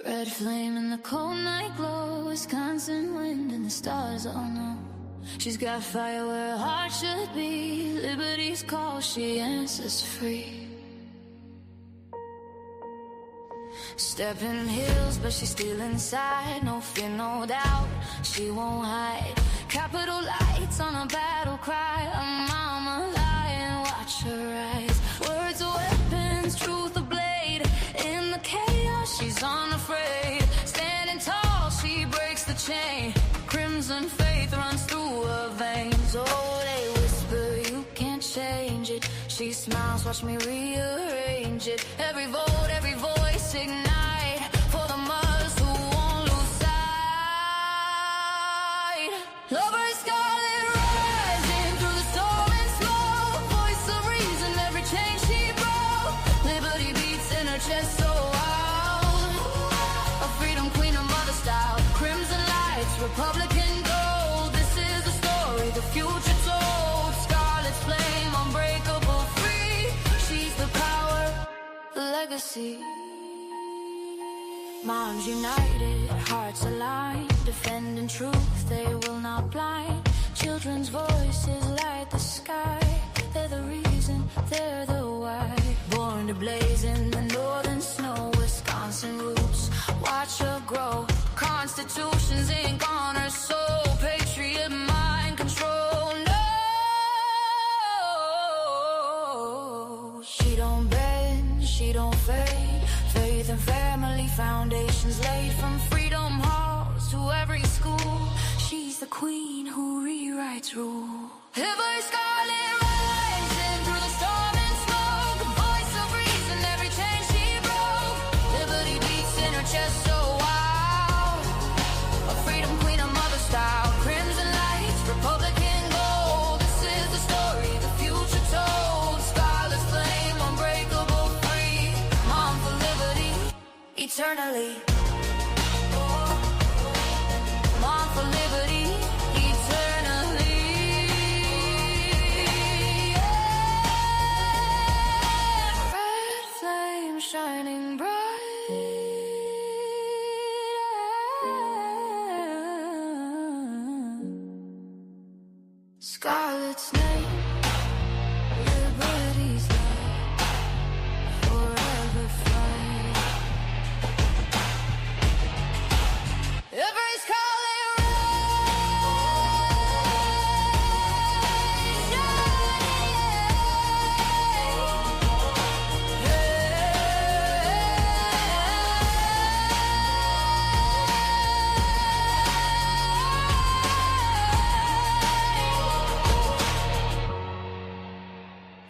Red flame in the cold night glow, Wisconsin wind and the stars all know. She's got fire where her heart should be, liberty's call, she answers free. Stepping hills, but she's still inside, no fear, no doubt, she won't hide. Capital lights on a battle cry, a mama lying, watch her rise. Words are weapons, truth a blade, in the chaos she's unafraid. Standing tall, she breaks the chain, crimson faith runs through her veins. Oh, they whisper, you can't change it. She smiles, watch me rearrange it. Every vote, every voice ignite, for the mothers who won't lose sight. Lover scarlet rising through the storm and smoke, voice of reason, every chain she broke. Liberty beats in her chest so loud, a freedom queen, a mother style. Crimson lights, Republican gold, this is the story the future told. Scarlet's flame, unbreakable, free, she's the power, the legacy. Moms united, hearts aligned, defending truth, they will not blind. Children's voices light the sky, they're the reason, they're the why. Born to blaze in the northern snow, Wisconsin roots, watch her grow. Constitution's ink on her soul, patriot mind control. No, she don't bend, she don't fade. Faith and family foundations laid, from freedom halls to every school. She's the queen who rewrites rule. Every scarlet rising through the storm and smoke, the voice of reason, every chain she broke. Liberty beats in her chest so wild, a freedom queen, a mother style. Crimson lights, Republican gold, this is the story the future told. Scarlet's flame, unbreakable, free, mom for liberty, eternally. Mom for liberty, eternally. Red flame shining bright, Scarlet's name, liberty's light, forever fight. Every scarlet rise,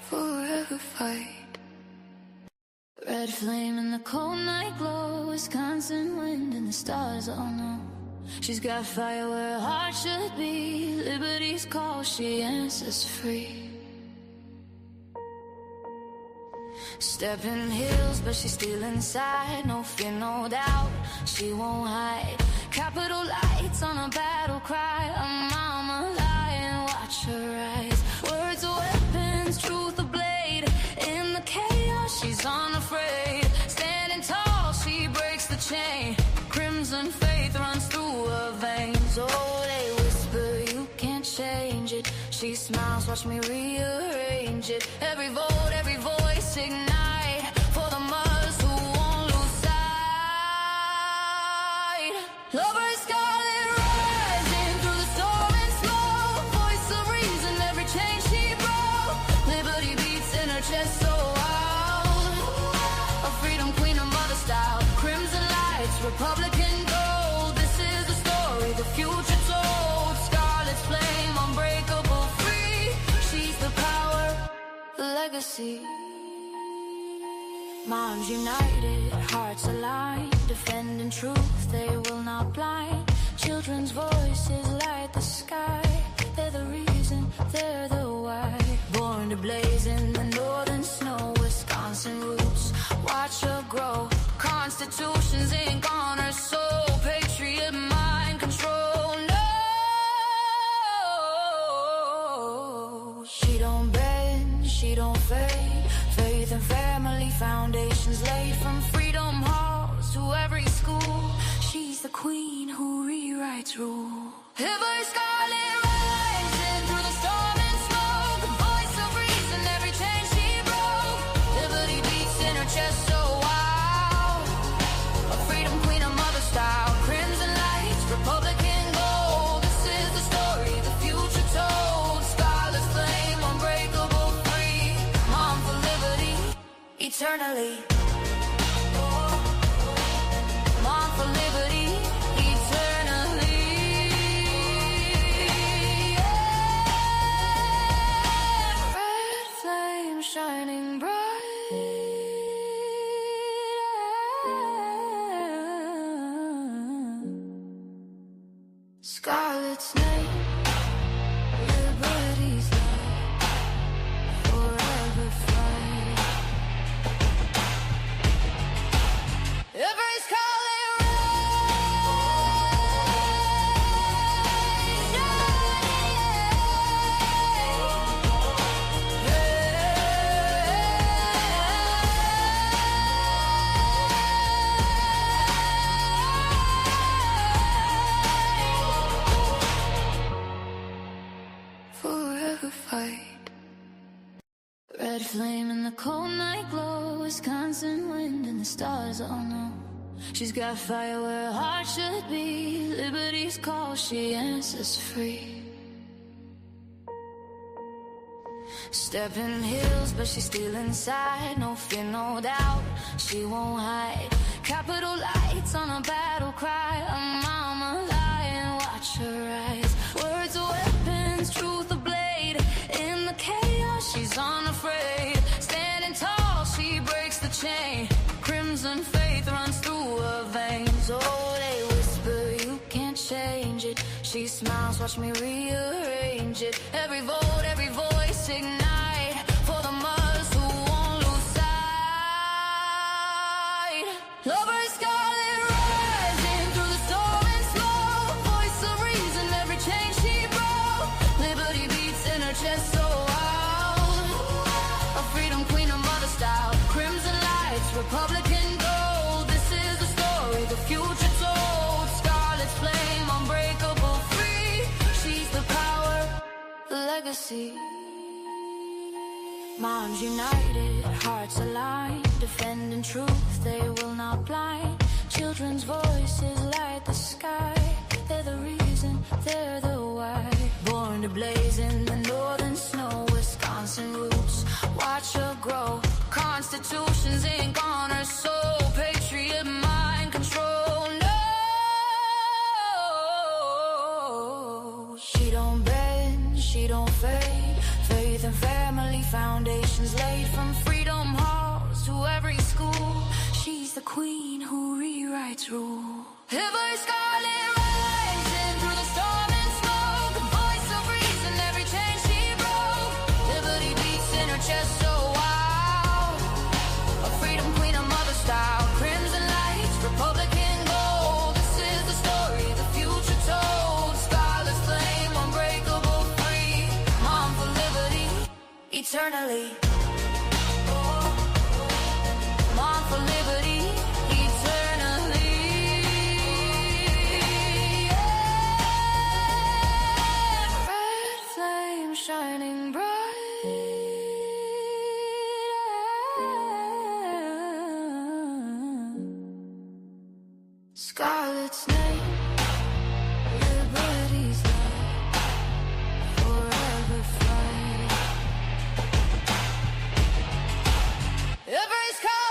forever fight. Red flame in the cold night glow, Wisconsin wind and the stars all know. She's got fire where her heart should be, liberty's call, she answers free. Stepping hills, but she's still inside, no fear, no doubt, she won't hide. Capital lights on a battle cry, a mama lying, watch her rise. Words are weapons, truth a blade, in the chaos she's unafraid. Standing tall, she breaks the chain, crimson faith runs through her veins. Oh, they whisper, you can't change it. She smiles, watch me rearrange it. Every vote, every voice ignite, for the mothers who won't lose sight. Lover scarlet rising through the storm and smoke, voice of reason, every chain she broke. Liberty beats in her chest so loud, a freedom queen, a mother style. Crimson lights, Republican gold, this is the story the future told. Scarlet's flame, unbreakable, free, she's the power, the legacy. Moms united, hearts aligned, defending truth, they will not blind. Children's voices light the sky, they're the reason, they're the why. Born to blaze in the northern snow, Wisconsin roots, watch her grow. Constitution's ink on her soul, patriot mind control. No, she don't bend, she don't fade. Faith and family foundations laid, from freedom halls to every school. Every scarlet rising through the storm and smoke, a voice of reason, every chain she broke. Liberty beats in her chest so wild, a freedom queen, a mother style. Crimson lights, Republican gold. This is the story the future told. Scarlet flame, unbreakable, free. Mom for liberty, eternally. Mom for liberty, eternally. Red flame shining bright. Scarlet's name, liberty's light, forever fight. Every scarlet forever fight. Red flame in the cold night glow, Wisconsin wind and the stars all know. She's got fire where her heart should be. Liberty's call, she answers free. Stepping hills, but she's still inside. No fear, no doubt, she won't hide. Capital lights on a battle cry. A mama lying, watch her rise. Words are weapons, truth a blade. In the chaos, she's unafraid. Standing tall, she breaks the chain. Crimson faith runs through her veins. Oh, they whisper, you can't change it. She smiles, watch me rearrange it. Every vote, every voice ignite. For the mothers who won't lose sight. Lover's scarlet rising through the storm and smoke. Voice of reason, every chain she broke. Liberty beats in her chest so wild. A freedom queen, a mother style. Crimson lights, Republican gold. This is the story the future told. Scarlet's flame, unbreakable, free. She's the power, the legacy. Moms united, hearts aligned. Defending truth, they will not blind. Children's voices light the sky. They're the reason, they're the why. Born to blaze in the northern snow. Wisconsin roots, watch her grow. Constitution's ink on her soul. Patriot mind control. No, she don't bend, she don't fade. Faith and family foundations laid. From freedom halls to every school, she's the queen who rewrites rule. Every scarlet rising through the storm and smoke, a voice of reason, every chain she broke. Liberty beats in her chest so wild, a freedom queen, a mother style. Crimson lights, Republican gold. This is the story the future told. Scarlet flame, unbreakable, free. Mom for liberty, eternally. Mom for liberty, eternally. Red flame shining bright. Scarlet's name, liberty's light, forever fight. Every scarlet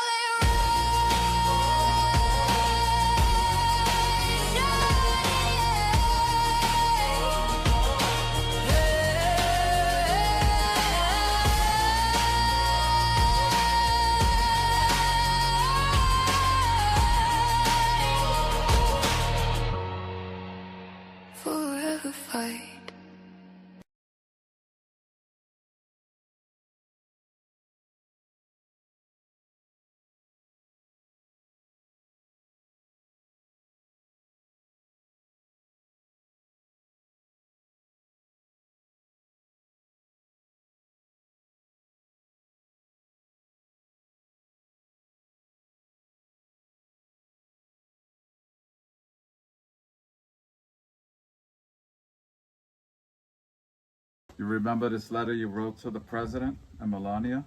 You remember this letter you wrote to the president and Melania?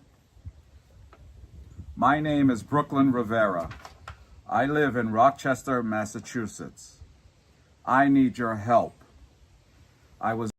My name is Brooklyn Rivera. I live in Rochester, Massachusetts. I need your help. I was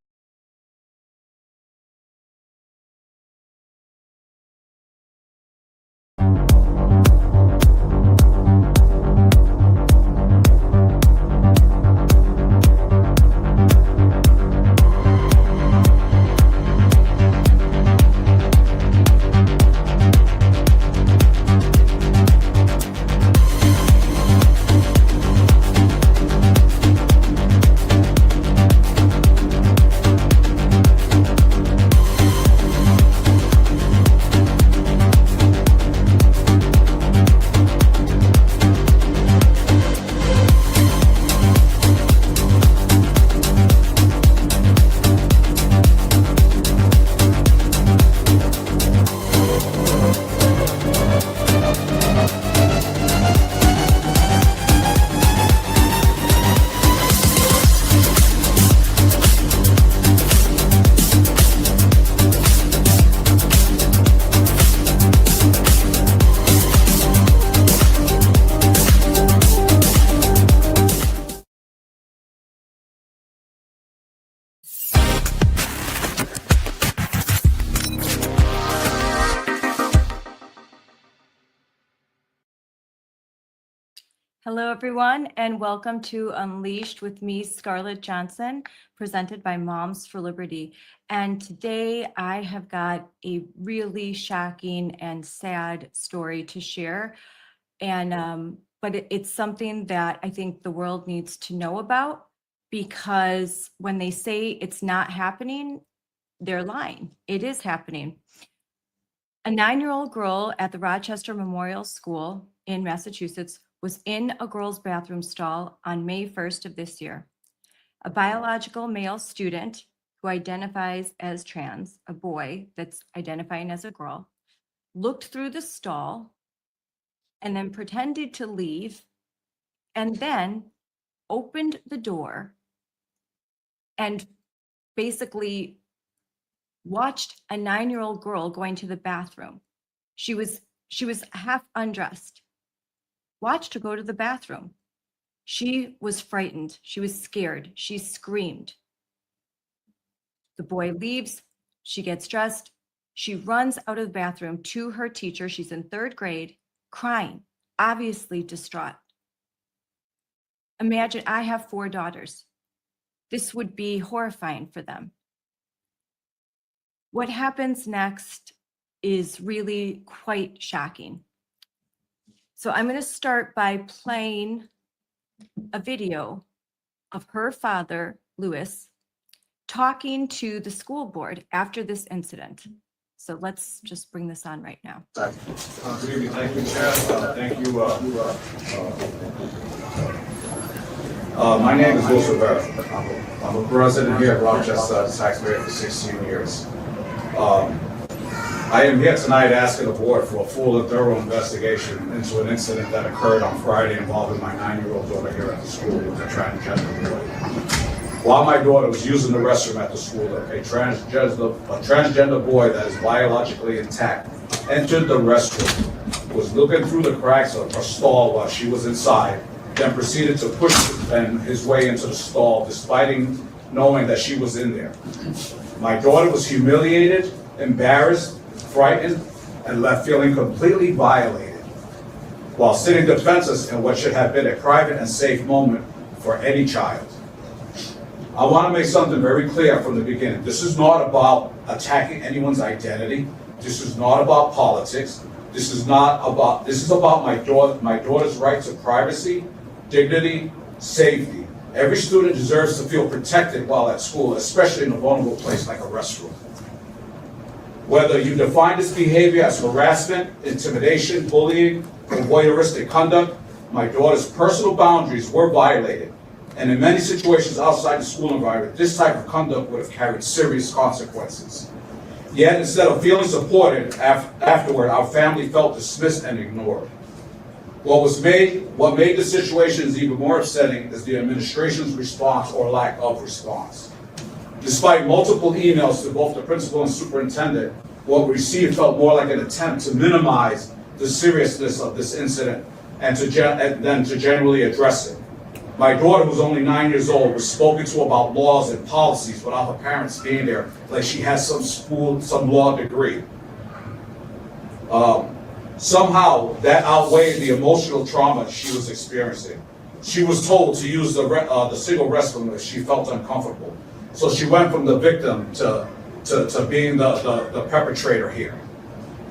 Hello, everyone, and welcome to Unleashed with me, Scarlett Johnson, presented by Moms for Liberty. And today I have got a really shocking and sad story to share. And but it's something that I think the world needs to know about, because when they say it's not happening, they're lying. It is happening. A 9-year-old girl at the Rochester Memorial School in Massachusetts was in a girl's bathroom stall on May 1st of this year. A biological male student who identifies as trans, a boy that's identifying as a girl, looked through the stall and then pretended to leave, and then opened the door and basically watched a 9-year-old girl going to the bathroom. She was half undressed. Watched her go to the bathroom. She was frightened. She was scared. She screamed. The boy leaves. She gets dressed. She runs out of the bathroom to her teacher. She's in 3rd grade, crying, obviously distraught. Imagine, I have 4 daughters. This would be horrifying for them. What happens next is really quite shocking. So I'm going to start by playing a video of her father, Louis, talking to the school board after this incident. So let's just bring this on right now. Good evening. Thank you, Chair. Thank you. My name is Louis Rivera. I'm a resident here at Rochester, taxpayer for 16 years. I am here tonight asking the board for a full and thorough investigation into an incident that occurred on Friday involving my 9-year-old daughter here at the school with a transgender boy. While my daughter was using the restroom at the school, a transgender boy that is biologically intact entered the restroom, was looking through the cracks of her stall while she was inside, then proceeded to push his way into the stall despite knowing that she was in there. My daughter was humiliated, embarrassed, frightened, and left feeling completely violated, while sitting defenseless in what should have been a private and safe moment for any child. I want to make something very clear from the beginning. This is not about attacking anyone's identity. This is not about politics. This is about my daughter's right to privacy, dignity, safety. Every student deserves to feel protected while at school, especially in a vulnerable place like a restroom. Whether you define this behavior as harassment, intimidation, bullying, or voyeuristic conduct, my daughter's personal boundaries were violated. And in many situations outside the school environment, this type of conduct would have carried serious consequences. Yet, instead of feeling supported afterward, our family felt dismissed and ignored. What made the situation even more upsetting is the administration's response or lack of response. Despite multiple emails to both the principal and superintendent, what we received felt more like an attempt to minimize the seriousness of this incident and then to generally address it. My daughter, who's only 9 years old, was spoken to about laws and policies without her parents being there, like she has some law degree. Somehow, that outweighed the emotional trauma she was experiencing. She was told to use the single restroom if she felt uncomfortable. So she went from the victim to being the perpetrator here.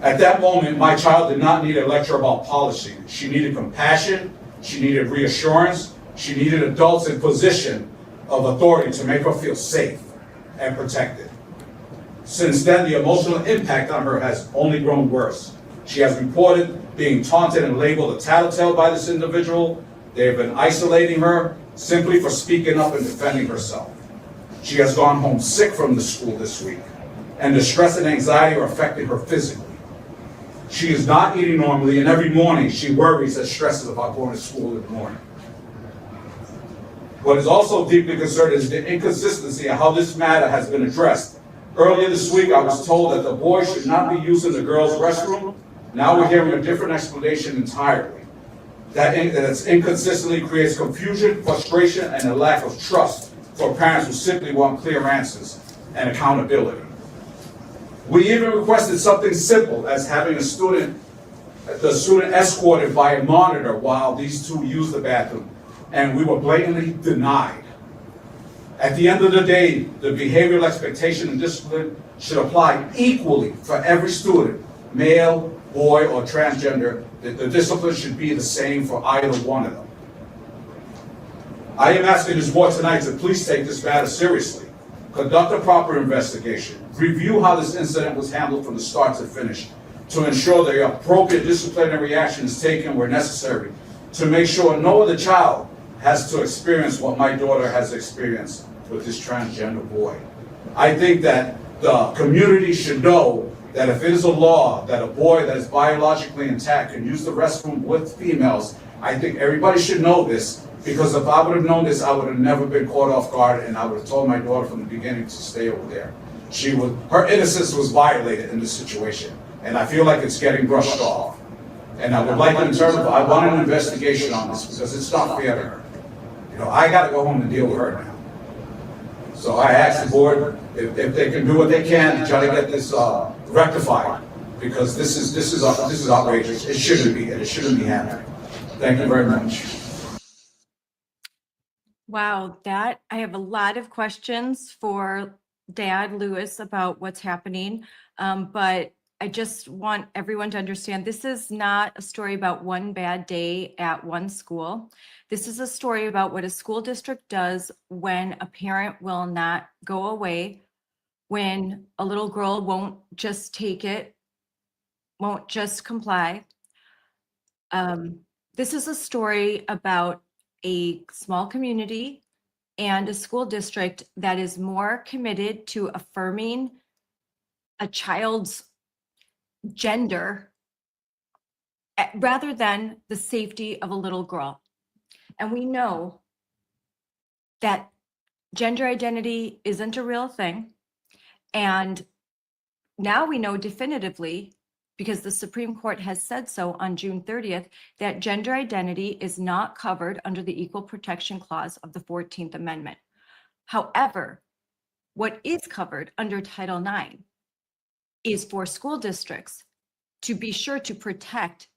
At that moment, my child did not need a lecture about policy. She needed compassion, she needed reassurance, she needed adults in position of authority to make her feel safe and protected. Since then, the emotional impact on her has only grown worse. She has reported being taunted and labeled a tattletale by this individual. They have been isolating her simply for speaking up and defending herself. She has gone home sick from the school this week, and the stress and anxiety are affecting her physically. She is not eating normally, and every morning she worries and stresses about going to school in the morning. What is also deeply concerning is the inconsistency of how this matter has been addressed. Earlier this week, I was told that the boys should not be using the girls' restroom. Now we're hearing a different explanation entirely. That inconsistently creates confusion, frustration, and a lack of trust for parents who simply want clear answers and accountability. We even requested something simple as having the student escorted by a monitor while these two used the bathroom, and we were blatantly denied. At the end of the day, the behavioral expectation and discipline should apply equally for every student, male, boy, or transgender. The discipline should be the same for either one of them. I am asking this board tonight to please take this matter seriously. Conduct a proper investigation. Review how this incident was handled from the start to finish to ensure the appropriate disciplinary action is taken where necessary to make sure no other child has to experience what my daughter has experienced with this transgender boy. I think that the community should know that if it is a law that a boy that is biologically intact can use the restroom with females, I think everybody should know this, because if I would have known this, I would have never been caught off guard, and I would have told my daughter from the beginning to stay over there. Her innocence was violated in this situation, and I feel like it's getting brushed off. And I would like, I want an investigation on this, because it's not fair to her. You know, I gotta go home and deal with her now. So I ask the board if they can do what they can to try to get this rectified, because this is outrageous. It shouldn't be, and it shouldn't be happening. Thank you very much. Wow, I have a lot of questions for Dad Lewis about what's happening, but I just want everyone to understand this is not a story about one bad day at one school. This is a story about what a school district does when a parent will not go away, when a little girl won't just take it, won't just comply. This is a story about a small community and a school district that is more committed to affirming a child's gender rather than the safety of a little girl. And we know that gender identity isn't a real thing. And now we know definitively, because the Supreme Court has said so on June 30th, that gender identity is not covered under the Equal Protection Clause of the 14th Amendment. However, what is covered under Title IX is for school districts to be sure to protect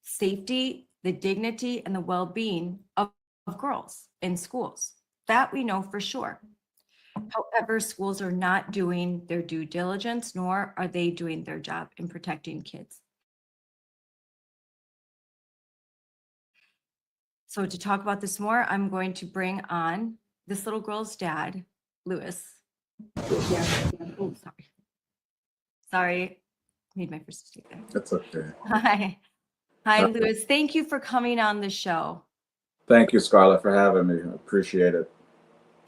safety, the dignity, and the well-being of girls in schools. That we know for sure. However, schools are not doing their due diligence, nor are they doing their job in protecting kids. So to talk about this more, I'm going to bring on this little girl's dad, Lewis. Oh, sorry. Made my first mistake there. That's okay. Hi, Lewis. Thank you for coming on the show. Thank you, Scarlett, for having me. I appreciate it.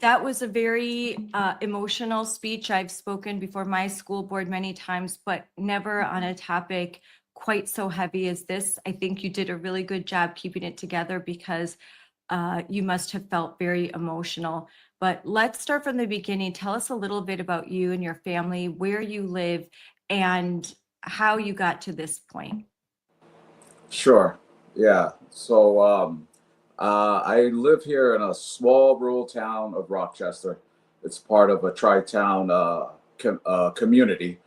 That was a very emotional speech. I've spoken before my school board many times, but never on a topic quite so heavy as this. I think you did a really good job keeping it together, because you must have felt very emotional. But let's start from the beginning. Tell us a little bit about you and your family, where you live, and how you got to this point. Sure. Yeah. So I live here in a small rural town of Rochester. It's part of a tri-town community.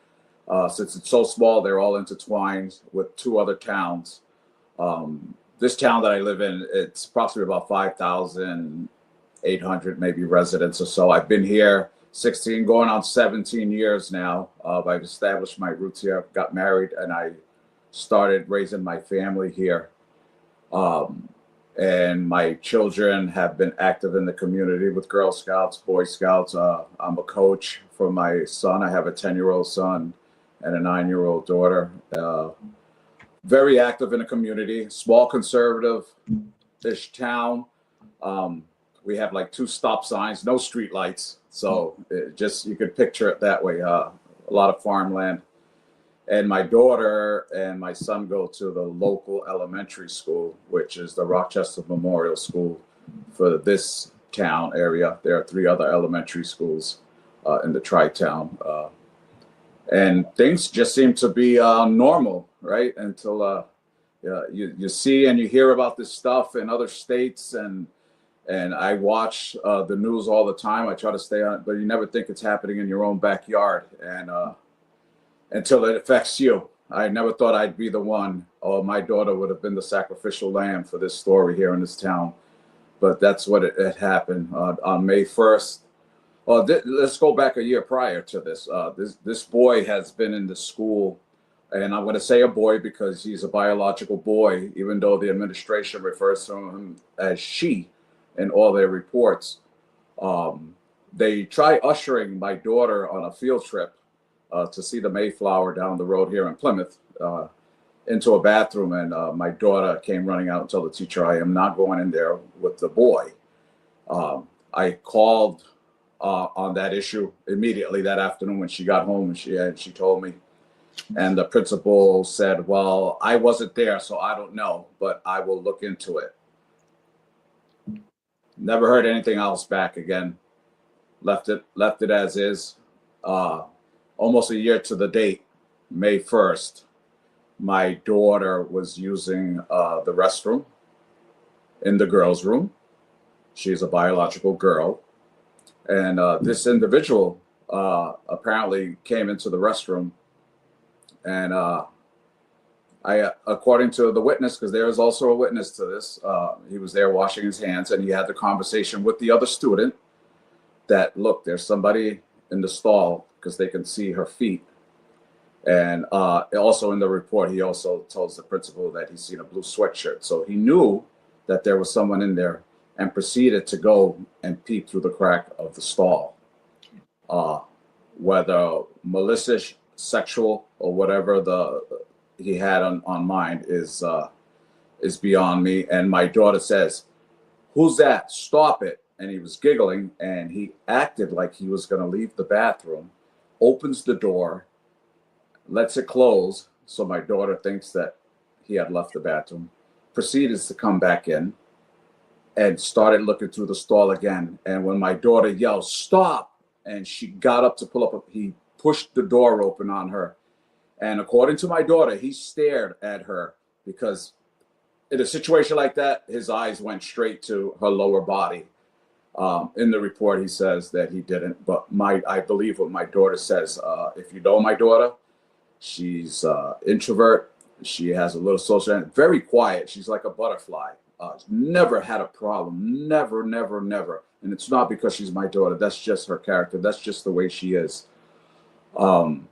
Since it's so small, they're all intertwined with two other towns. This town that I live in, it's approximately about 5,800 maybe residents or so. I've been here 16, going on 17 years now. I've established my roots here, got married, and I started raising my family here. And my children have been active in the community with Girl Scouts, Boy Scouts. I'm a coach for my son. I have a 10-year-old son and a 9-year-old daughter. Very active in the community, small conservative-ish town. We have like 2 stop signs, no street lights. So you could picture it that way. A lot of farmland. And my daughter and my son go to the local elementary school, which is the Rochester Memorial School for this town area. There are 3 other elementary schools in the tri-town. And things just seem to be normal, right? Until you see and you hear about this stuff in other states. And I watch the news all the time. I try to stay on it, but you never think it's happening in your own backyard. And until it affects you. I never thought I'd be the one, or my daughter would have been the sacrificial lamb for this story here in this town. But that's what it happened on May 1st. Let's go back a year prior to this. This boy has been in the school, and I'm going to say a boy because he's a biological boy, even though the administration refers to him as she in all their reports. They try ushering my daughter on a field trip to see the Mayflower down the road here in Plymouth, into a bathroom. And my daughter came running out and told the teacher, I am not going in there with the boy. I called on that issue immediately that afternoon when she got home, and she told me. And the principal said, well, I wasn't there, so I don't know, but I will look into it. Never heard anything else back again. Left it as is. Almost a year to the date, May 1st, my daughter was using the restroom in the girls' room. She's a biological girl. And this individual apparently came into the restroom. And according to the witness, because there is also a witness to this, he was there washing his hands, and he had the conversation with the other student that, look, there's somebody in the stall, because they can see her feet. And also in the report, he also tells the principal that he's seen a blue sweatshirt. So he knew that there was someone in there and proceeded to go and peep through the crack of the stall. Whether malicious, sexual, or whatever he had on mind is beyond me. And my daughter says, who's that? Stop it. And he was giggling, and he acted like he was going to leave the bathroom, opens the door, lets it close, so my daughter thinks that he had left the bathroom, proceeded to come back in, and started looking through the stall again. And when my daughter yelled, stop, and she got up to pull up, he pushed the door open on her. And according to my daughter, he stared at her, because in a situation like that, his eyes went straight to her lower body. In the report, he says that he didn't, but I believe what my daughter says. If you know my daughter, she's introvert. She has a little social, very quiet. She's like a butterfly. Never had a problem. Never. And it's not because she's my daughter. That's just her character. That's just the way she is. And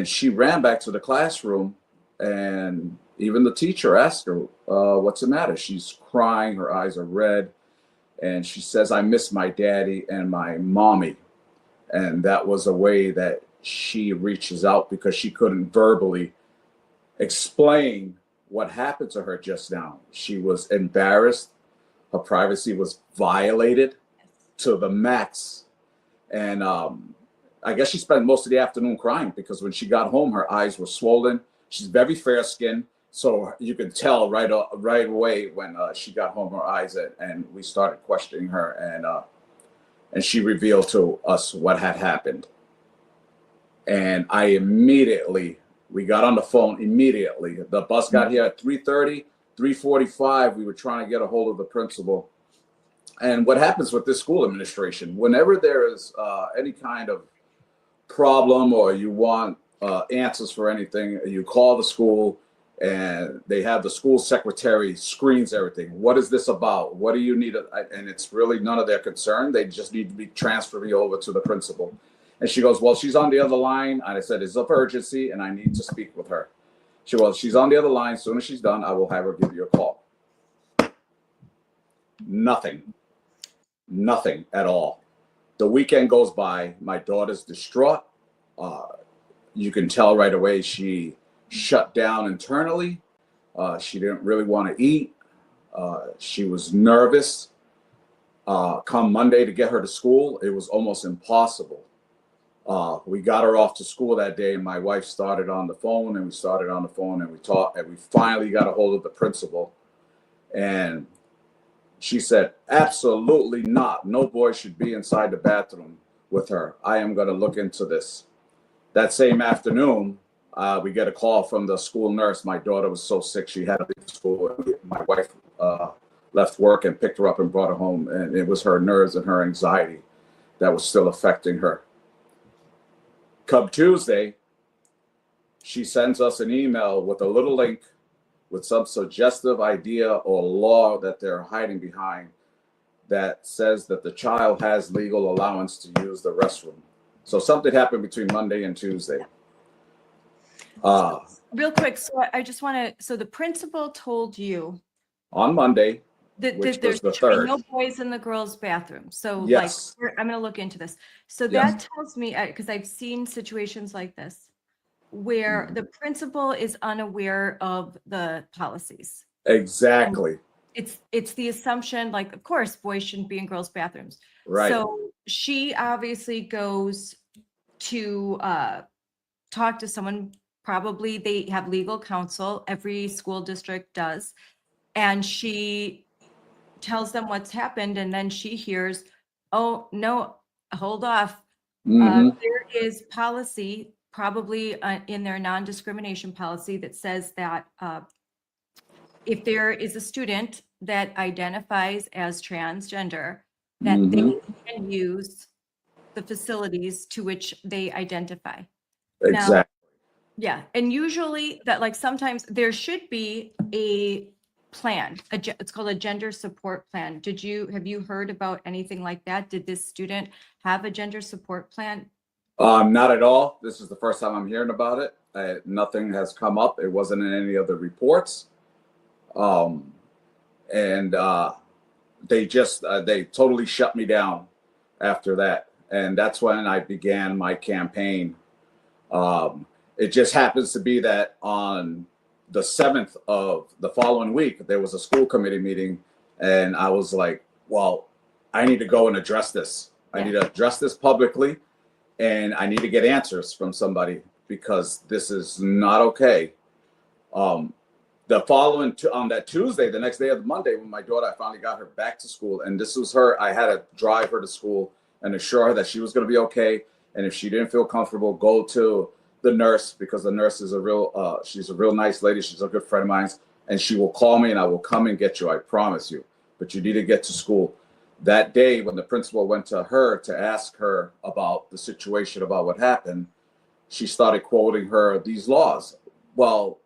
she ran back to the classroom, and even the teacher asked her, what's the matter? She's crying. Her eyes are red. And she says, I miss my daddy and my mommy. And that was a way that she reaches out, because she couldn't verbally explain what happened to her just now. She was embarrassed. Her privacy was violated to the max. And I guess she spent most of the afternoon crying, because when she got home, her eyes were swollen. She's very fair-skinned. So you can tell right away when she got home, her eyes, and we started questioning her. And and she revealed to us what had happened. And we got on the phone immediately. The bus got here at 3:30, 3:45. We were trying to get a hold of the principal. And what happens with this school administration, whenever there is any kind of problem or you want answers for anything, you call the school and they have the school secretary screens everything. What is this about? What do you need? And it's really none of their concern. They just need to be transferred over to the principal. And she goes, well, she's on the other line. And I said, it's of urgency and I need to speak with her. She goes, she's on the other line. As soon as she's done, I will have her give you a call. Nothing at all. The weekend goes by. My daughter's distraught. You can tell right away she shut down internally. She didn't really want to eat. She was nervous. Come Monday to get her to school, it was almost impossible. We got her off to school that day, and my wife started on the phone, and we talked, and we finally got a hold of the principal. And she said, absolutely not. No boy should be inside the bathroom with her. I am going to look into this. That same afternoon, we get a call from the school nurse. My daughter was so sick, she had to leave school. My wife left work and picked her up and brought her home. And it was her nerves and her anxiety that was still affecting her. Come Tuesday, she sends us an email with a little link with some suggestive idea or law that they're hiding behind that says that the child has legal allowance to use the restroom. So something happened between Monday and Tuesday. Real quick, so I just want to, so the principal told you On Monday, that which there's was the 3rd. no boys in the girls' bathroom. So Yes. I'm going to look into this. So Yes. that tells me, because I've seen situations like this, where the principal is unaware of the policies. Exactly. It's the assumption, like, of course, boys shouldn't be in girls' bathrooms. Right. So she obviously goes to talk to someone. Probably they have legal counsel. Every school district does. And she tells them what's happened. And then she hears, oh, no, hold off. There is policy, probably in their non-discrimination policy, that says that if there is a student that identifies as transgender, that they can use the facilities to which they identify. Exactly. Now, yeah, and usually that, like, sometimes there should be a plan. It's called a gender support plan. Have you heard about anything like that? Did this student have a gender support plan? Not at all. This is the first time I'm hearing about it. Nothing has come up. It wasn't in any of the reports. They totally shut me down after that. And that's when I began my campaign. It just happens to be that on the 7th of the following week, there was a school committee meeting, and I was like, well, I need to go and address this. I need to address this publicly, and I need to get answers from somebody because this is not okay. The following, on that Tuesday, the next day of Monday, when my daughter, I finally got her back to school, and this was her, I had to drive her to school and assure her that she was going to be okay. And if she didn't feel comfortable, go to the nurse, because the nurse is she's a real nice lady. She's a good friend of mine, and she will call me and I will come and get you. I promise you, but you need to get to school. That day, when the principal went to her to ask her about the situation, about what happened, she started quoting her these laws. Well,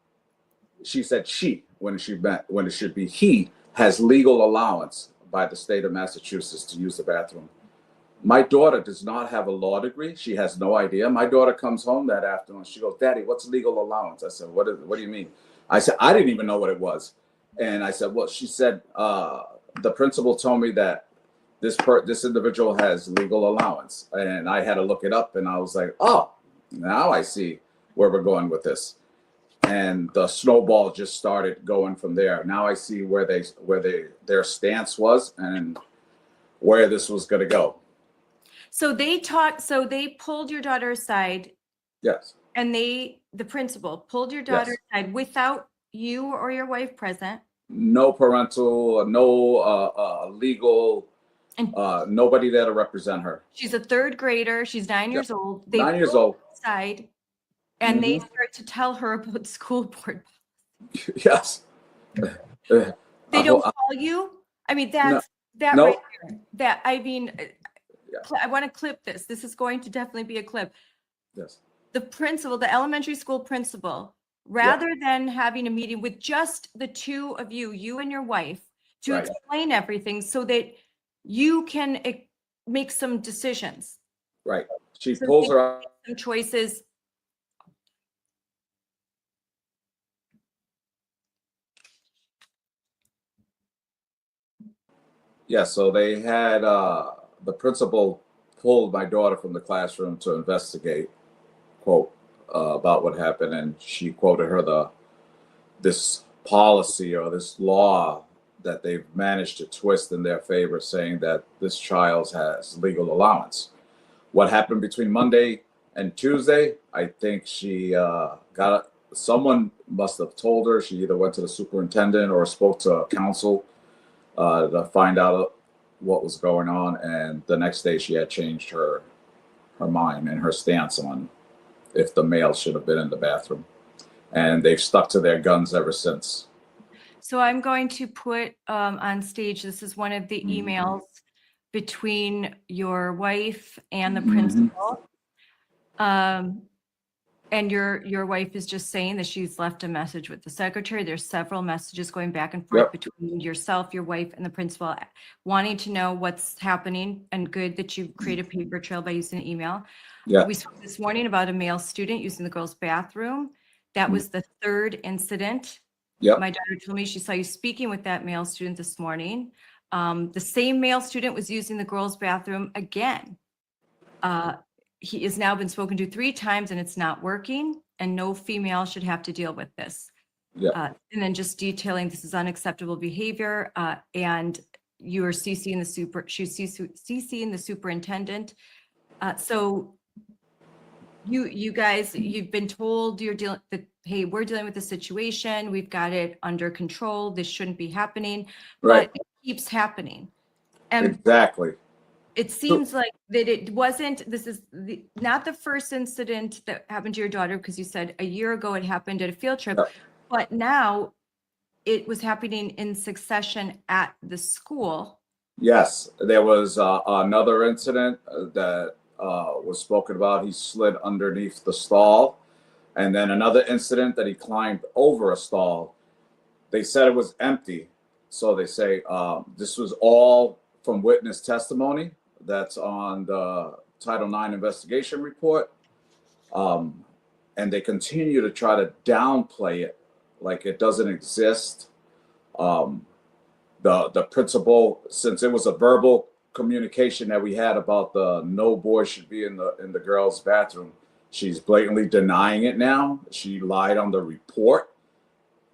she said when it should be he has legal allowance by the state of Massachusetts to use the bathroom. My daughter does not have a law degree. She has no idea. My daughter comes home that afternoon. She goes, Daddy, what's legal allowance? I said, what do you mean? I said, I didn't even know what it was. And I said, well, she said, the principal told me that this individual has legal allowance. And I had to look it up, and I was like, oh, now I see where we're going with this. And the snowball just started going from there. Now I see where their stance was and where this was going to go. So they pulled your daughter aside. Yes. And the principal pulled your daughter aside without you or your wife present. No parental, no legal And nobody there to represent her. she's a third grader. She's 9 years old. They 9 years pull old. her aside and they Mhm. start to tell her about school board. Yes. They don't call you. I mean, that's that no. right there. That I mean, Yeah. I want to clip this. This is going to definitely be a clip. Yes. The principal, the elementary school principal, rather than having a meeting with just the two of you, you and your wife, to Right. explain everything so that you can make some decisions. Right. She So pulls they her out. make some choices. Yeah, so they had the principal pulled my daughter from the classroom to investigate, quote, about what happened, and she quoted her this policy or this law that they've managed to twist in their favor, saying that this child has legal allowance. What happened between Monday and Tuesday? I think she someone must have told her. She either went to the superintendent or spoke to council to find out what was going on, and the next day she had changed her mind and her stance on if the male should have been in the bathroom, and they've stuck to their guns ever since. So I'm going to put on stage, this is one of the emails between your wife and the principal. And your wife is just saying that she's left a message with the secretary. There's several messages going back and forth between yourself, your wife, and the principal, wanting to know what's happening, and good that you create a paper trail by using an email. Yeah. We spoke this morning about a male student using the girls' bathroom. That was the third incident. Yep. My daughter told me she saw you speaking with that male student this morning. The same male student was using the girls' bathroom again. He has now been spoken to 3 times and it's not working, and no female should have to deal with this. Yeah. And then just detailing this is unacceptable behavior, and you are CCing the superintendent. So you guys, you've been told you're dealing that, hey, we're dealing with the situation. We've got it under control. This shouldn't be happening, Right. but it keeps happening. And Exactly. it seems like that it wasn't, this is not the first incident that happened to your daughter, because you said a year ago it happened at a field trip, Yep. but now it was happening in succession at the school. Yes, there was another incident that was spoken about. He slid underneath the stall, and then another incident that he climbed over a stall. They said it was empty, so they say this was all from witness testimony. That's on the Title IX investigation report, and they continue to try to downplay it like it doesn't exist. The principal, since it was a verbal communication that we had about the no boy should be in the girls' bathroom, she's blatantly denying it now. She lied on the report.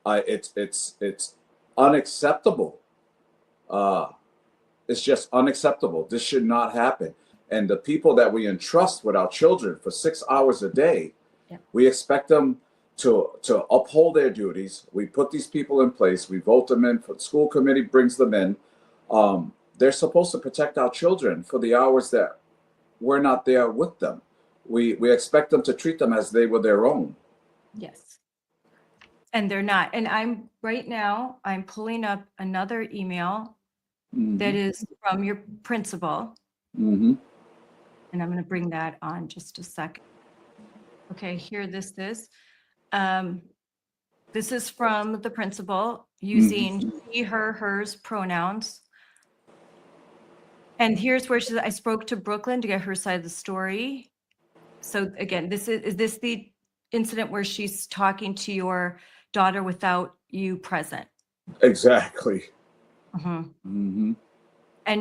It's unacceptable. It's just unacceptable. This should not happen. And the people that we entrust with our children for 6 hours a day, we expect them to uphold their duties. We put these people in place. We vote them in. The school committee brings them in. They're supposed to protect our children for the hours that we're not there with them. We expect them to treat them as they were their own. Yes. And they're not. And I'm pulling up another email that is from your principal. And I'm going to bring that on just a second. Okay, here this is. This is from the principal using he, her, hers pronouns. And here's where she says, I spoke to Brooklyn to get her side of the story. So again, is this the incident where she's talking to your daughter without you present? Exactly. And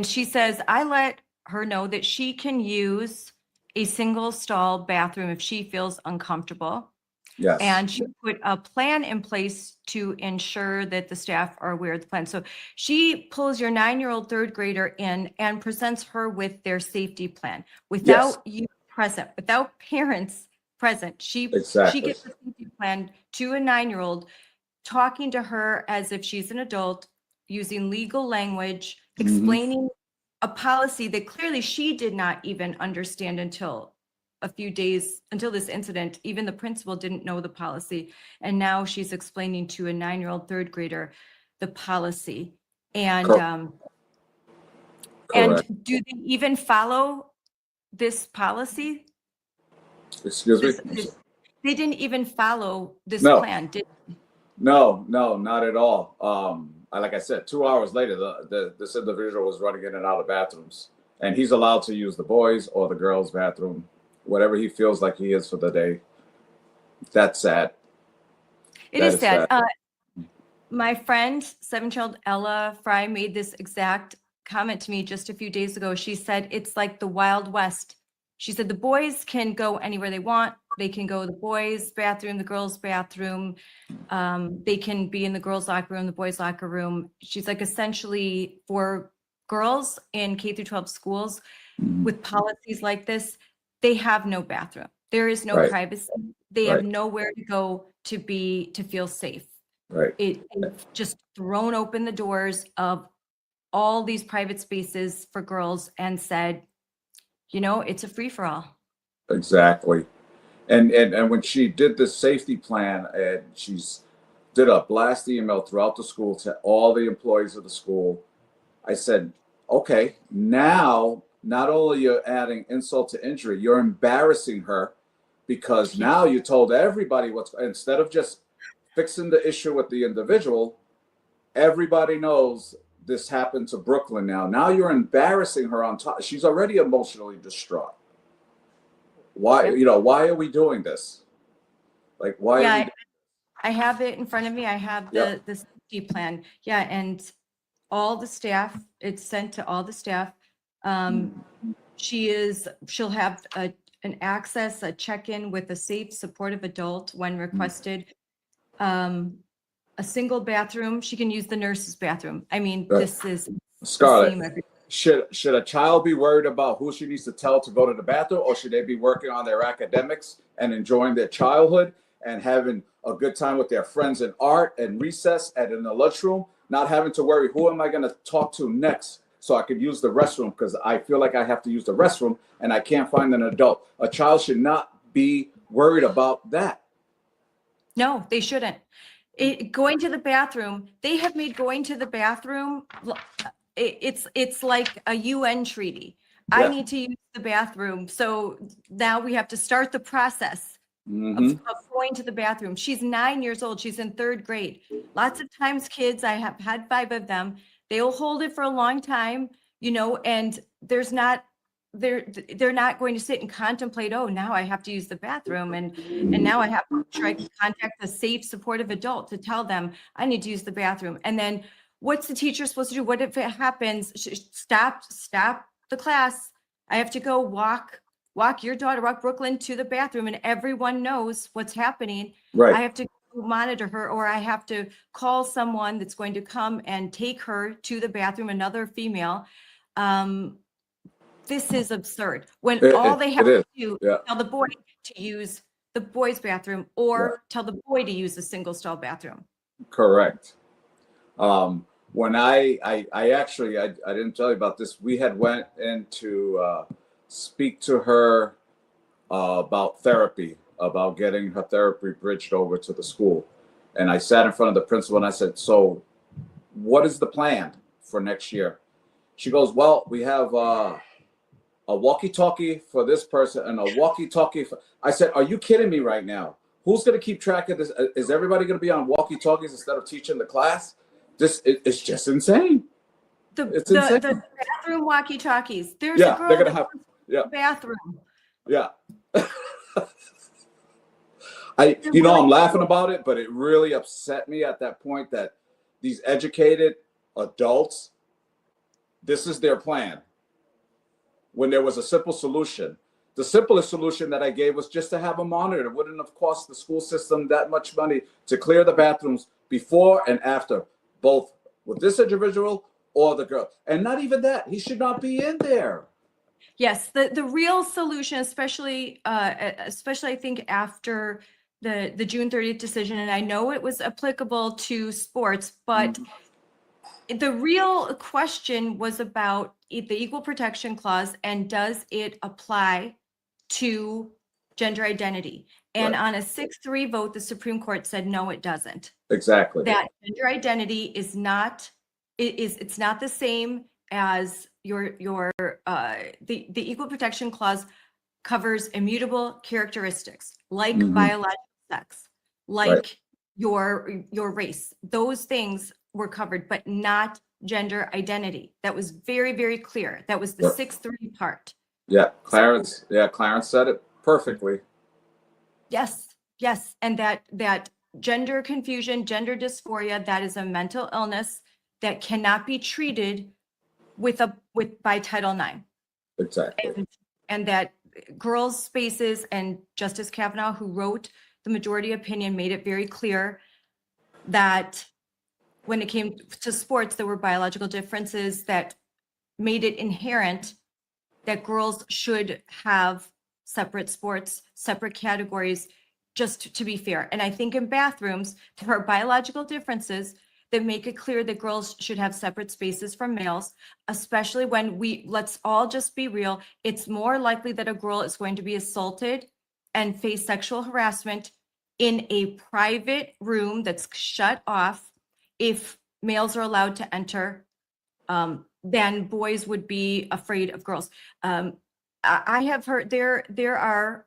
she says, I let her know that she can use a single stall bathroom if she feels uncomfortable. Yes. And she put a plan in place to ensure that the staff are aware of the plan. So she pulls your 9-year-old third grader in and presents her with their safety plan without you present, without parents present. She gives the safety plan to a 9-year-old, talking to her as if she's an adult, using legal language, explaining a policy that clearly she did not even understand until a few days, until this incident. Even the principal didn't know the policy. And now she's explaining to a 9-year-old third grader the policy. And, Correct. and do they even follow this policy? Excuse me? They didn't even follow this No. plan, did No, not at all. Like I said, 2 hours later, this individual was running in and out of bathrooms, and he's allowed to use the boys' or the girls' bathroom, whatever he feels like he is for the day. That's sad. It is sad. My friend, 7-year-old Ella Fry, made this exact comment to me just a few days ago. She said, it's like the Wild West. She said, the boys can go anywhere they want. They can go to the boys' bathroom, the girls' bathroom. They can be in the girls' locker room, the boys' locker room. She's like, essentially, for girls in K through 12 schools with policies like this, they have no bathroom. There is no privacy. They have nowhere to go to feel safe. Right. It's just thrown open the doors of all these private spaces for girls and said, it's a free-for-all. Exactly. And when she did this safety plan, and she's did a blast email throughout the school to all the employees of the school, I said, okay, now not only you're adding insult to injury, you're embarrassing her, because now you told everybody instead of just fixing the issue with the individual, everybody knows this happened to Brooklyn now. Now you're embarrassing her on top. She's already emotionally distraught. Why, why are we doing this? Like, why? Yeah, I have it in front of me. I have the safety plan. Yeah, and all the staff, it's sent to all the staff. She'll have an access, a check-in with a safe, supportive adult when requested. A single bathroom. She can use the nurse's bathroom. I mean, this is Scarlett. Should a child be worried about who she needs to tell to go to the bathroom, or should they be working on their academics and enjoying their childhood and having a good time with their friends in art and recess and in the lunchroom, not having to worry, who am I going to talk to next so I could use the restroom because I feel like I have to use the restroom and I can't find an adult? A child should not be worried about that. No, they shouldn't. Going to the bathroom, they have made going to the bathroom, it's like a UN treaty. I need to use the bathroom. So now we have to start the process of going to the bathroom. She's 9 years old. She's in 3rd grade. Lots of times kids, I have had 5 of them, they'll hold it for a long time, and they're not going to sit and contemplate, oh, now I have to use the bathroom. And now I have to try to contact a safe, supportive adult to tell them I need to use the bathroom. And then what's the teacher supposed to do? What if it happens? Stop the class. I have to go walk your daughter, walk Brooklyn to the bathroom, and everyone knows what's happening. Right. I have to monitor her, or I have to call someone that's going to come and take her to the bathroom, another female. This is absurd. When all they have to do is tell the boy to use the boys' bathroom, or tell the boy to use a single stall bathroom. Correct. When I actually didn't tell you about this. We had went in to speak to her about therapy, about getting her therapy bridged over to the school. And I sat in front of the principal and I said, so what is the plan for next year? She goes, well, we have a walkie-talkie for this person and a walkie-talkie for... I said, are you kidding me right now? Who's going to keep track of this? Is everybody going to be on walkie-talkies instead of teaching the class? It's just insane. It's insane. The bathroom walkie-talkies. There's a girl they're going to have the bathroom. Yeah. I'm laughing about it, but it really upset me at that point that these educated adults, this is their plan. When there was a simple solution. The simplest solution that I gave was just to have a monitor. It wouldn't have cost the school system that much money to clear the bathrooms before and after, both with this individual or the girl. And not even that, he should not be in there. Yes, the real solution, especially I think after the June 30th decision, and I know it was applicable to sports, but the real question was about the Equal Protection Clause and does it apply to gender identity? And Right. on a 6-3 vote, the Supreme Court said, no, it doesn't. Exactly. That gender identity is not, it's not the same as the Equal Protection Clause covers immutable characteristics like Mhm. biological sex, like Right. your race. Those things were covered, but not gender identity. That was very, very clear. That was the Yep. 6-3 part. Yeah, Clarence. Yeah, Clarence said it perfectly. Yes, yes, and that gender confusion, gender dysphoria, that is a mental illness that cannot be treated by Title IX. Exactly. And that girls' spaces, and Justice Kavanaugh, who wrote the majority opinion, made it very clear that when it came to sports, there were biological differences that made it inherent that girls should have separate sports, separate categories, just to be fair. And I think in bathrooms, there are biological differences that make it clear that girls should have separate spaces from males, especially when let's all just be real, it's more likely that a girl is going to be assaulted and face sexual harassment in a private room that's shut off if males are allowed to enter, then boys would be afraid of girls. I have heard there are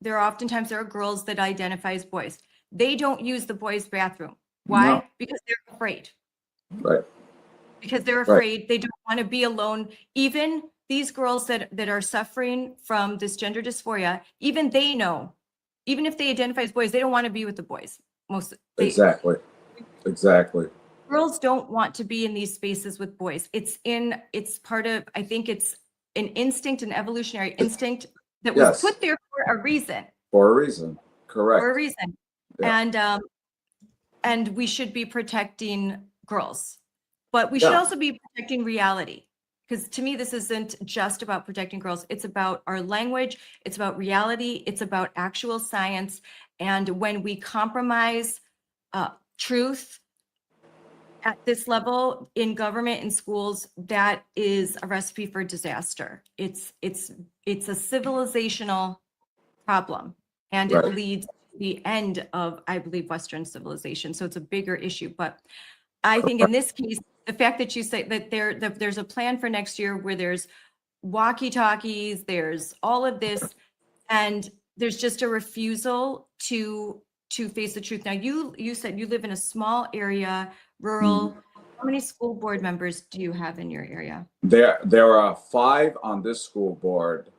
oftentimes there are girls that identify as boys. They don't use the boys' bathroom. Why? No. Because they're afraid. Right. Because they're Right. afraid. They don't want to be alone. Even these girls that are suffering from this gender dysphoria, even they know, even if they identify as boys, they don't want to be with the boys. Exactly. Exactly. Girls don't want to be in these spaces with boys. It's part of, I think it's an instinct, an evolutionary instinct that was Yes. put there for a reason. For a reason. Correct. For a reason. Yeah. And we should be protecting girls, but we should Yeah. also be protecting reality. Because to me, this isn't just about protecting girls. It's about our language. It's about reality. It's about actual science. And when we compromise truth at this level in government and schools, that is a recipe for disaster. It's a civilizational problem, and Right. it leads to the end of, I believe, Western civilization. So it's a bigger issue. But I think in this case, the fact that you say that there's a plan for next year where there's walkie-talkies, there's all of this, and there's just a refusal to face the truth. Now, you said you live in a small area, rural. How many school board members do you have in your area? There are 5 on this school board.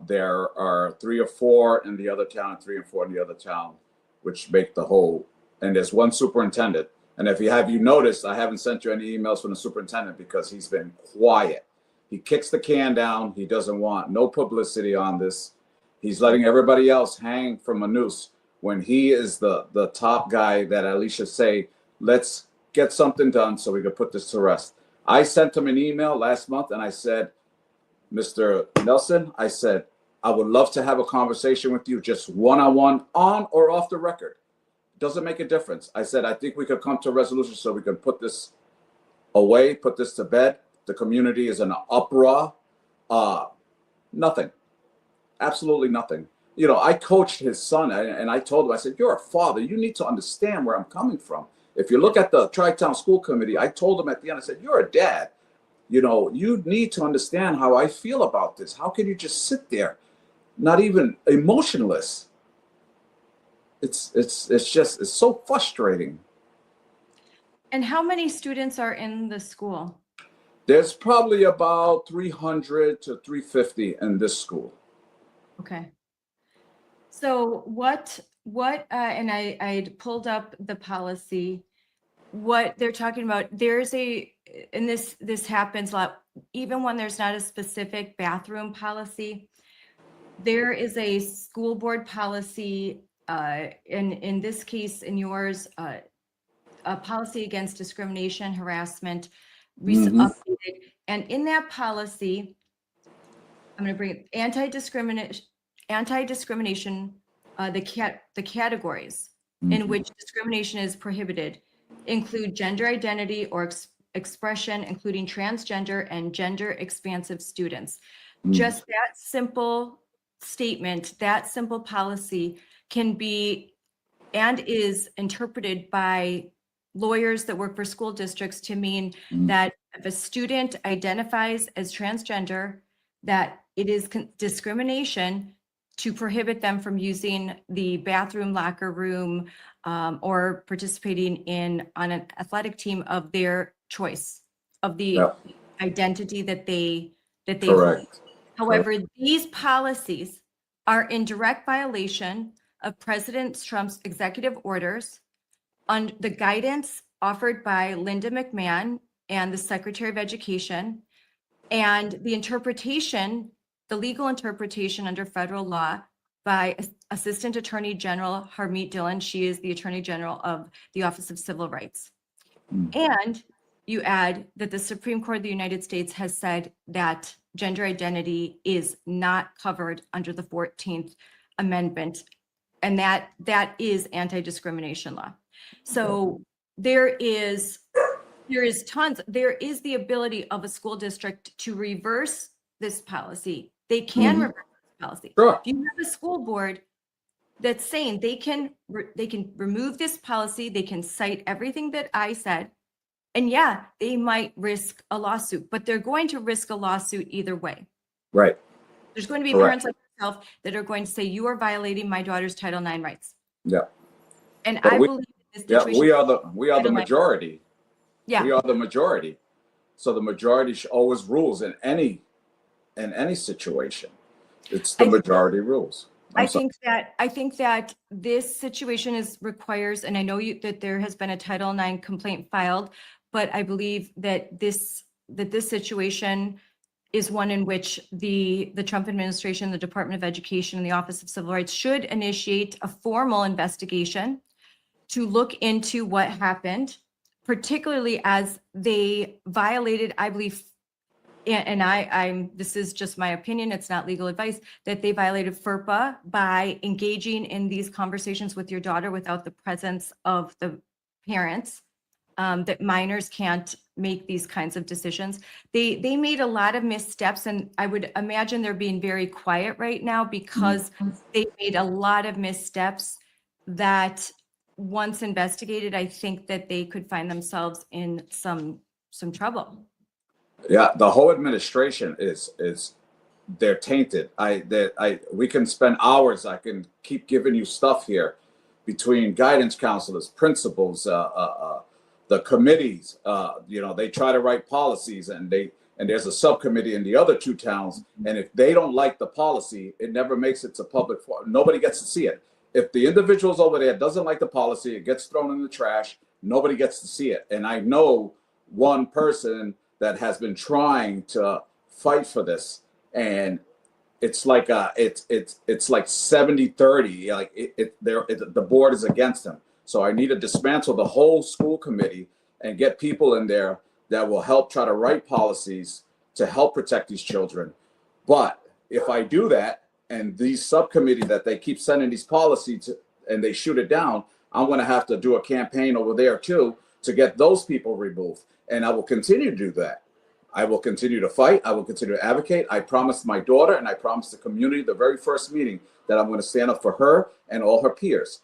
There are 3 or 4 in the other town, and 3 or 4 in the other town, which make the whole. And there's 1 superintendent. And if you noticed, I haven't sent you any emails from the superintendent because he's been quiet. He kicks the can down. He doesn't want no publicity on this. He's letting everybody else hang from a noose when he is the top guy that at least should say, let's get something done so we can put this to rest. I sent him an email last month and I said, Mr. Nelson, I said, I would love to have a conversation with you, just one-on-one, on or off the record. Doesn't make a difference. I said, I think we could come to a resolution so we can put this away, put this to bed. The community is in an uproar. Nothing. Absolutely nothing. You know, I coached his son and I told him, I said, you're a father. You need to understand where I'm coming from. If you look at the Tri-Town School Committee, I told him at the end, I said, you're a dad. You know, you need to understand how I feel about this. How can you just sit there, not even emotionless? It's so frustrating. And how many students are in the school? There's probably about 300 to 350 in this school. Okay. So what and I pulled up the policy, what they're talking about. There's and this happens a lot, even when there's not a specific bathroom policy. There is a school board policy, in this case, in yours, a policy against discrimination, harassment, updated. And in that policy, I'm going to bring it anti-discrimination, the categories in which discrimination is prohibited include gender identity or expression, including transgender and gender expansive students. Mm. Just that simple statement, that simple policy can be and is interpreted by lawyers that work for school districts to mean that if a student identifies as transgender, that it is discrimination to prohibit them from using the bathroom, locker room, or participating on an athletic team of their choice, of the identity that they hold. Correct. However, these policies are in direct violation of President Trump's executive orders on the guidance offered by Linda McMahon and the Secretary of Education, and the interpretation, the legal interpretation under federal law by Assistant Attorney General Harmeet Dillon. She is the Attorney General of the Office of Civil Rights. And you add that the Supreme Court of the United States has said that gender identity is not covered under the 14th Amendment, and that is anti-discrimination law. So there is the ability of a school district to reverse this policy. They can reverse this policy. Sure. If you have a school board that's saying they can remove this policy, they can cite everything that I said, and yeah, they might risk a lawsuit, but they're going to risk a lawsuit either way. Right. There's going to be Correct. parents like myself that are going to say, you are violating my daughter's Title IX rights. Yeah. And But I we- believe in this Yeah, situation. we are the Title IX. majority. Yeah. We are the majority. So the majority always rules in any situation. It's the majority rules. I think that this situation requires, and I know that there has been a Title IX complaint filed, but I believe that this situation is one in which the Trump administration, the Department of Education, and the Office of Civil Rights should initiate a formal investigation to look into what happened, particularly as they violated, I believe, and this is just my opinion, it's not legal advice, that they violated FERPA by engaging in these conversations with your daughter without the presence of the parents, that minors can't make these kinds of decisions. They made a lot of missteps, and I would imagine they're being very quiet right now because they made a lot of missteps that once investigated, I think that they could find themselves in some trouble. Yeah, the whole administration is they're tainted. We can spend hours. I can keep giving you stuff here between guidance counselors, principals, the committees. They try to write policies, and there's a subcommittee in the other two towns. And if they don't like the policy, it never makes it to public forum. Nobody gets to see it. If the individuals over there doesn't like the policy, it gets thrown in the trash. Nobody gets to see it. And I know one person that has been trying to fight for this, and it's like it's like 70-30. Like the board is against him. So I need to dismantle the whole school committee and get people in there that will help try to write policies to help protect these children. But if I do that, and these subcommittee that they keep sending these policies and they shoot it down, I'm going to have to do a campaign over there too to get those people removed. And I will continue to do that. I will continue to fight. I will continue to advocate. I promised my daughter and I promised the community the very first meeting that I'm going to stand up for her and all her peers.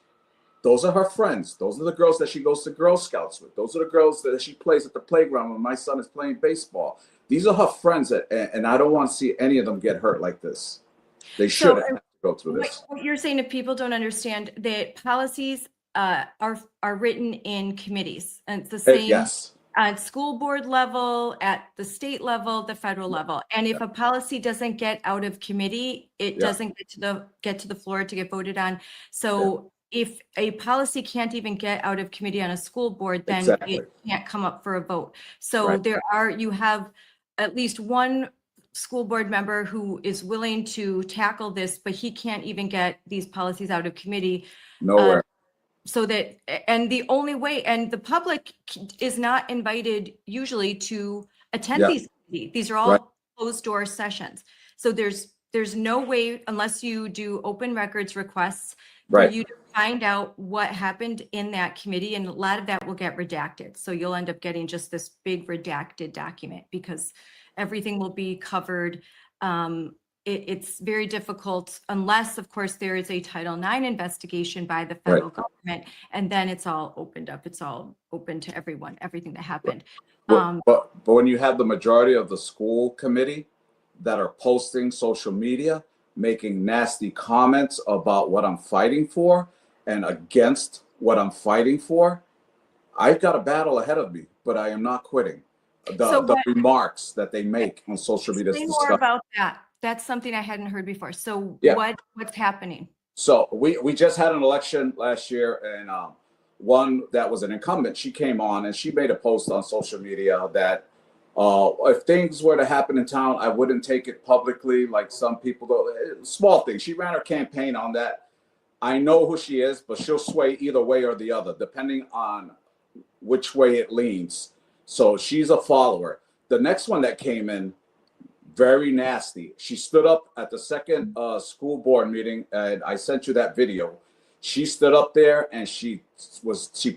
Those are her friends. Those are the girls that she goes to Girl Scouts with. Those are the girls that she plays at the playground when my son is playing baseball. These are her friends, and I don't want to see any of them get hurt like this. They shouldn't have to go through this. What you're saying, if people don't understand that policies are written in committees, and it's the same Yes. at school board level, at the state level, the federal level. And if a policy doesn't get out of committee, it doesn't get to the floor to get voted on. So if a policy can't even get out of committee on a school board, then it can't come up for a vote. So you have at least one school board member who is willing to tackle this, but he can't even get these policies out of committee. Nowhere. And the only way, and the public is not invited usually to attend these committees. These are all closed door sessions. So there's no way, unless you do open records requests, for you to find out what happened in that committee, and a lot of that will get redacted. So you'll end up getting just this big redacted document because everything will be covered. It's very difficult unless, of course, there is a Title IX investigation by the federal government, and then it's all opened up. It's all open to everyone, everything that happened. But when you have the majority of the school committee that are posting social media, making nasty comments about what I'm fighting for and against what I'm fighting for, I've got a battle ahead of me, but I am not quitting. The remarks that they make on social media. Say more about that. That's something I hadn't heard before. So what's happening? So we just had an election last year, and one that was an incumbent, she came on and she made a post on social media that if things were to happen in town, I wouldn't take it publicly like some people do. Small thing. She ran her campaign on that. I know who she is, but she'll sway either way or the other, depending on which way it leans. So she's a follower. The next one that came in, very nasty. She stood up at the second school board meeting, and I sent you that video. She stood up there and she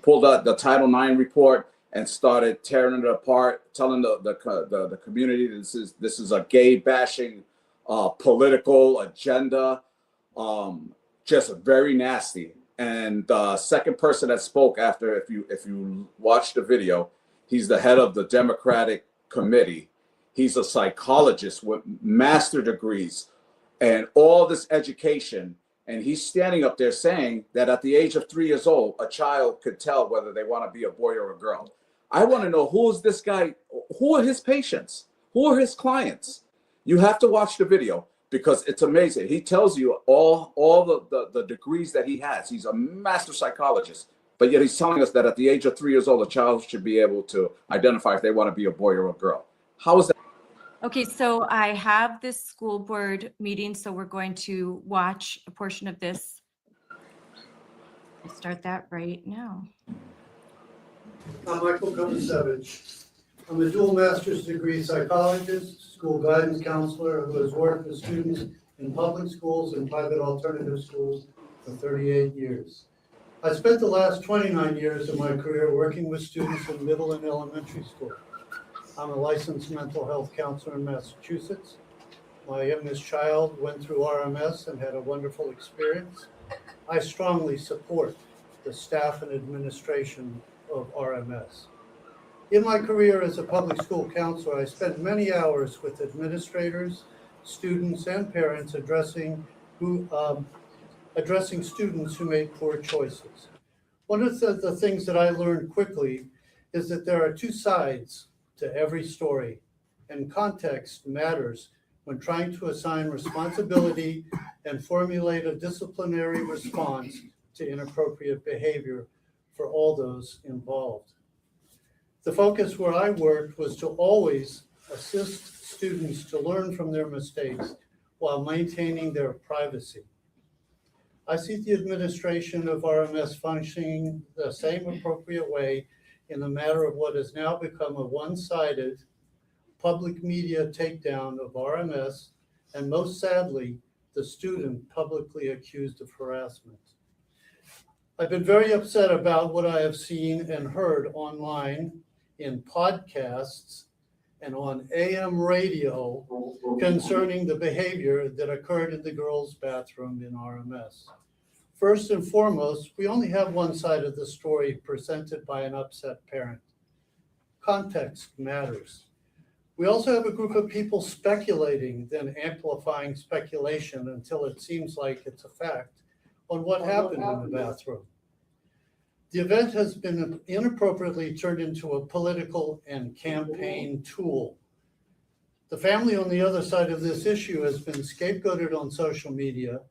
pulled out the Title IX report and started tearing it apart, telling the community this is a gay bashing political agenda, just very nasty. And the second person that spoke after, if you watch the video, he's the head of the Democratic committee. He's a psychologist with master degrees and all this education. And he's standing up there saying that at the age of 3 years old, a child could tell whether they want to be a boy or a girl. I want to know, who is this guy? Who are his patients? Who are his clients? You have to watch the video because it's amazing. He tells you all the degrees that he has. He's a master psychologist, but yet he's telling us that at the age of 3 years old, a child should be able to identify if they want to be a boy or a girl. How is that? Okay, so I have this school board meeting, so we're going to watch a portion of this. I'll start that right now. I'm Michael Kovacevic. I'm a dual master's degree psychologist, school guidance counselor who has worked with students in public schools and private alternative schools for 38 years. I spent the last 29 years of my career working with students in middle and elementary school. I'm a licensed mental health counselor in Massachusetts. My youngest child went through RMS and had a wonderful experience. I strongly support the staff and administration of RMS. In my career as a public school counselor, I spent many hours with administrators, students, and parents addressing students who made poor choices. One of the things that I learned quickly is that there are two sides to every story, and context matters when trying to assign responsibility and formulate a disciplinary response to inappropriate behavior for all those involved. The focus where I worked was to always assist students to learn from their mistakes while maintaining their privacy. I see the administration of RMS functioning the same appropriate way in the matter of what has now become a one-sided public media takedown of RMS, and most sadly, the student publicly accused of harassment. I've been very upset about what I have seen and heard online, in podcasts, and on AM radio concerning the behavior that occurred in the girls' bathroom in RMS. First and foremost, we only have one side of the story presented by an upset parent. Context matters. We also have a group of people speculating, then amplifying speculation until it seems like it's a fact on what happened in the bathroom. The event has been inappropriately turned into a political and campaign tool. The family on the other side of this issue has been scapegoated on social media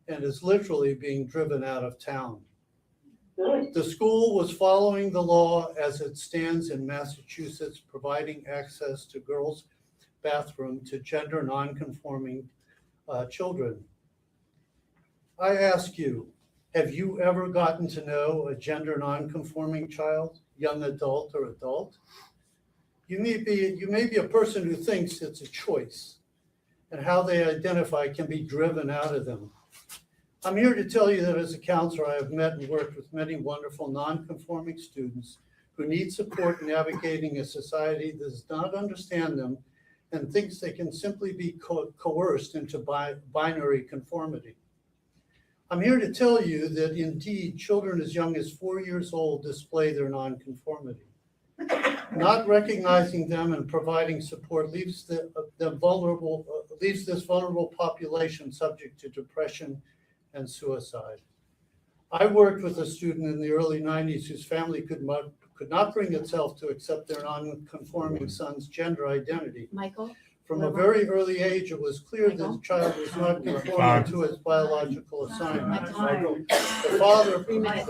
and is literally being driven out of town. The school was following the law as it stands in Massachusetts, providing access to girls' bathroom to gender non-conforming children. I ask you, have you ever gotten to know a gender non-conforming child, young adult or adult? You may be a person who thinks it's a choice, and how they identify can be driven out of them. I'm here to tell you that as a counselor, I have met and worked with many wonderful non-conforming students who need support in navigating a society that does not understand them and thinks they can simply be coerced into binary conformity. I'm here to tell you that indeed children as young as 4 years old display their nonconformity. Not recognizing them and providing support leaves this vulnerable population subject to depression and suicide. I worked with a student in the early 90s whose family could not bring itself to accept their non-conforming son's gender identity. Michael? From a very early age, it was clear that the child was not conforming to his biological assignment. The father pushed.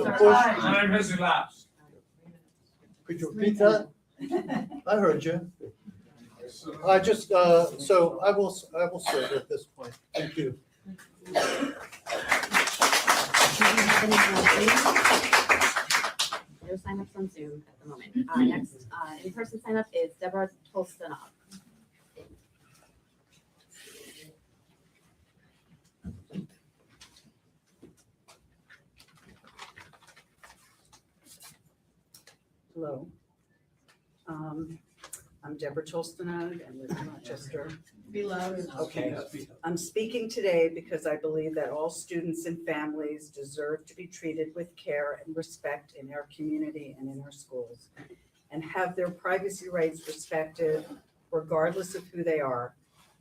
Could you repeat that? I heard you. I just, so I will sit at this point. Thank you. No sign-ups on Zoom at the moment. Next, in-person sign-up is Deborah Tolstanov. Hello. I'm Deborah Tolstanov and live in Rochester. Okay. I'm speaking today because I believe that all students and families deserve to be treated with care and respect in our community and in our schools, and have their privacy rights respected regardless of who they are.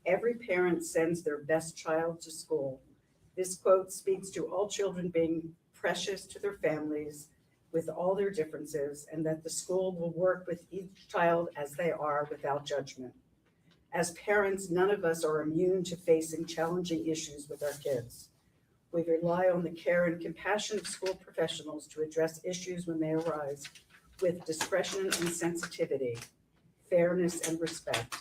Every parent sends their best child to school. This quote speaks to all children being precious to their families with all their differences, and that the school will work with each child as they are without judgment. As parents, none of us are immune to facing challenging issues with our kids. We rely on the care and compassion of school professionals to address issues when they arise with discretion and sensitivity, fairness and respect.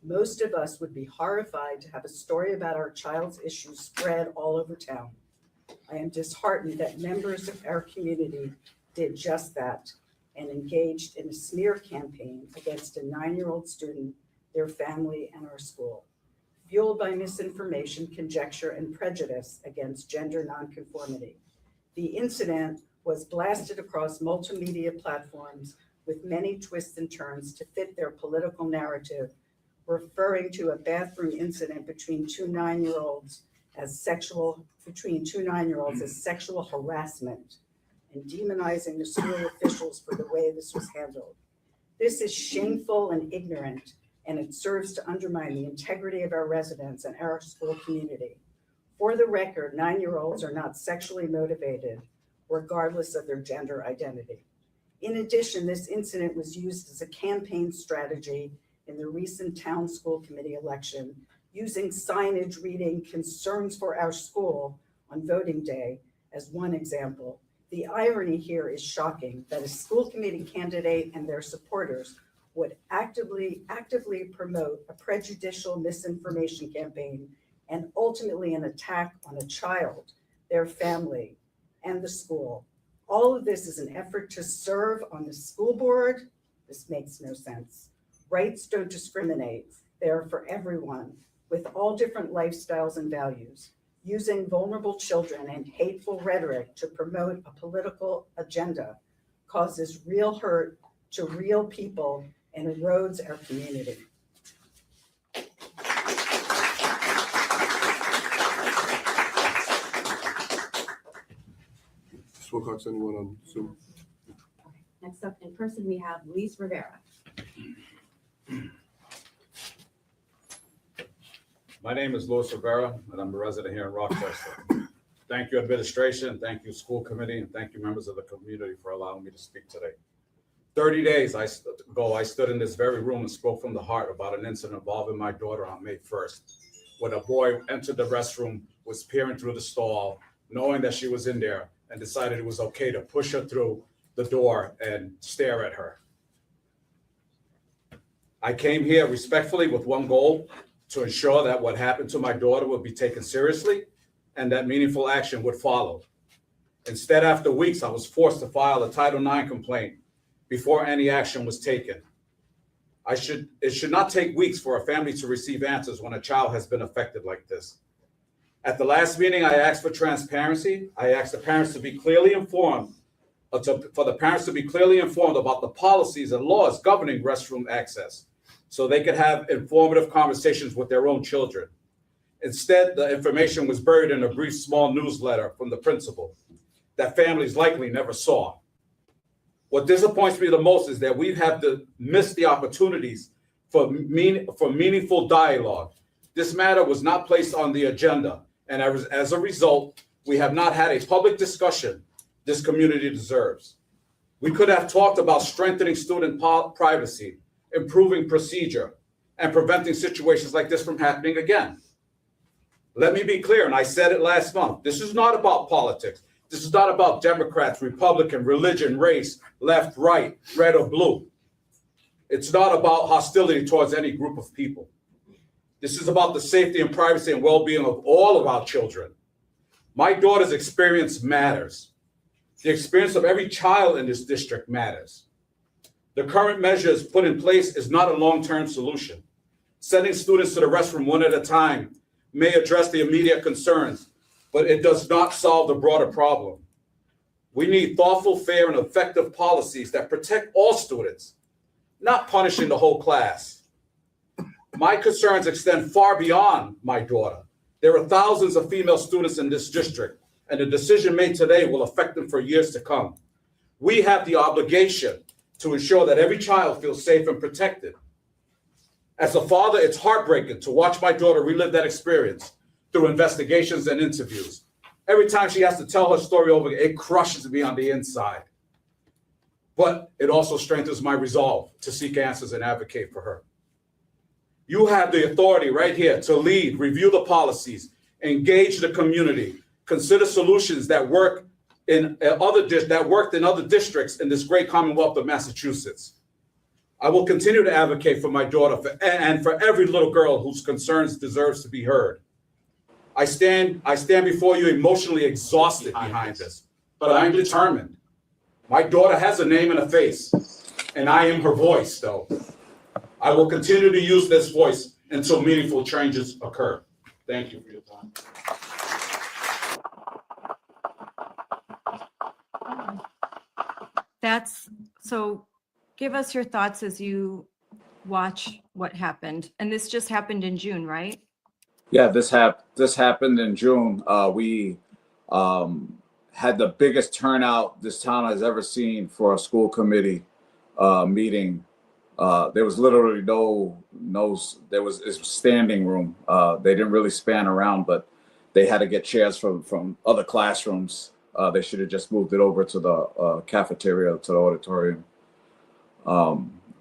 Most of us would be horrified to have a story about our child's issues spread all over town. I am disheartened that members of our community did just that and engaged in a smear campaign against a 9-year-old student, their family, and our school, fueled by misinformation, conjecture, and prejudice against gender nonconformity. The incident was blasted across multimedia platforms with many twists and turns to fit their political narrative, referring to a bathroom incident between two 9-year-olds as sexual harassment, and demonizing the school officials for the way this was handled. This is shameful and ignorant, and it serves to undermine the integrity of our residents and our school community. For the record, 9-year-olds are not sexually motivated, regardless of their gender identity. In addition, this incident was used as a campaign strategy in the recent town school committee election, using signage reading "concerns for our school" on voting day as one example. The irony here is shocking, that a school committee candidate and their supporters would actively promote a prejudicial misinformation campaign and ultimately an attack on a child, their family, and the school. All of this is an effort to serve on the school board. This makes no sense. Rights don't discriminate. They are for everyone with all different lifestyles and values. Using vulnerable children and hateful rhetoric to promote a political agenda causes real hurt to real people and erodes our community. Ms. Wilcox, anyone on Zoom? Next up in person, we have Luis Rivera. My name is Luis Rivera, and I'm a resident here in Rochester. Thank you, administration, thank you, school committee, and thank you, members of the community, for allowing me to speak today. 30 days ago, I stood in this very room and spoke from the heart about an incident involving my daughter on May 1st, when a boy entered the restroom, was peering through the stall, knowing that she was in there, and decided it was okay to push her through the door and stare at her. I came here respectfully with one goal: to ensure that what happened to my daughter would be taken seriously and that meaningful action would follow. Instead, after weeks, I was forced to file a Title IX complaint before any action was taken. It should not take weeks for a family to receive answers when a child has been affected like this. At the last meeting, I asked for transparency. I asked the parents to be clearly informed, for the parents to be clearly informed about the policies and laws governing restroom access, so they could have informative conversations with their own children. Instead, the information was buried in a brief small newsletter from the principal that families likely never saw. What disappoints me the most is that we have missed the opportunities for meaningful dialogue. This matter was not placed on the agenda, and as a result, we have not had a public discussion this community deserves. We could have talked about strengthening student privacy, improving procedure, and preventing situations like this from happening again. Let me be clear, and I said it last month, this is not about politics. This is not about Democrats, Republican, religion, race, left, right, red or blue. It's not about hostility towards any group of people. This is about the safety and privacy and well-being of all of our children. My daughter's experience matters. The experience of every child in this district matters. The current measures put in place is not a long-term solution. Sending students to the restroom one at a time may address the immediate concerns, but it does not solve the broader problem. We need thoughtful, fair, and effective policies that protect all students, not punishing the whole class. My concerns extend far beyond my daughter. There are thousands of female students in this district, and the decision made today will affect them for years to come. We have the obligation to ensure that every child feels safe and protected. As a father, it's heartbreaking to watch my daughter relive that experience through investigations and interviews. Every time she has to tell her story over, it crushes me on the inside. But it also strengthens my resolve to seek answers and advocate for her. You have the authority right here to lead, review the policies, engage the community, consider solutions that worked in other districts in this great Commonwealth of Massachusetts. I will continue to advocate for my daughter and for every little girl whose concerns deserves to be heard. I stand before you emotionally exhausted behind this, but I'm determined. My daughter has a name and a face, and I am her voice, though. I will continue to use this voice until meaningful changes occur. Thank you for your time. So give us your thoughts as you watch what happened. And this just happened in June, right? Yeah, this happened in June. We had the biggest turnout this town has ever seen for a school committee meeting. There was literally there was standing room. They didn't really span around, but they had to get chairs from other classrooms. They should have just moved it over to the cafeteria, to the auditorium.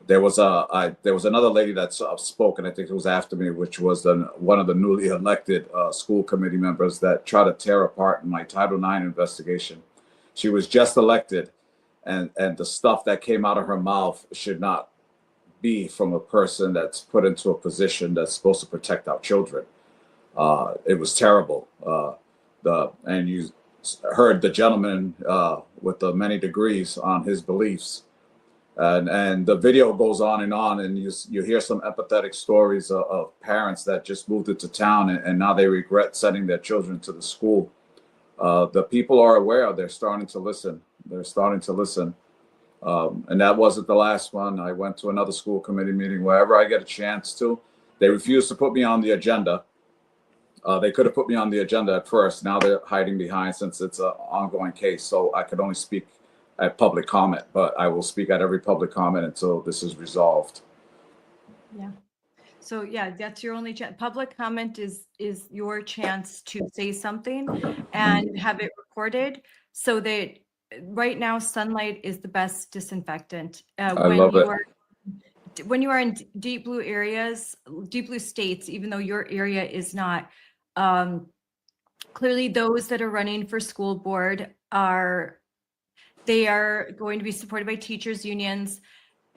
There was another lady that spoke, and I think it was after me, which was one of the newly elected school committee members that tried to tear apart my Title IX investigation. She was just elected, and the stuff that came out of her mouth should not be from a person that's put into a position that's supposed to protect our children. It was terrible. And you heard the gentleman with the many degrees on his beliefs. And the video goes on, and you hear some empathetic stories of parents that just moved into town and now they regret sending their children to the school. The people are aware. They're starting to listen. And that wasn't the last one. I went to another school committee meeting. Wherever I get a chance to, they refuse to put me on the agenda. They could have put me on the agenda at first. Now they're hiding behind, since it's an ongoing case. So I could only speak at public comment, but I will speak at every public comment until this is resolved. Yeah. So yeah, that's your only chance. Public comment is your chance to say something and have it recorded, so that right now sunlight is the best disinfectant. When you are in deep blue areas, deep blue states, even though your area is not, clearly those that are running for school board they are going to be supported by teachers unions.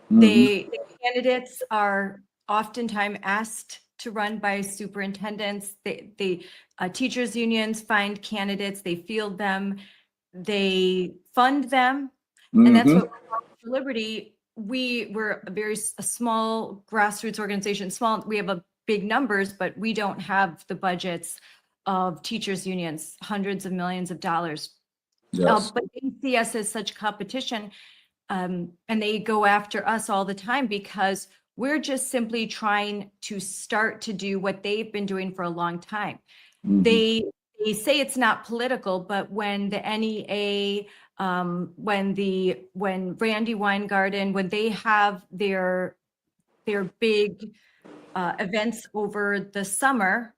Mm-hmm. The candidates are oftentimes asked to run by superintendents. Teachers unions find candidates, they field them, they fund them. Mm-hmm. And that's what for Liberty, we're a small grassroots organization. We have big numbers, but we don't have the budgets of teachers unions, hundreds of millions of dollars. Yes. But they see us as such competition, and they go after us all the time because we're just simply trying to start to do what they've been doing for a long time. Mhm. They say it's not political, but when the NEA, when Randy Weingarten, when they have their big events over the summer,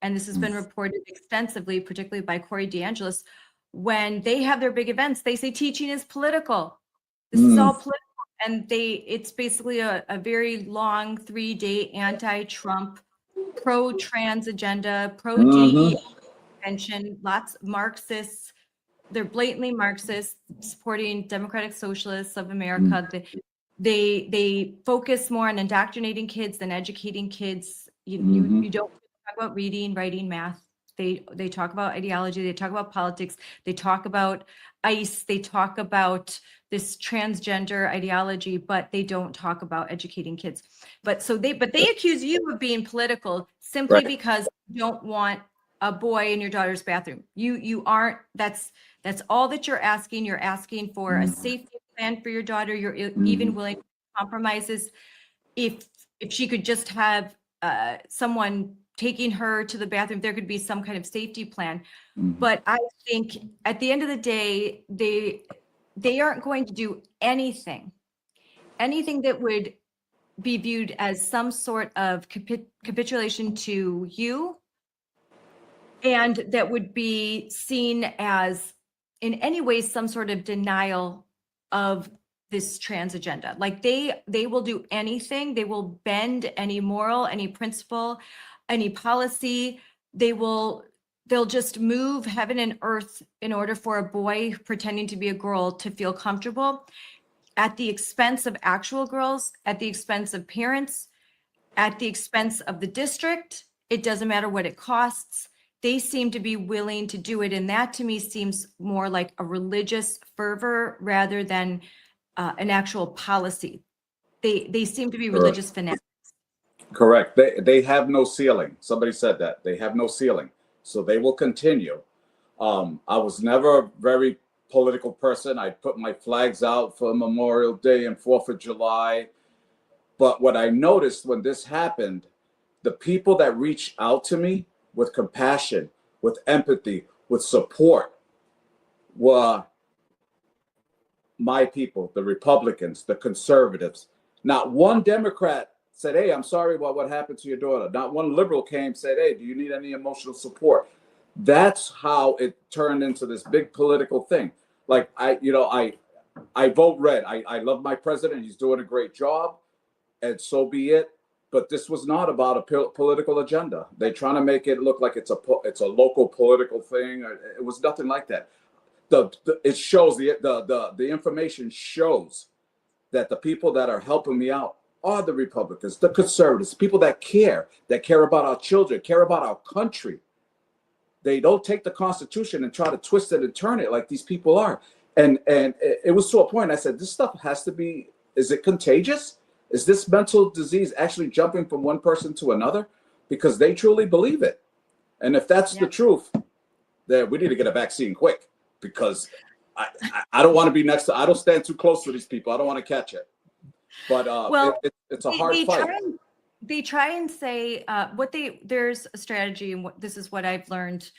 and this has been reported extensively, particularly by Corey DeAngelis, when they have their big events, they say teaching is political. This is all political. And it's basically a very long 3-day anti-Trump, pro-trans agenda, pro-DEI convention, lots of Marxists. They're blatantly Marxist, supporting Democratic Socialists of America. They focus more on indoctrinating kids than educating kids. You don't talk about reading, writing, math. They talk about ideology. They talk about politics. They talk about ICE. They talk about this transgender ideology, but they don't talk about educating kids. But they accuse you of being political simply Right. because you don't want a boy in your daughter's bathroom. You aren't. That's all that you're asking. You're asking for a safety plan for your daughter. You're even willing to compromises if she could just have someone taking her to the bathroom, there could be some kind of safety plan. But I think at the end of the day, they aren't going to do anything that would be viewed as some sort of capitulation to you, and that would be seen as in any way some sort of denial of this trans agenda. Like they will do anything. They will bend any moral, any principle, any policy. They'll just move heaven and earth in order for a boy pretending to be a girl to feel comfortable, at the expense of actual girls, at the expense of parents, at the expense of the district. It doesn't matter what it costs. They seem to be willing to do it. And that to me seems more like a religious fervor rather than an actual policy. They seem to be religious fanatics. Correct. They have no ceiling. Somebody said that. They have no ceiling. So they will continue. I was never a very political person. I put my flags out for Memorial Day and 4th of July. But what I noticed when this happened, the people that reached out to me with compassion, with empathy, with support were my people, the Republicans, the conservatives. Not one Democrat said, "Hey, I'm sorry about what happened to your daughter." Not one liberal came, said, "Hey, do you need any emotional support?" That's how it turned into this big political thing. Like I vote red. I love my president. He's doing a great job, and so be it. But this was not about a political agenda. They're trying to make it look like it's a local political thing. It was nothing like that. It shows the information shows that the people that are helping me out are the Republicans, the conservatives, people that care about our children, care about our country. They don't take the Constitution and try to twist it and turn it like these people are. And it was to a point I said, this stuff has to be, is it contagious? Is this mental disease actually jumping from one person to another? Because they truly believe it. And if that's the truth, then we need to get a vaccine quick, because I don't want to be next to, I don't stand too close to these people. I don't want to catch it. But it's a hard fight. They try and say there's a strategy, and this is what I've learned.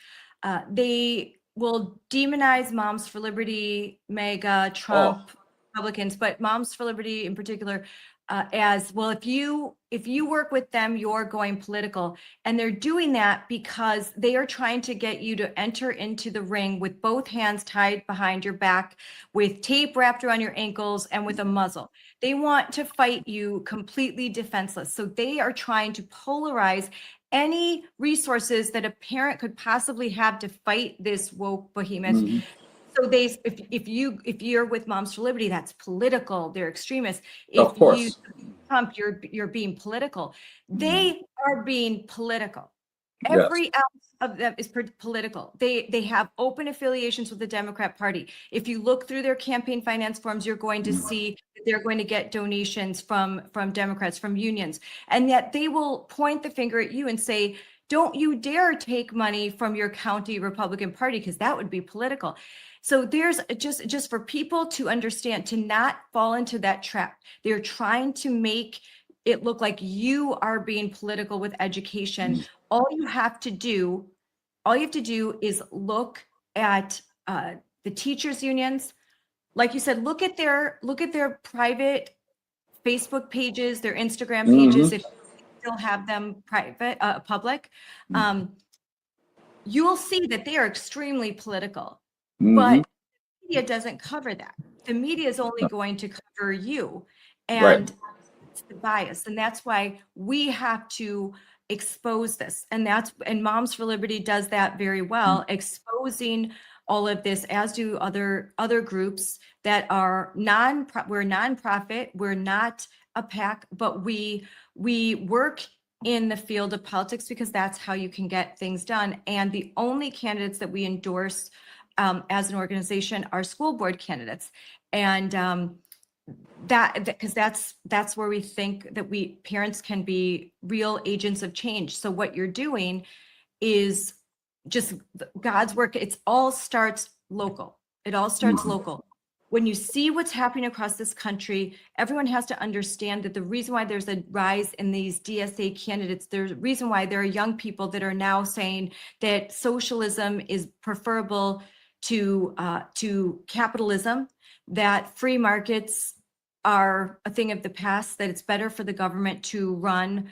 They will demonize Moms for Liberty, MAGA, Trump, Republicans, but Moms for Liberty in particular, as well. If you work with them, you're going political, and they're doing that because they are trying to get you to enter into the ring with both hands tied behind your back, with tape wrapped around your ankles, and with a muzzle. They want to fight you completely defenseless. So they are trying to polarize any resources that a parent could possibly have to fight this woke behemoth. Mm-hmm. So if you're with Moms for Liberty, that's political. They're extremists. If you Trump, you're being political. They are being political. Every ounce of them is political. They have open affiliations with the Democrat Party. If you look through their campaign finance forms, you're going to see that they're going to get donations from Democrats, from unions, and yet they will point the finger at you and say, Don't you dare take money from your county Republican Party, because that would be political. So there's just for people to understand, to not fall into that trap. They're trying to make it look like you are being political with education. All you have to do is look at the teachers unions. Like you said, look at their private Facebook pages, their Instagram pages, if you still have them private, public. You'll see that they are extremely political, but the media doesn't cover that. The media is only going to cover you, and it's the bias. And that's why we have to expose this. And Moms for Liberty does that very well, exposing all of this, as do other groups that are we're nonprofit, we're not a PAC, but we work in the field of politics because that's how you can get things done. And the only candidates that we endorse as an organization are school board candidates. And because that's where we think that parents can be real agents of change. So what you're doing is just God's work. It all starts local. It all starts local. When you see what's happening across this country, everyone has to understand that the reason why there's a rise in these DSA candidates, there's a reason why there are young people that are now saying that socialism is preferable to capitalism, that free markets are a thing of the past, that it's better for the government to run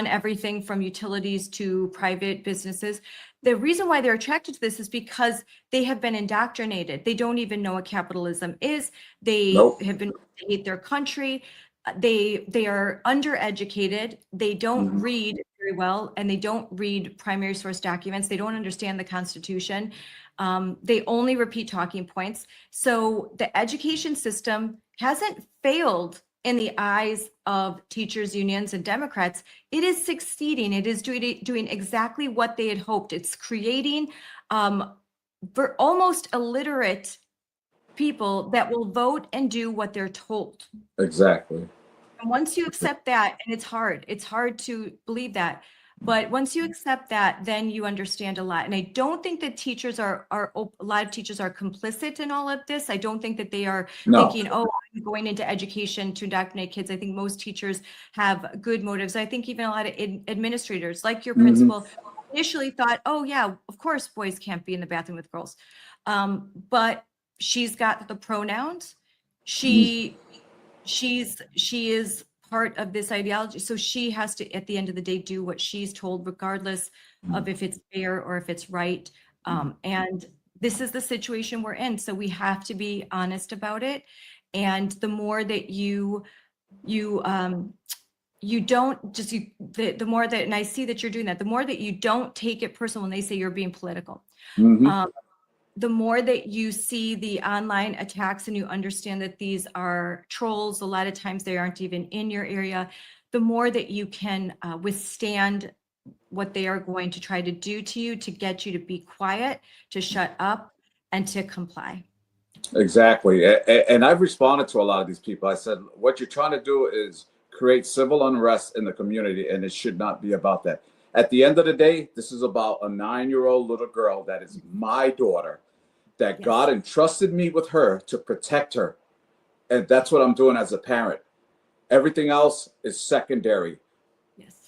everything from utilities to private businesses. The reason why they're attracted to this is because they have been indoctrinated. They don't even know what capitalism is. They have been to hate their country. They are undereducated. They don't read very well, and they don't read primary source documents. They don't understand the Constitution. They only repeat talking points. So the education system hasn't failed in the eyes of teachers unions and Democrats. It is succeeding. It is doing exactly what they had hoped. It's creating for almost illiterate people that will vote and do what they're told. Exactly. And once you accept that, and it's hard to believe that, but once you accept that, then you understand a lot. And I don't think that teachers a lot of teachers are complicit in all of this. I don't think that they are thinking, oh, I'm going into education to indoctrinate kids. I think most teachers have good motives. I think even a lot of administrators, like your principal, initially thought, oh yeah, of course boys can't be in the bathroom with girls. But she's got the pronouns. She is part of this ideology. So she has to, at the end of the day, do what she's told, regardless of if it's fair or if it's right. And this is the situation we're in. So we have to be honest about it. And the more that you don't just, the more that, and I see that you're doing that, the more that you don't take it personal when they say you're being political. The more that you see the online attacks and you understand that these are trolls, a lot of times they aren't even in your area, the more that you can withstand what they are going to try to do to you to get you to be quiet, to shut up, and to comply. Exactly. And I've responded to a lot of these people. I said, what you're trying to do is create civil unrest in the community, and it should not be about that. At the end of the day, this is about a 9-year-old little girl that is my daughter, that God entrusted me with her to protect her. And that's what I'm doing as a parent. Everything else is secondary.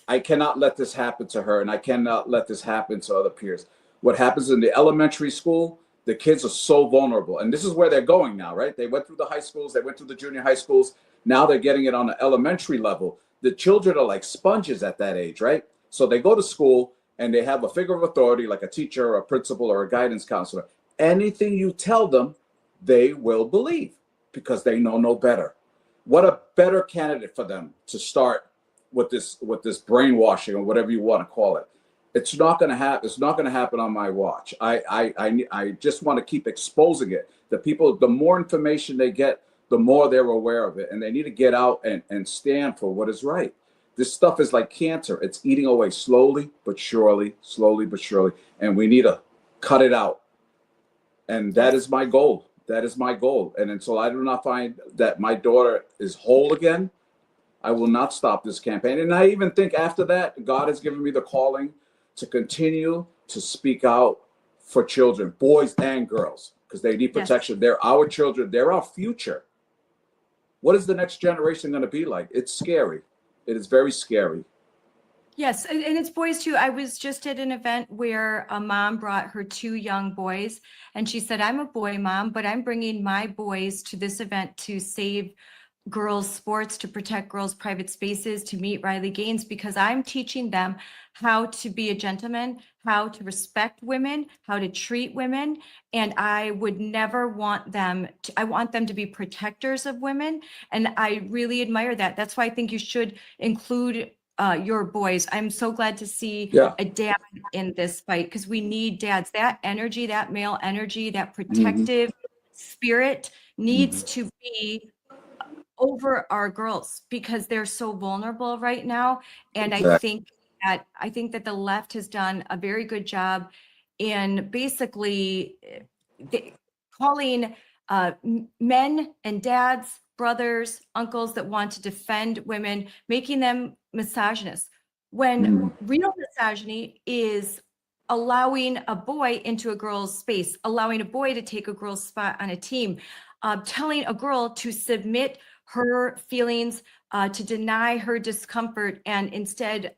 I cannot let this happen to her, and I cannot let this happen to other peers. What happens in the elementary school, the kids are so vulnerable. And this is where they're going now, right? They went through the high schools, they went through the junior high schools. Now they're getting it on the elementary level. The children are like sponges at that age, right? So they go to school and they have a figure of authority, like a teacher or a principal or a guidance counselor. Anything you tell them, they will believe because they know no better. What a better candidate for them to start with this brainwashing or whatever you want to call it. It's not going to happen. It's not going to happen on my watch. I just want to keep exposing it. The people, the more information they get, the more they're aware of it, and they need to get out and stand for what is right. This stuff is like cancer. It's eating away slowly but surely, and we need to cut it out. And that is my goal. That is my goal. And until I do not find that my daughter is whole again, I will not stop this campaign. And I even think after that, God has given me the calling to continue to speak out for children, boys and girls, because they need protection. Yes. They're our children. They're our future. What is the next generation going to be like? It's scary. It is very scary. Yes, and it's boys too. I was just at an event where a mom brought her 2 young boys, and she said, I'm a boy mom, but I'm bringing my boys to this event to save girls' sports, to protect girls' private spaces, to meet Riley Gaines, because I'm teaching them how to be a gentleman, how to respect women, how to treat women. And I would never want them to, I want them to be protectors of women. And I really admire that. That's why I think you should include your boys. I'm so glad to see a dad in this fight, because we need dads. That energy, that male energy, that protective spirit needs to be over our girls, because they're so vulnerable right now. And Exactly. I think that the left has done a very good job in basically calling men and dads, brothers, uncles that want to defend women, making them misogynists, when real misogyny is allowing a boy into a girl's space, allowing a boy to take a girl's spot on a team, telling a girl to submit her feelings, to deny her discomfort, and instead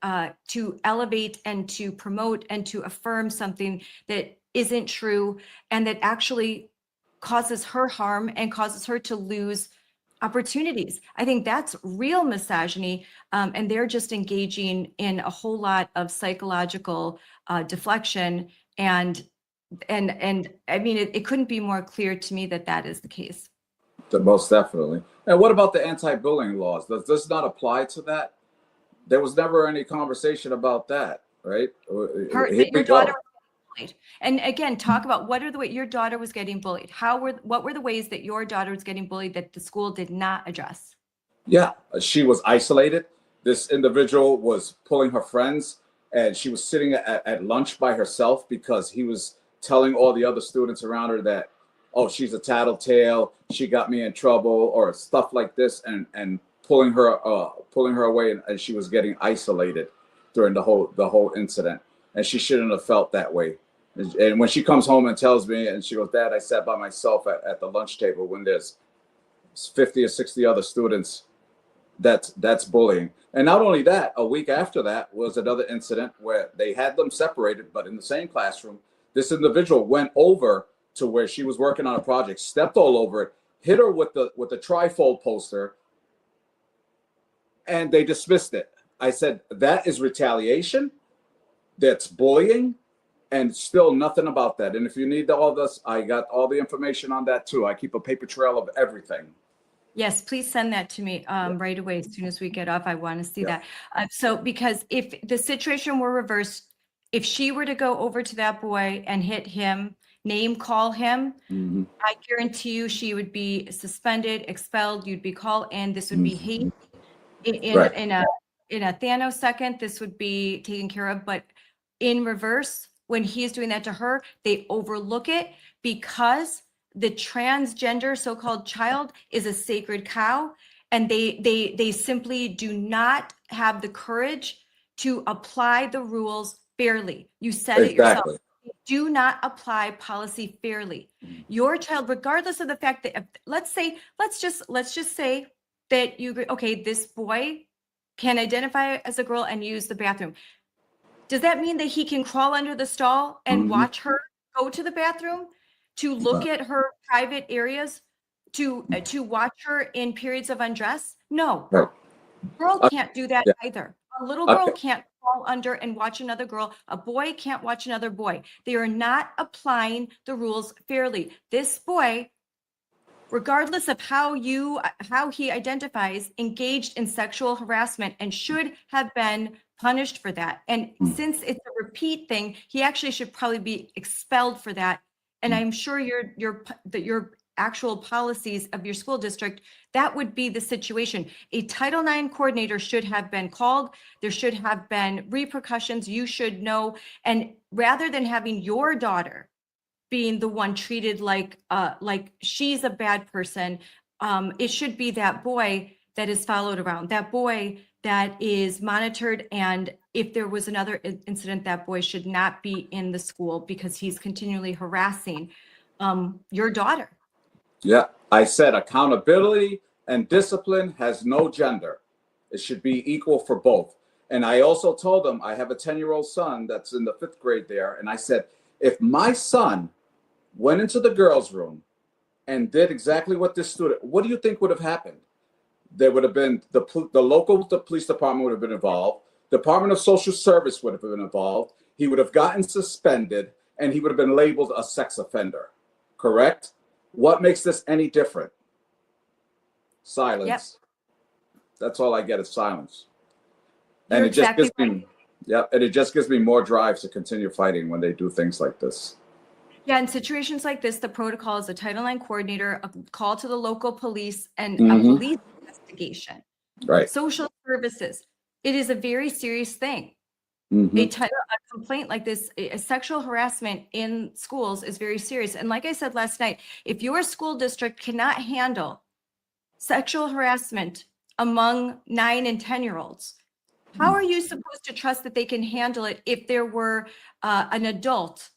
to elevate and to promote and to affirm something that isn't true and that actually causes her harm and causes her to lose opportunities. I think that's real misogyny, and they're just engaging in a whole lot of psychological deflection. And I mean, it couldn't be more clear to me that that is the case. Most definitely. And what about the anti-bullying laws? Does this not apply to that? There was never any conversation about that, right? Your daughter was bullied. And again, talk about what are the way your daughter was getting bullied. What were the ways that your daughter was getting bullied that the school did not address? Yeah, she was isolated. This individual was pulling her friends, and she was sitting at lunch by herself because he was telling all the other students around her that, oh, she's a tattletale, she got me in trouble, or stuff like this, and pulling her away, and she was getting isolated during the whole incident, and she shouldn't have felt that way. And when she comes home and tells me, and she goes, Dad, I sat by myself at the lunch table when there's 50 or 60 other students, that's bullying. And not only that, a week after that was another incident where they had them separated, but in the same classroom, this individual went over to where she was working on a project, stepped all over it, hit her with the trifold poster, and they dismissed it. I said, that is retaliation, that's bullying, and still nothing about that. And if you need all this, I got all the information on that too. I keep a paper trail of everything. Yes, please send that to me right away. As soon as we get off, I want to see that. So because if the situation were reversed, if she were to go over to that boy and hit him, name call him, I guarantee you she would be suspended, expelled, you'd be called, and this would be hate. In a nanosecond, this would be taken care of. But in reverse, when he's doing that to her, they overlook it because the transgender so-called child is a sacred cow, and they simply do not have the courage to apply the rules fairly. You said it yourself. Do not apply policy fairly. Your child, regardless of the fact that, let's just say that you agree, okay, this boy can identify as a girl and use the bathroom. Does that mean that he can crawl under the stall and watch her go to the bathroom, to look at her private areas, to watch her in periods of undress? No. Girl can't do that either. A little girl can't crawl under and watch another girl. A boy can't watch another boy. They are not applying the rules fairly. This boy, regardless of how he identifies, engaged in sexual harassment and should have been punished for that. And since it's a repeat thing, he actually should probably be expelled for that. And I'm sure your actual policies of your school district, that would be the situation. A Title IX coordinator should have been called. There should have been repercussions. You should know. And rather than having your daughter being the one treated like she's a bad person, it should be that boy that is followed around, that boy that is monitored, and if there was another incident, that boy should not be in the school because he's continually harassing your daughter. Yeah, I said accountability and discipline has no gender. It should be equal for both. And I also told them I have a 10-year-old son that's in the 5th grade there. And I said, if my son went into the girls' room and did exactly what this student, what do you think would have happened? There would have been the local police department would have been involved. Department of Social Service would have been involved. He would have gotten suspended, and he would have been labeled a sex offender. Correct? What makes this any different? Silence. Yep. That's all I get is silence. And You're it just exactly gives me, and it just gives me more drive to continue fighting when they do things like this. Yeah, in situations like this, the protocol is a Title IX coordinator, a call to the local police, and a police investigation. Right. Social services. It is a very serious thing. A complaint like this, a sexual harassment in schools is very serious. And like I said last night, if your school district cannot handle sexual harassment among 9 and 10-year-olds, how are you supposed to trust that they can handle it if there were an adult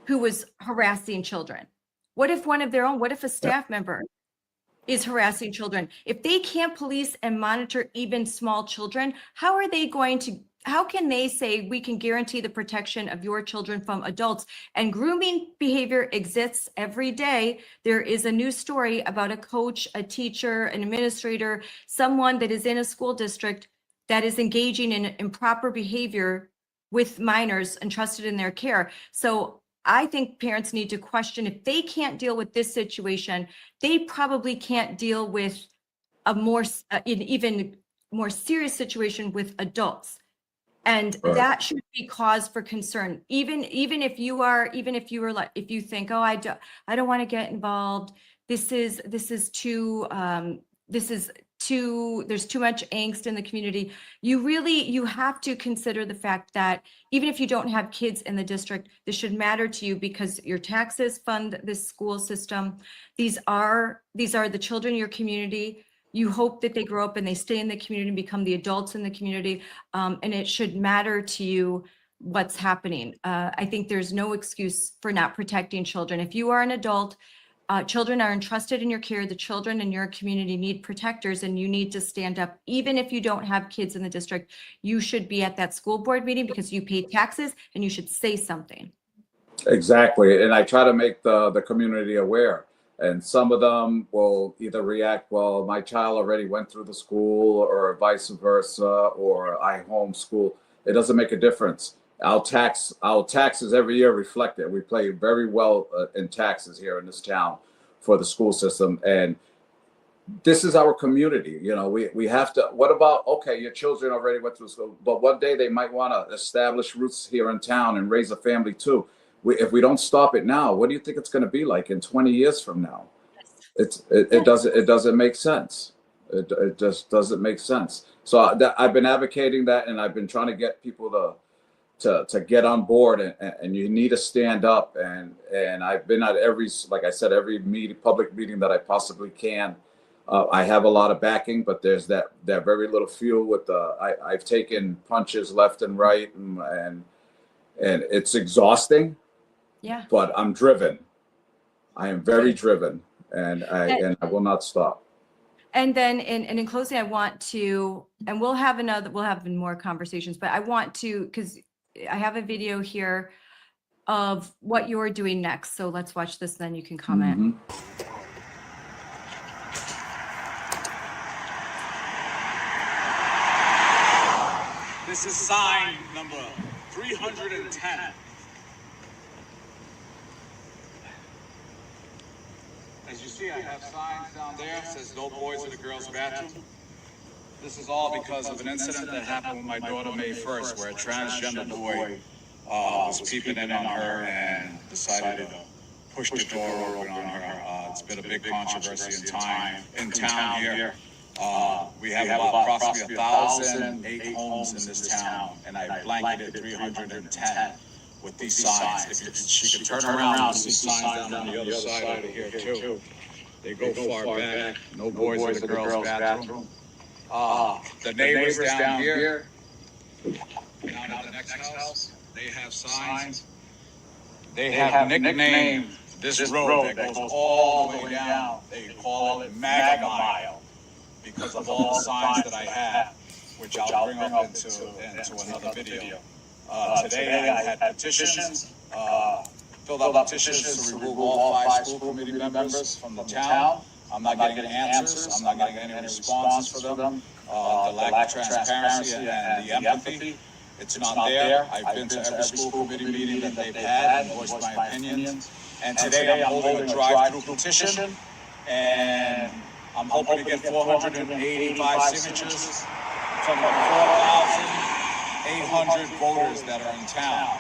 who was harassing children? What if one of their own, what if a staff member is harassing children? If they can't police and monitor even small children, how are they going to, how can they say we can guarantee the protection of your children from adults? And grooming behavior exists every day. There is a news story about a coach, a teacher, an administrator, someone that is in a school district that is engaging in improper behavior with minors entrusted in their care. So I think parents need to question, if they can't deal with this situation, they probably can't deal with a more, even more serious situation with adults. And that should be cause for concern. Even if you are like, if you think, oh, I don't want to get involved. There's too much angst in the community. You have to consider the fact that even if you don't have kids in the district, this should matter to you because your taxes fund this school system. These are the children in your community. You hope that they grow up and they stay in the community and become the adults in the community. And it should matter to you what's happening. I think there's no excuse for not protecting children. If you are an adult, children are entrusted in your care. The children in your community need protectors, and you need to stand up. Even if you don't have kids in the district, you should be at that school board meeting because you pay taxes, and you should say something. Exactly. And I try to make the community aware. And some of them will either react, well, my child already went through the school, or vice versa, or I homeschool. It doesn't make a difference. Our taxes every year reflect it. We pay very well in taxes here in this town for the school system. And this is our community. You know, we have to, what about, okay, your children already went through school, but one day they might want to establish roots here in town and raise a family too. If we don't stop it now, what do you think it's going to be like in 20 years from now? It doesn't make sense. It just doesn't make sense. So I've been advocating that, and I've been trying to get people to get on board, and you need to stand up. And I've been at every, like I said, every public meeting that I possibly can. I have a lot of backing, but there's that very little fuel with I've taken punches left and right, and it's exhausting. Yeah. But I'm driven. I am very driven, and I will not stop. And then in closing, I want to, and we'll have more conversations, but I want to, because I have a video here of what you're doing next. So let's watch this, then you can comment. This is sign number 310. As you see, I have signs down there that says no boys in the girls' bathroom. This is all because of an incident that happened with my daughter May 1st, where a transgender boy was peeping in on her and decided to push the door open on her. It's been a big controversy in town here. We have about approximately 1,008 homes in this town, and I blanketed 310 with these signs. If she could turn around, see signs down on the other side over here too. They go far back. No boys in the girls' bathroom. The neighbors down here, down at the next house, they have signs. They have nicknamed this road that goes all the way down. They call it Mega Mile because of all the signs that I have, which I'll bring up into another video. Today I had petitions, filled out petitions to remove all 5 school committee members from the town. I'm not getting answers. I'm not getting any responses for them. The lack of transparency and the empathy, it's not there. I've been to every school committee meeting that they've had and voiced my opinions. And today I'm holding a drive-through petition, and I'm hoping to get 485 signatures from the 4,800 voters that are in town.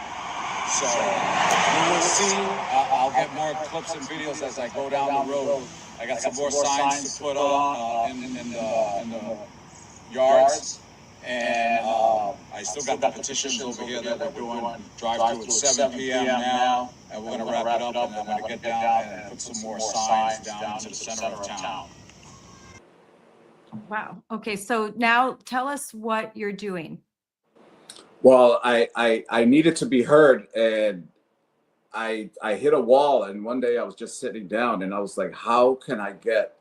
So we will see. I'll get more clips and videos as I go down the road. I got some more signs to put on in the yards, and I still got the petitions over here that we're doing. Drive-through at 7 p.m. now, and we're going to wrap it up, and I'm going to get down and put some more signs down into the center of town. Wow. Okay, so now tell us what you're doing. Well, I needed to be heard, and I hit a wall, and one day I was just sitting down and I was like, how can I get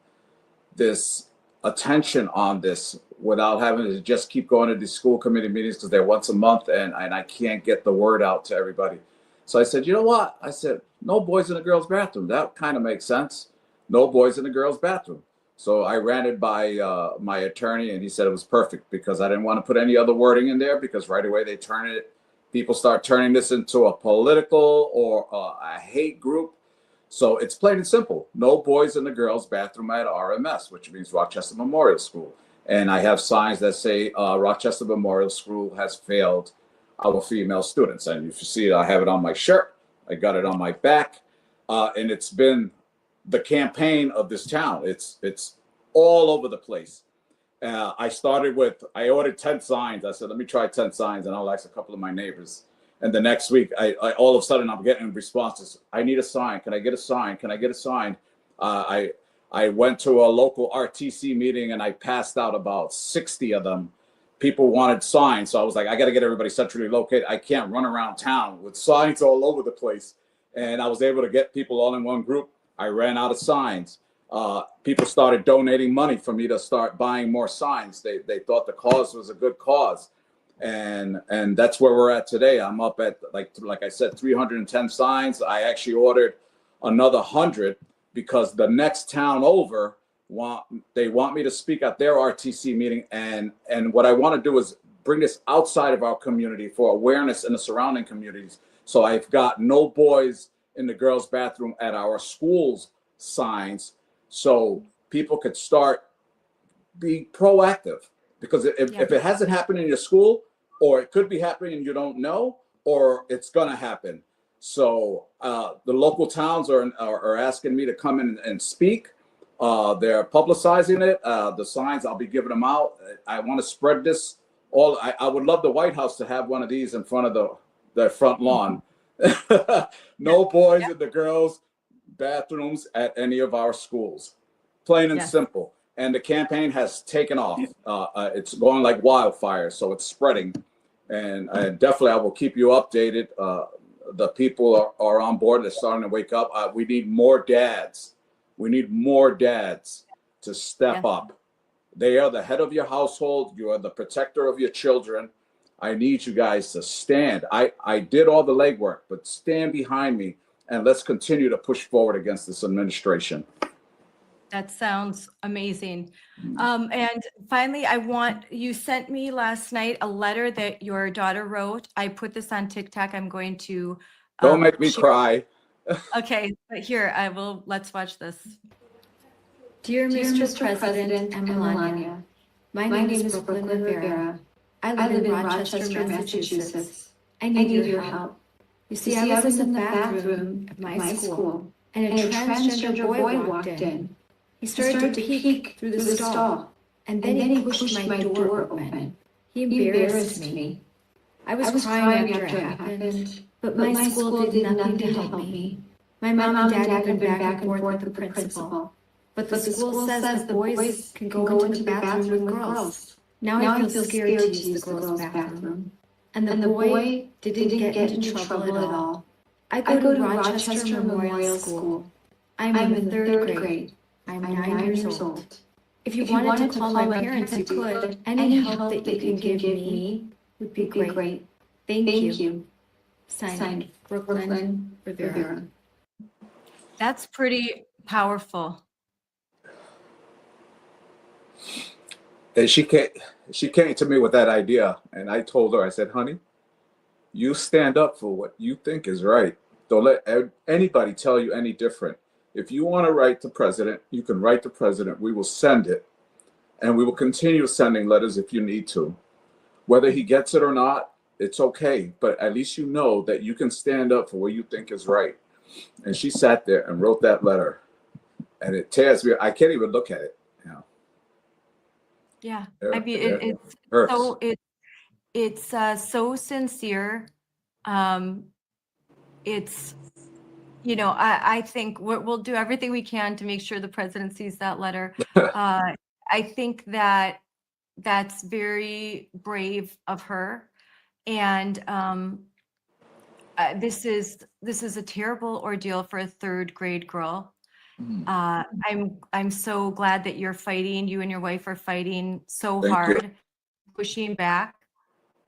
this attention on this without having to just keep going to these school committee meetings because they're once a month, and I can't get the word out to everybody. So I said, you know what? I said, no boys in the girls' bathroom. That kind of makes sense. No boys in the girls' bathroom. So I ran it by my attorney, and he said it was perfect because I didn't want to put any other wording in there because right away they turn it. People start turning this into a political or a hate group. So it's plain and simple. No boys in the girls' bathroom at RMS, which means Rochester Memorial School. And I have signs that say Rochester Memorial School has failed our female students. And if you see it, I have it on my shirt. I got it on my back. And it's been the campaign of this town. It's all over the place. I ordered 10 signs. I said, let me try 10 signs, and I'll ask a couple of my neighbors. And the next week, I all of a sudden, I'm getting responses. I need a sign. Can I get a sign? Can I get a sign? I went to a local RTC meeting, and I passed out about 60 of them. People wanted signs. So I was like, I got to get everybody centrally located. I can't run around town with signs all over the place. And I was able to get people all in one group. I ran out of signs. People started donating money for me to start buying more signs. They thought the cause was a good cause. And that's where we're at today. I'm up at, like I said, 310 signs. I actually ordered another 100 because the next town over they want me to speak at their RTC meeting. And what I want to do is bring this outside of our community for awareness in the surrounding communities. So I've got no boys in the girls' bathroom at our schools signs, so people could start being proactive. Because if it hasn't happened in your school, or it could be happening and you don't know, or it's gonna happen. So the local towns are asking me to come in and speak. They're publicizing it. The signs, I'll be giving them out. I want to spread this all. I would love the White House to have one of these in front of their front lawn. No boys in the girls' bathrooms at any of our schools. Plain and simple. And the campaign has taken off. It's going like wildfire, so it's spreading. And definitely, I will keep you updated. The people are on board. They're starting to wake up. We need more dads. We need more dads to step up. They are the head of your household. You are the protector of your children. I need you guys to stand. I did all the legwork, but stand behind me, and let's continue to push forward against this administration. That sounds amazing. And finally, you sent me last night a letter that your daughter wrote. I put this on TikTok. I'm going to. Don't make me cry. Okay, but here, let's watch this. Dear Mr. President and Melania, my name is Brooklyn Rivera. I live in Rochester, Massachusetts. I need your help. You see, I was in the bathroom at my school, and a transgender boy walked in. He started to peek through the stall, and then he pushed my door open. He embarrassed me. I was crying after it happened, but my school did nothing to help me. My mom and dad have been back and forth with the principal. but the school says the boys can go into the bathroom with girls. Now I feel scared to use the girls' bathroom. And the boy didn't get into trouble at all. I go to Rochester Memorial School. I'm in the third grade. I'm 9 years old. If you wanted to call my parents, you could. Any help that you can give me would be great. Thank you. Signed, Brooklyn Rivera. That's pretty powerful. And she came to me with that idea, and I told her, I said, honey, you stand up for what you think is right. Don't let anybody tell you any different. If you want to write to president, you can write to president. We will send it, and we will continue sending letters if you need to. Whether he gets it or not, it's okay, but at least you know that you can stand up for what you think is right. And she sat there and wrote that letter, and it tears me. I can't even look at it. Yeah, I mean, it's so sincere. It's, you know, I think we'll do everything we can to make sure the president sees that letter. I think that that's very brave of her, and this is a terrible ordeal for a third grade girl. I'm so glad that you and your wife are fighting so hard, pushing back,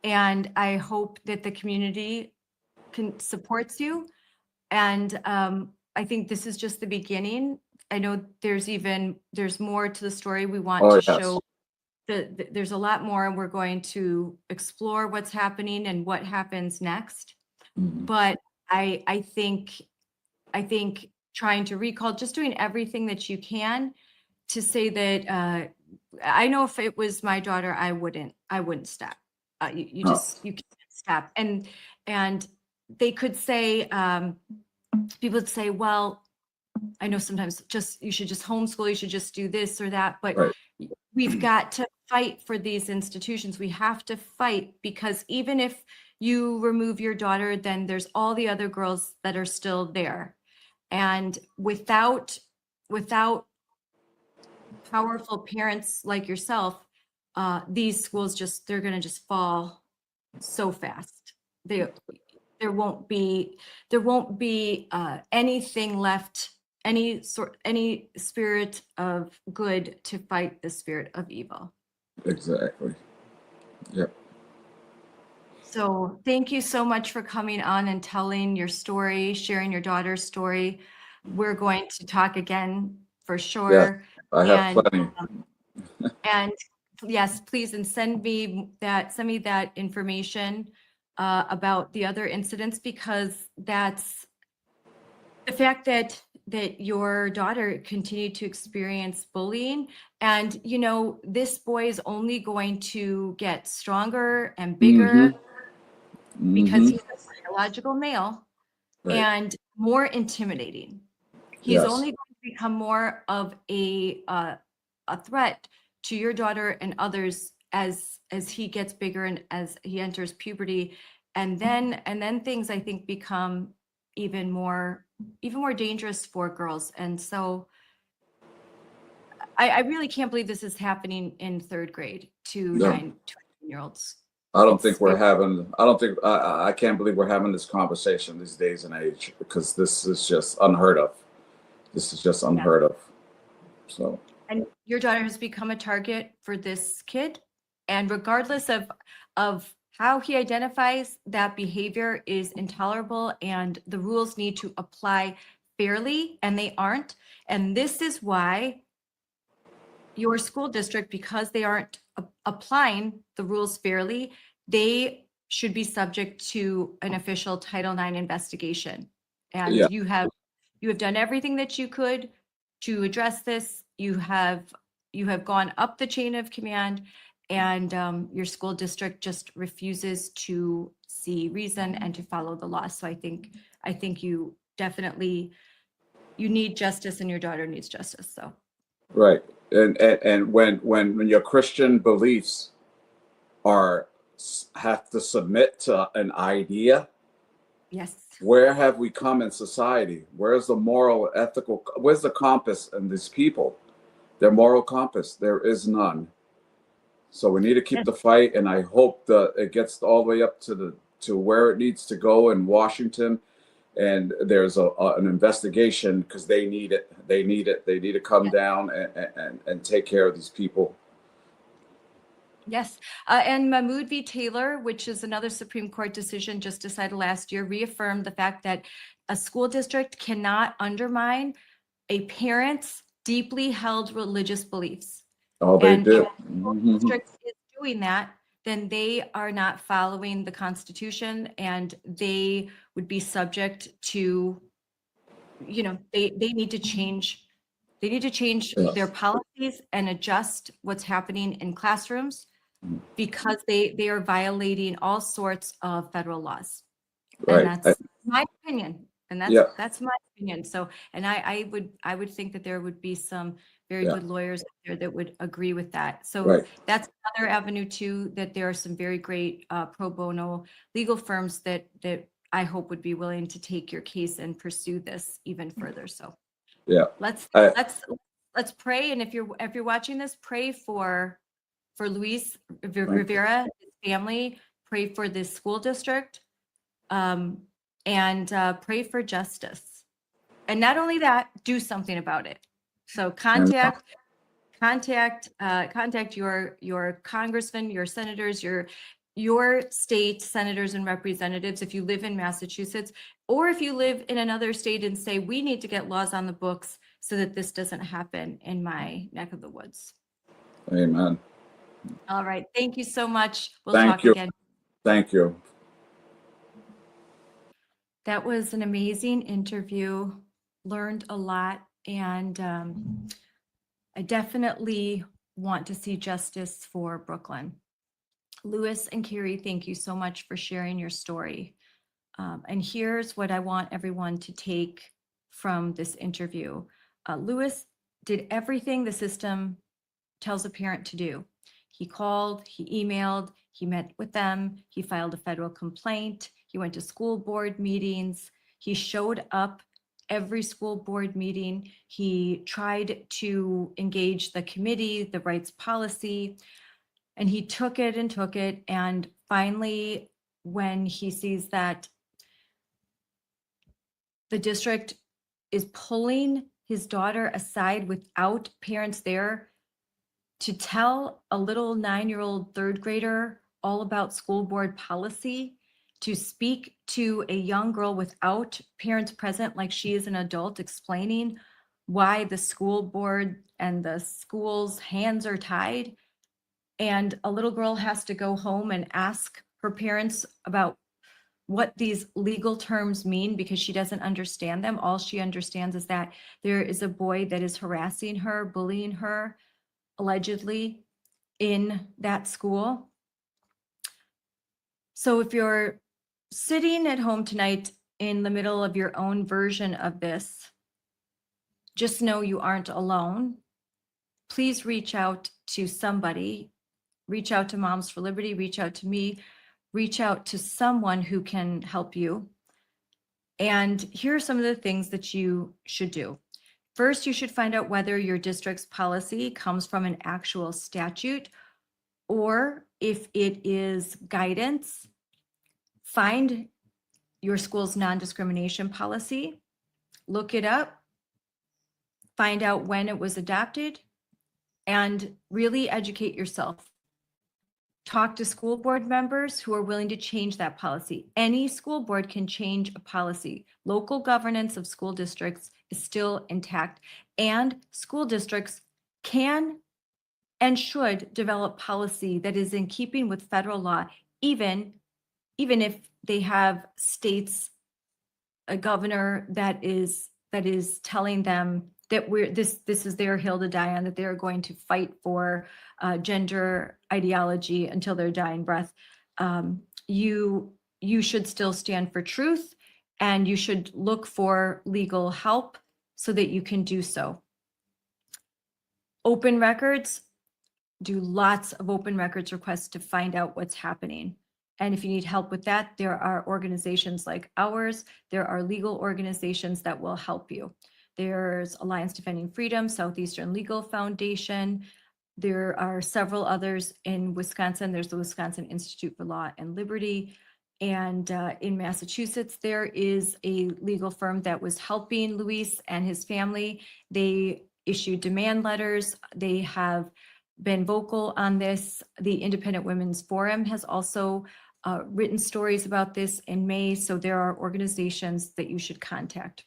and I hope that the community supports you. And I think this is just the beginning. I know there's more to the story. We want to show that there's a lot more, and we're going to explore what's happening and what happens next. But I think trying to recall, just doing everything that you can to say that I know if it was my daughter, I wouldn't stop. You can't stop. And they could say, people would say, well, I know sometimes you should just homeschool, you should just do this or that, but we've got to fight for these institutions. We have to fight, because even if you remove your daughter, then there's all the other girls that are still there. And without powerful parents like yourself, these schools they're going to just fall so fast. There won't be anything left, any spirit of good to fight the spirit of evil. Exactly. Yep. So thank you so much for coming on and telling your story, sharing your daughter's story. We're going to talk again for sure. Yeah, I have plenty. And yes, please, and send me that information about the other incidents, because that's the fact that your daughter continued to experience bullying, and you know, this boy is only going to get stronger and bigger because he's a biological male and more intimidating. He's only going to become more of a threat to your daughter and others as he gets bigger and as he enters puberty, and then things, I think, become even more dangerous for girls. And so I really can't believe this is happening in third grade to 9-year-olds. I can't believe we're having this conversation these days and age, because this is just unheard of. So. And your daughter has become a target for this kid, and regardless of how he identifies, that behavior is intolerable, and the rules need to apply fairly, and they aren't. And this is why your school district, because they aren't applying the rules fairly, they should be subject to an official Title IX investigation. And you have done everything that you could to address this. You have gone up the chain of command, and your school district just refuses to see reason and to follow the law. So I think you definitely, you need justice, and your daughter needs justice. So. Right. And when your Christian beliefs have to submit to an idea, Yes. Where have we come in society? Where's the moral, ethical, where's the compass in these people? Their moral compass, there is none. So we need to keep the fight, and I hope that it gets all the way up to where it needs to go in Washington, and there's an investigation, because they need it. They need it. They need to come down and take care of these people. Yes. And Mahmoud v. Taylor, which is another Supreme Court decision just decided last year, reaffirmed the fact that a school district cannot undermine a parent's deeply held religious beliefs. Oh, they And did. if the school district is doing that, then they are not following the Constitution, and they would be subject to, you know, they need to change. They need to change their policies and adjust what's happening in classrooms, because they are violating all sorts of federal laws. Right. And that's my opinion. And that's my opinion. So, and I would think that there would be some very good lawyers out there that would agree with that. So that's another avenue too, that there are some very great pro bono legal firms that I hope would be willing to take your case and pursue this even further. So let's pray. And if you're watching this, pray for Luis Rivera, his family, pray for this school district, and pray for justice. And not only that, do something about it. So contact your congressman, your senators, your state senators and representatives if you live in Massachusetts, or if you live in another state, and say, we need to get laws on the books so that this doesn't happen in my neck of the woods. Amen. All right. Thank you so much. We'll Thank talk you. again. Thank you. That was an amazing interview. Learned a lot, and I definitely want to see justice for Brooklyn. Louis and Carrie, thank you so much for sharing your story. And here's what I want everyone to take from this interview. Louis did everything the system tells a parent to do. He called, he emailed, he met with them, he filed a federal complaint, he went to school board meetings, he showed up every school board meeting, he tried to engage the committee, the rights policy, and he took it. And finally, when he sees that the district is pulling his daughter aside without parents there to tell a little 9-year-old third grader all about school board policy, to speak to a young girl without parents present, like she is an adult, explaining why the school board and the school's hands are tied, and a little girl has to go home and ask her parents about what these legal terms mean, because she doesn't understand them. All she understands is that there is a boy that is harassing her, bullying her, allegedly, in that school. So if you're sitting at home tonight in the middle of your own version of this, just know you aren't alone. Please reach out to somebody. Reach out to Moms for Liberty, reach out to me, reach out to someone who can help you. And here are some of the things that you should do. First, you should find out whether your district's policy comes from an actual statute, or if it is guidance. Find your school's non-discrimination policy, look it up, find out when it was adopted, and really educate yourself. Talk to school board members who are willing to change that policy. Any school board can change a policy. Local governance of school districts is still intact, and school districts can and should develop policy that is in keeping with federal law, even if they have states, a governor that is telling them that this is their hill to die on, that they're going to fight for gender ideology until their dying breath. You should still stand for truth, and you should look for legal help so that you can do so. Open records, do lots of open records requests to find out what's happening. And if you need help with that, there are organizations like ours. There are legal organizations that will help you. There's Alliance Defending Freedom, Southeastern Legal Foundation. There are several others in Wisconsin. There's the Wisconsin Institute for Law and Liberty. And in Massachusetts, there is a legal firm that was helping Luis and his family. They issued demand letters. They have been vocal on this. The Independent Women's Forum has also written stories about this in May. So there are organizations that you should contact.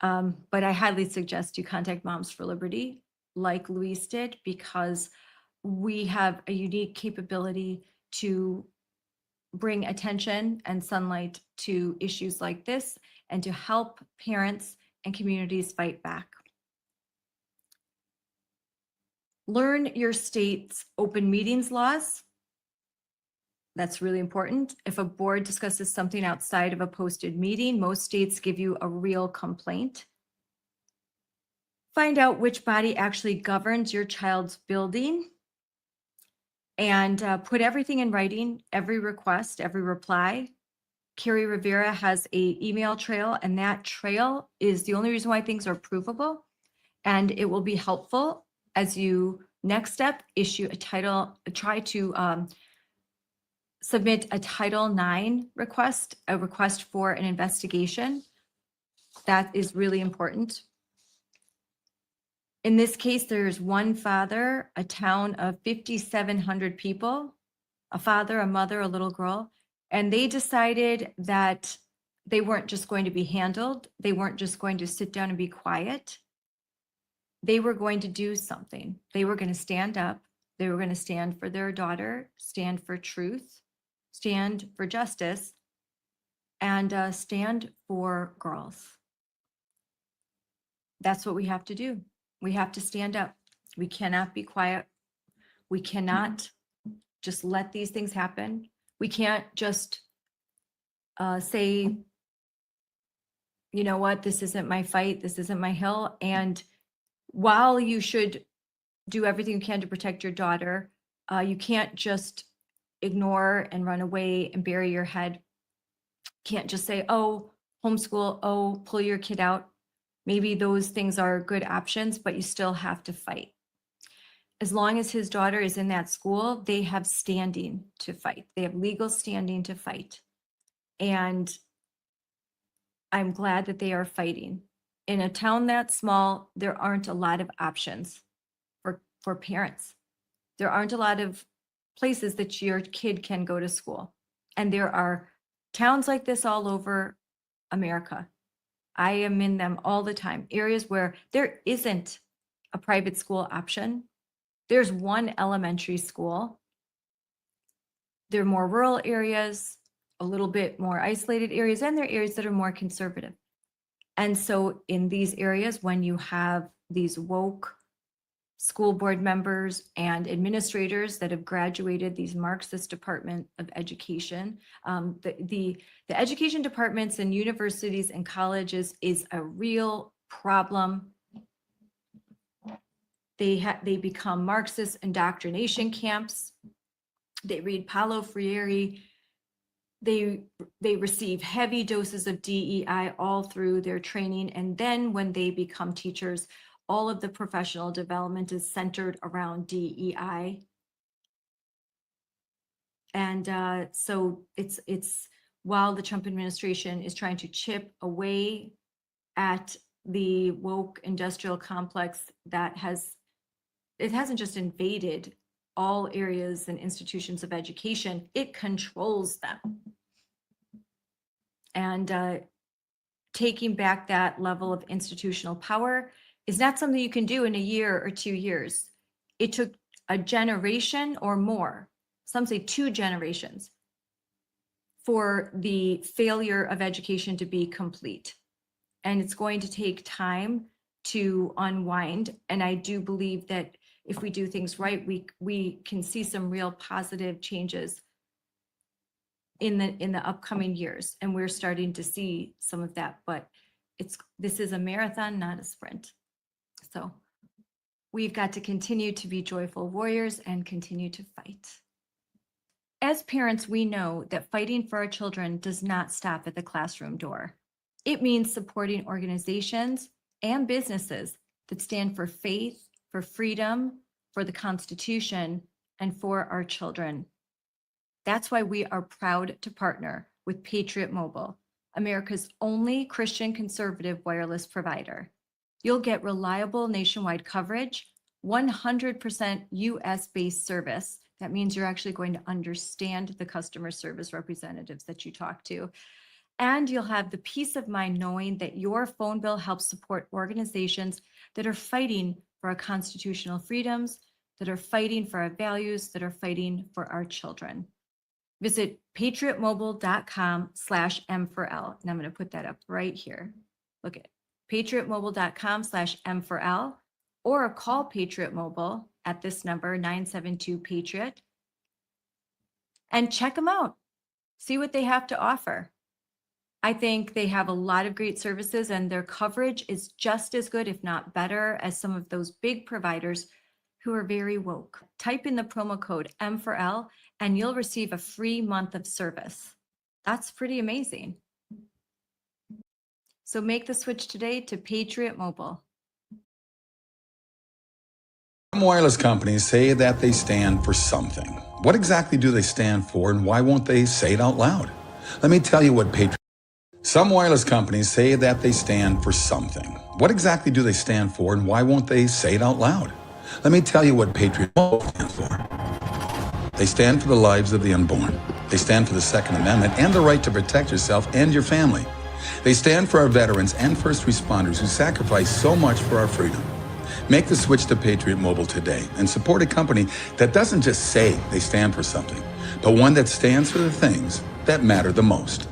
But I highly suggest you contact Moms for Liberty like Luis did, because we have a unique capability to bring attention and sunlight to issues like this and to help parents and communities fight back. Learn your state's open meetings laws. That's really important. If a board discusses something outside of a posted meeting, most states give you a real complaint. Find out which body actually governs your child's building, and put everything in writing, every request, every reply. Carrie Rivera has an email trail, and that trail is the only reason why things are provable, and it will be helpful as you next step issue a title, try to submit a Title IX request, a request for an investigation. That is really important. In this case, there's one father, a town of 5,700 people, a father, a mother, a little girl, and they decided that they weren't just going to be handled. They weren't just going to sit down and be quiet. They were going to do something. They were going to stand up. They were going to stand for their daughter, stand for truth, stand for justice, and stand for girls. That's what we have to do. We have to stand up. We cannot be quiet. We cannot just let these things happen. We can't just say, you know what, this isn't my fight, this isn't my hill. And while you should do everything you can to protect your daughter, you can't just ignore and run away and bury your head. Can't just say, oh, homeschool, oh, pull your kid out. Maybe those things are good options, but you still have to fight. As long as his daughter is in that school, they have standing to fight. They have legal standing to fight. And I'm glad that they are fighting. In a town that small, there aren't a lot of options for parents. There aren't a lot of places that your kid can go to school. And there are towns like this all over America. I am in them all the time. Areas where there isn't a private school option. There's one elementary school. There are more rural areas, a little bit more isolated areas, and there are areas that are more conservative. And so in these areas, when you have these woke school board members and administrators that have graduated these Marxist Department of Education, the education departments in universities and colleges is a real problem. They become Marxist indoctrination camps. They read Paulo Freire. They receive heavy doses of DEI all through their training. And then when they become teachers, all of the professional development is centered around DEI. And so it's while the Trump administration is trying to chip away at the woke industrial complex that hasn't just invaded all areas and institutions of education, it controls them. And taking back that level of institutional power is not something you can do in a year or 2 years. It took a generation or more, some say 2 generations, for the failure of education to be complete. And it's going to take time to unwind. And I do believe that if we do things right, we can see some real positive changes in the upcoming years. And we're starting to see some of that, but this is a marathon, not a sprint. So we've got to continue to be joyful warriors and continue to fight. As parents, we know that fighting for our children does not stop at the classroom door. It means supporting organizations and businesses that stand for faith, for freedom, for the Constitution, and for our children. That's why we are proud to partner with Patriot Mobile, America's only Christian conservative wireless provider. You'll get reliable nationwide coverage, 100% US-based service. That means you're actually going to understand the customer service representatives that you talk to. And you'll have the peace of mind knowing that your phone bill helps support organizations that are fighting for our constitutional freedoms, that are fighting for our values, that are fighting for our children. Visit patriotmobile.com/M4L. And I'm going to put that up right here. Look at patriotmobile.com/M4L, or call Patriot Mobile at this number, 972-PATRIOT, and check them out. See what they have to offer. I think they have a lot of great services, and their coverage is just as good, if not better, as some of those big providers who are very woke. Type in the promo code M4L and you'll receive a free month of service. That's pretty amazing. So make the switch today to Patriot Mobile. Some wireless companies say that they stand for something. What exactly do they stand for, and why won't they say it out loud? Let me tell you what Patriot... Some wireless companies say that they stand for something. What exactly do they stand for, and why won't they say it out loud? Let me tell you what Patriot Mobile stands for. They stand for the lives of the unborn. They stand for the Second Amendment and the right to protect yourself and your family. They stand for our veterans and first responders who sacrifice so much for our freedom. Make the switch to Patriot Mobile today and support a company that doesn't just say they stand for something, but one that stands for the things that matter the most.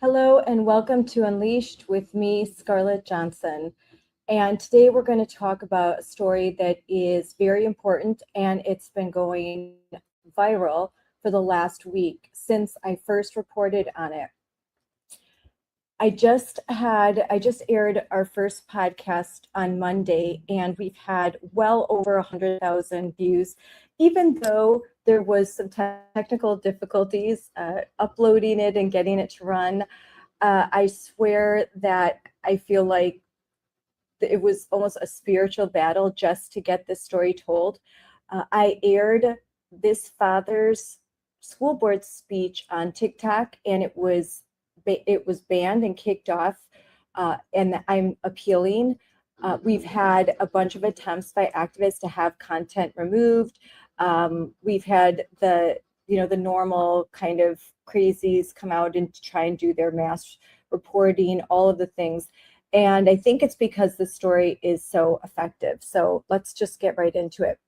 Hello and welcome to Unleashed with me, Scarlett Johnson. And today we're going to talk about a story that is very important, and it's been going viral for the last week since I first reported on it. I just aired our first podcast on Monday, and we've had well over 100,000 views, even though there was some technical difficulties uploading it and getting it to run. I swear that I feel like it was almost a spiritual battle just to get this story told. I aired this father's school board speech on TikTok, and it was banned and kicked off, and I'm appealing. We've had a bunch of attempts by activists to have content removed. We've had the normal kind of crazies come out and try and do their mass reporting, all of the things. And I think it's because the story is so effective. So let's just get right into it.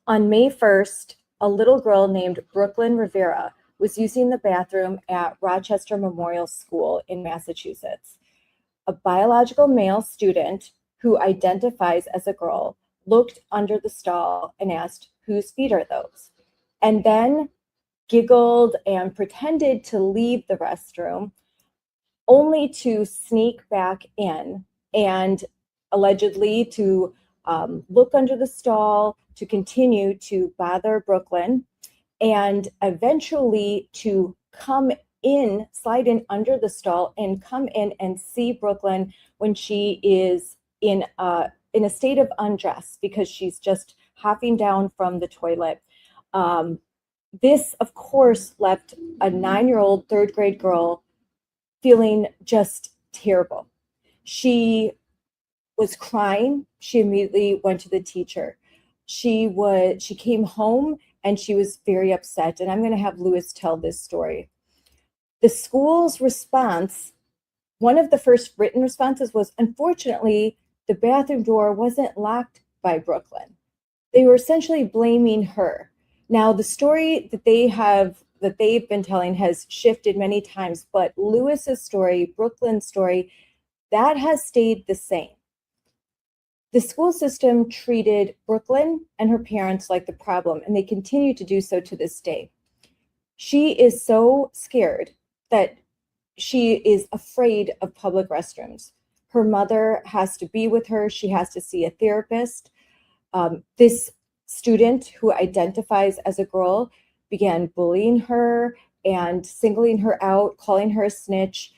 On May 1st, a little girl named Brooklyn Rivera was using the bathroom at Rochester Memorial School in Massachusetts. A biological male student who identifies as a girl looked under the stall and asked, "Whose feet are those?" and then giggled and pretended to leave the restroom, only to sneak back in and allegedly to look under the stall, to continue to bother Brooklyn, and eventually to come in, slide in under the stall and come in and see Brooklyn when she is in a state of undress because she's just hopping down from the toilet. This, of course, left a 9-year-old third grade girl feeling just terrible. She was crying. She immediately went to the teacher. She came home and she was very upset. And I'm going to have Lewis tell this story. The school's response, one of the first written responses was, unfortunately, the bathroom door wasn't locked by Brooklyn. They were essentially blaming her. Now, the story that they've been telling has shifted many times, but Lewis's story, Brooklyn's story, that has stayed the same. The school system treated Brooklyn and her parents like the problem, and they continue to do so to this day. She is so scared that she is afraid of public restrooms. Her mother has to be with her. She has to see a therapist. This student who identifies as a girl began bullying her and singling her out, calling her a snitch.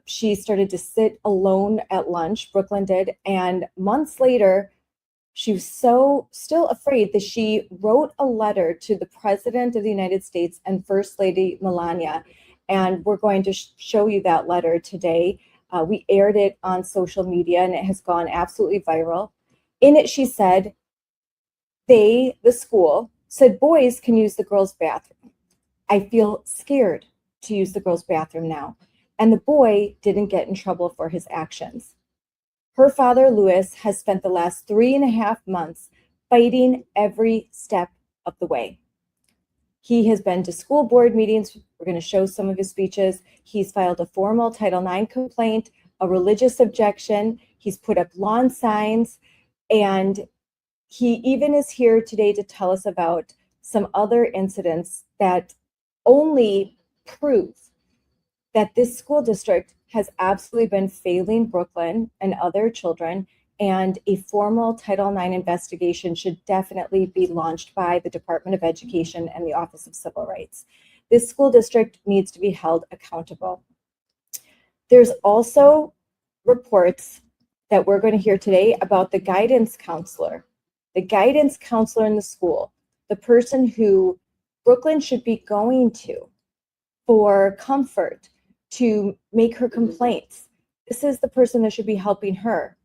She started to sit alone at lunch, Brooklyn did, and months later, she was still afraid that she wrote a letter to the President of the United States and First Lady Melania, and we're going to show you that letter today. We aired it on social media, and it has gone absolutely viral. In it, she said, the school, said boys can use the girls' bathroom. I feel scared to use the girls' bathroom now. And the boy didn't get in trouble for his actions. Her father, Lewis, has spent the last 3.5 months fighting every step of the way. He has been to school board meetings. We're going to show some of his speeches. He's filed a formal Title IX complaint, a religious objection. He's put up lawn signs, and he even is here today to tell us about some other incidents that only prove that this school district has absolutely been failing Brooklyn and other children, and a formal Title IX investigation should definitely be launched by the Department of Education and the Office of Civil Rights. This school district needs to be held accountable. There's also reports that we're going to hear today about the guidance counselor in the school, the person who Brooklyn should be going to for comfort, to make her complaints. This is the person that should be helping her.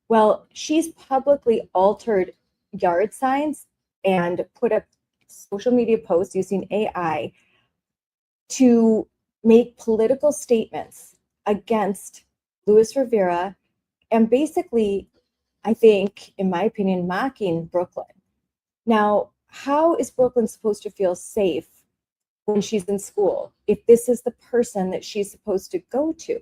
Well, she's publicly altered yard signs and put up social media posts using AI to make political statements against Luis Rivera and basically, I think, in my opinion, mocking Brooklyn. Now, how is Brooklyn supposed to feel safe when she's in school if this is the person that she's supposed to go to?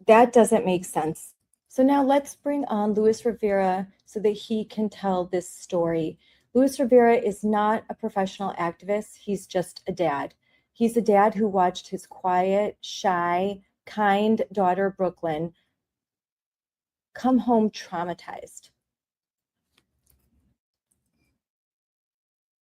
That doesn't make sense. So now let's bring on Luis Rivera so that he can tell this story. Luis Rivera is not a professional activist. He's just a dad. He's a dad who watched his quiet, shy, kind daughter, Brooklyn, come home traumatized.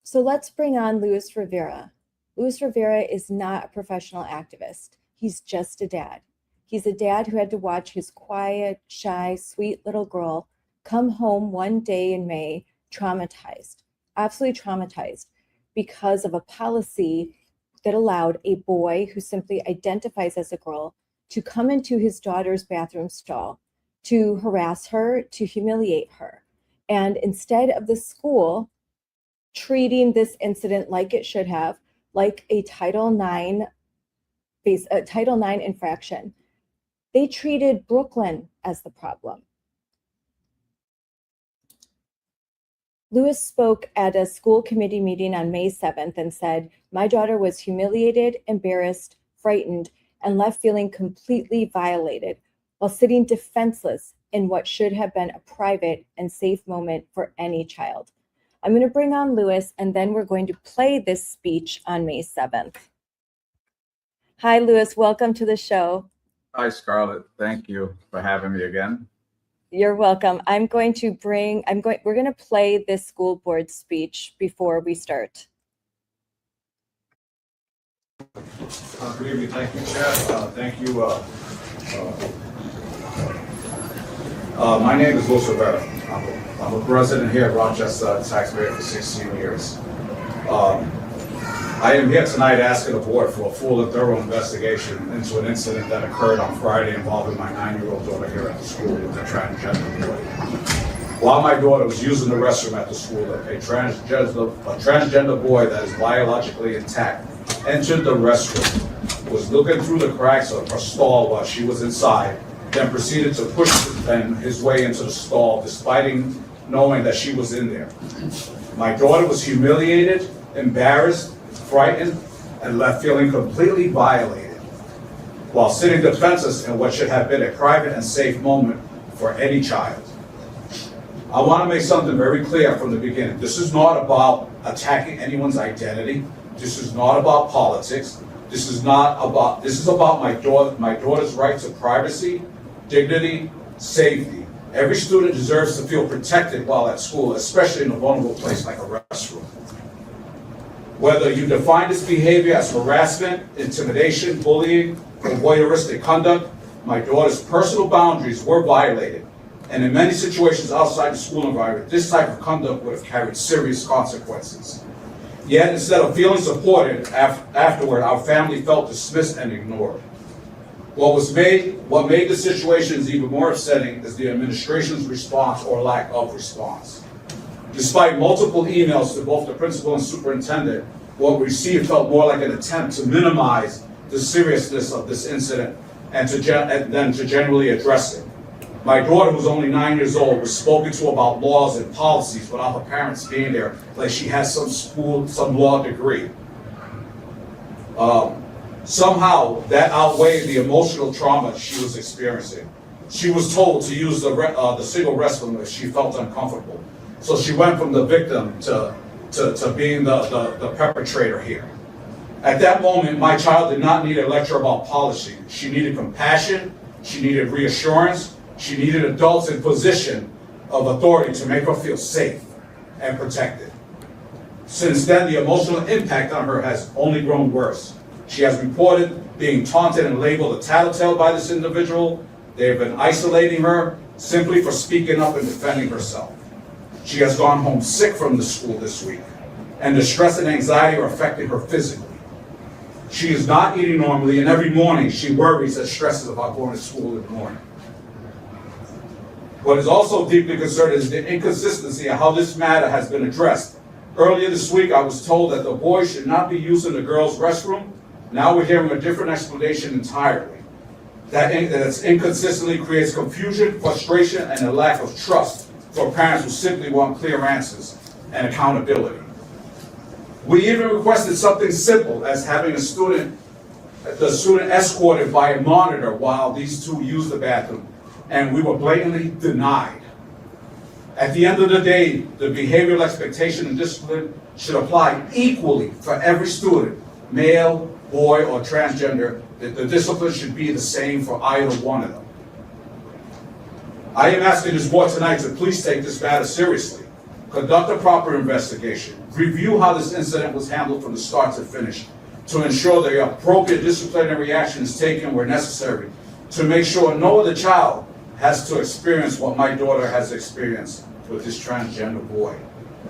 So let's bring on Luis Rivera. Luis Rivera is not a professional activist. He's just a dad. He's a dad who had to watch his quiet, shy, sweet little girl come home one day in May traumatized, absolutely traumatized, because of a policy that allowed a boy who simply identifies as a girl to come into his daughter's bathroom stall, to harass her, to humiliate her. And instead of the school treating this incident like it should have, like a Title IX infraction, they treated Brooklyn as the problem. Lewis spoke at a school committee meeting on May 7th and said, "My daughter was humiliated, embarrassed, frightened, and left feeling completely violated while sitting defenseless in what should have been a private and safe moment for any child. I'm going to bring on Lewis, and then we're going to play this speech on May 7th. Hi, Lewis. Welcome to the show. Hi, Scarlett. Thank you for having me again. You're welcome. we're going to play this school board speech before we start. Good evening. Thank you, Chair. Thank you. My name is Louis Rivera. I'm a resident here at Rochester, taxpayer for 16 years. I am here tonight asking the board for a full and thorough investigation into an incident that occurred on Friday involving my 9-year-old daughter here at the school with a transgender boy. While my daughter was using the restroom at the school, a transgender boy that is biologically intact entered the restroom, was looking through the cracks of her stall while she was inside, then proceeded to push his way into the stall, despite knowing that she was in there. My daughter was humiliated, embarrassed, frightened, and left feeling completely violated, while sitting defenseless in what should have been a private and safe moment for any child. I want to make something very clear from the beginning. This is not about attacking anyone's identity. This is not about politics. This is about my daughter's right to privacy, dignity, safety. Every student deserves to feel protected while at school, especially in a vulnerable place like a restroom. Whether you define this behavior as harassment, intimidation, bullying, or voyeuristic conduct, my daughter's personal boundaries were violated. And in many situations outside the school environment, this type of conduct would have carried serious consequences. Yet, instead of feeling supported afterward, our family felt dismissed and ignored. What made the situations even more upsetting is the administration's response or lack of response. Despite multiple emails to both the principal and superintendent, what we received felt more like an attempt to minimize the seriousness of this incident and then to generally address it. My daughter, who's only 9 years old, was spoken to about laws and policies without her parents being there, like she has some law degree. Somehow, that outweighed the emotional trauma she was experiencing. She was told to use the single restroom if she felt uncomfortable. So she went from the victim to being the perpetrator here. At that moment, my child did not need a lecture about policy. She needed compassion, she needed reassurance, she needed adults in position of authority to make her feel safe and protected. Since then, the emotional impact on her has only grown worse. She has reported being taunted and labeled a tattletale by this individual. They have been isolating her simply for speaking up and defending herself. She has gone home sick from the school this week, and the stress and anxiety are affecting her physically. She is not eating normally, and every morning she worries and stresses about going to school in the morning. What is also deeply concerning is the inconsistency of how this matter has been addressed. Earlier this week, I was told that the boys should not be using the girls' restroom. Now we're hearing a different explanation entirely. That inconsistently creates confusion, frustration, and a lack of trust for parents who simply want clear answers and accountability. We even requested something simple as having the student escorted by a monitor while these two used the bathroom, and we were blatantly denied. At the end of the day, the behavioral expectation and discipline should apply equally for every student, male, boy, or transgender. The discipline should be the same for either one of them. I am asking this board tonight to please take this matter seriously, conduct a proper investigation, review how this incident was handled from the start to finish, to ensure the appropriate disciplinary action is taken where necessary, to make sure no other child has to experience what my daughter has experienced with this transgender boy.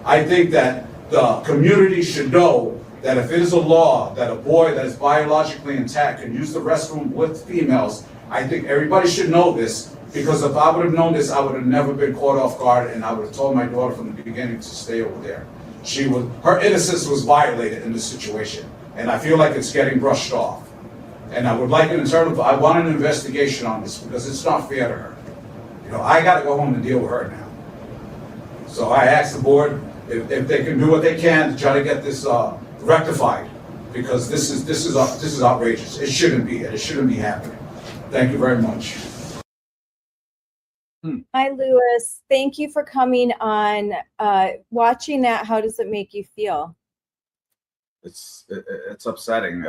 I think that the community should know that if it is a law that a boy that is biologically intact can use the restroom with females, I think everybody should know this, because if I would have known this, I would have never been caught off guard, and I would have told my daughter from the beginning to stay over there. Her innocence was violated in this situation, and I feel like it's getting brushed off. And I would like I want an investigation on this, because it's not fair to her. You know, I got to go home and deal with her now. So I asked the board if they can do what they can to try to get this rectified, because this is outrageous. It shouldn't be. It shouldn't be happening. Thank you very much. Hi, Lewis. Thank you for coming on. Watching that, how does it make you feel? It's upsetting.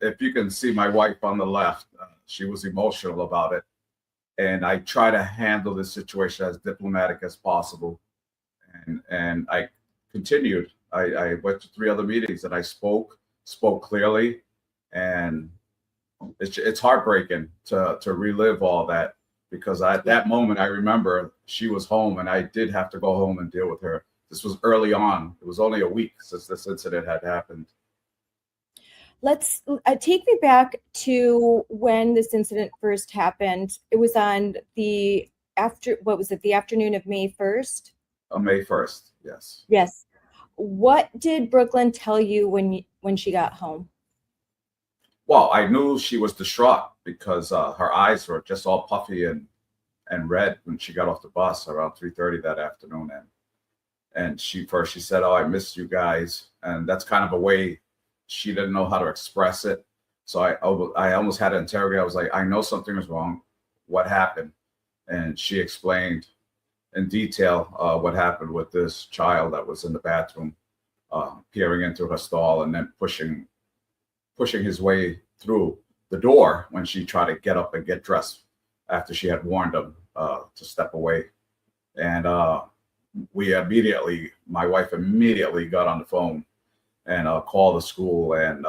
If you can see my wife on the left, she was emotional about it, and I try to handle this situation as diplomatic as possible. And I continued. I went to 3 other meetings and I spoke clearly, and it's heartbreaking to relive all that, because at that moment I remember she was home and I did have to go home and deal with her. This was early on. It was only a week since this incident had happened. Let's take me back to when this incident first happened. It was on the afternoon of May 1st? May 1st, yes. Yes. What did Brooklyn tell you when she got home? Well, I knew she was distraught because her eyes were just all puffy and red when she got off the bus around 3:30 that afternoon. And she said, "Oh, I missed you guys." And that's kind of a way she didn't know how to express it. So I almost had to interrogate. I was like, "I know something is wrong. What happened?" And she explained in detail what happened with this child that was in the bathroom, peering into her stall and then pushing his way through the door when she tried to get up and get dressed after she had warned him to step away. And my wife immediately got on the phone and called the school, and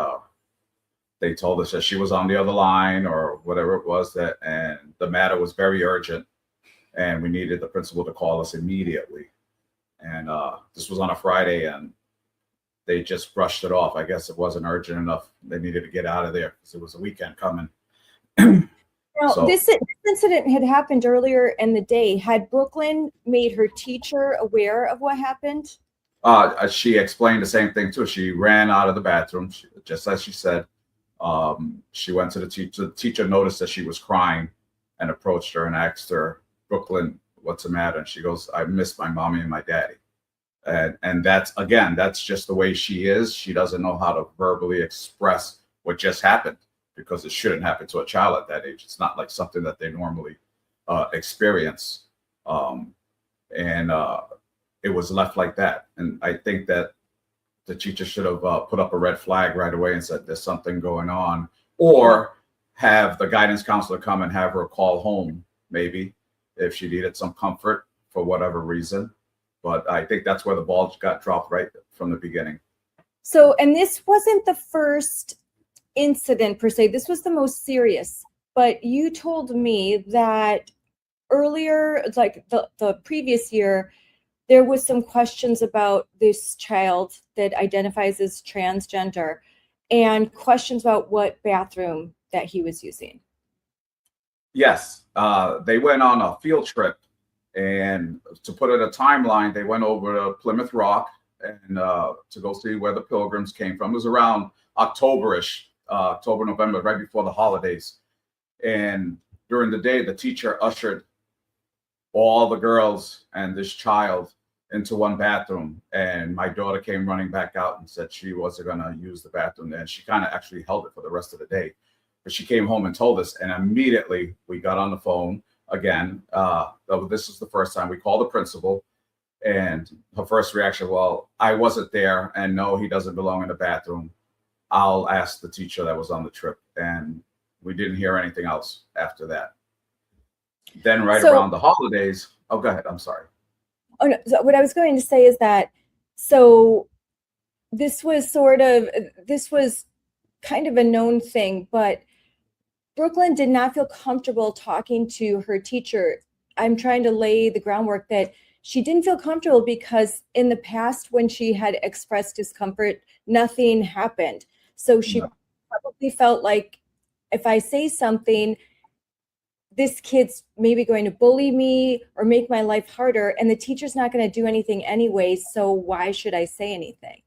they told us that she was on the other line or whatever it was, and the matter was very urgent and we needed the principal to call us immediately. And this was on a Friday, and they just brushed it off. I guess it wasn't urgent enough. They needed to get out of there because it was a weekend coming. Now, So- this incident had happened earlier in the day. Had Brooklyn made her teacher aware of what happened? She explained the same thing too. She ran out of the bathroom, just as she said. She went to the teacher. The teacher noticed that she was crying and approached her and asked her, "Brooklyn, what's the matter?" And she goes, "I miss my mommy and my daddy." And that's just the way she is. She doesn't know how to verbally express what just happened, because it shouldn't happen to a child at that age. It's not like something that they normally experience. It was left like that. And I think that the teacher should have put up a red flag right away and said, "There's something going on," or have the guidance counselor come and have her call home, maybe, if she needed some comfort for whatever reason. But I think that's where the ball got dropped right from the beginning. So, and this wasn't the first incident per se. This was the most serious. But you told me that earlier, like the previous year, there was some questions about this child that identifies as transgender and questions about what bathroom that he was using. Yes, they went on a field trip, and to put it a timeline, they went over to Plymouth Rock and to go see where the pilgrims came from. It was around October-ish, October, November, right before the holidays. And during the day, the teacher ushered all the girls and this child into one bathroom, and my daughter came running back out and said she wasn't going to use the bathroom, and she kind of actually held it for the rest of the day. But she came home and told us, and immediately we got on the phone again. This is the first time we called the principal, and her first reaction, "Well, I wasn't there, and no, he doesn't belong in the bathroom. I'll ask the teacher that was on the trip." And we didn't hear anything else after that. Then around the holidays, oh, go ahead. I'm sorry. Oh, no. So what I was going to say is that, so this was kind of a known thing, but Brooklyn did not feel comfortable talking to her teacher. I'm trying to lay the groundwork that she didn't feel comfortable because in the past, when she had expressed discomfort, nothing happened. So she probably felt like, if I say something, this kid's maybe going to bully me or make my life harder, and the teacher's not going to do anything anyway, so why should I say anything?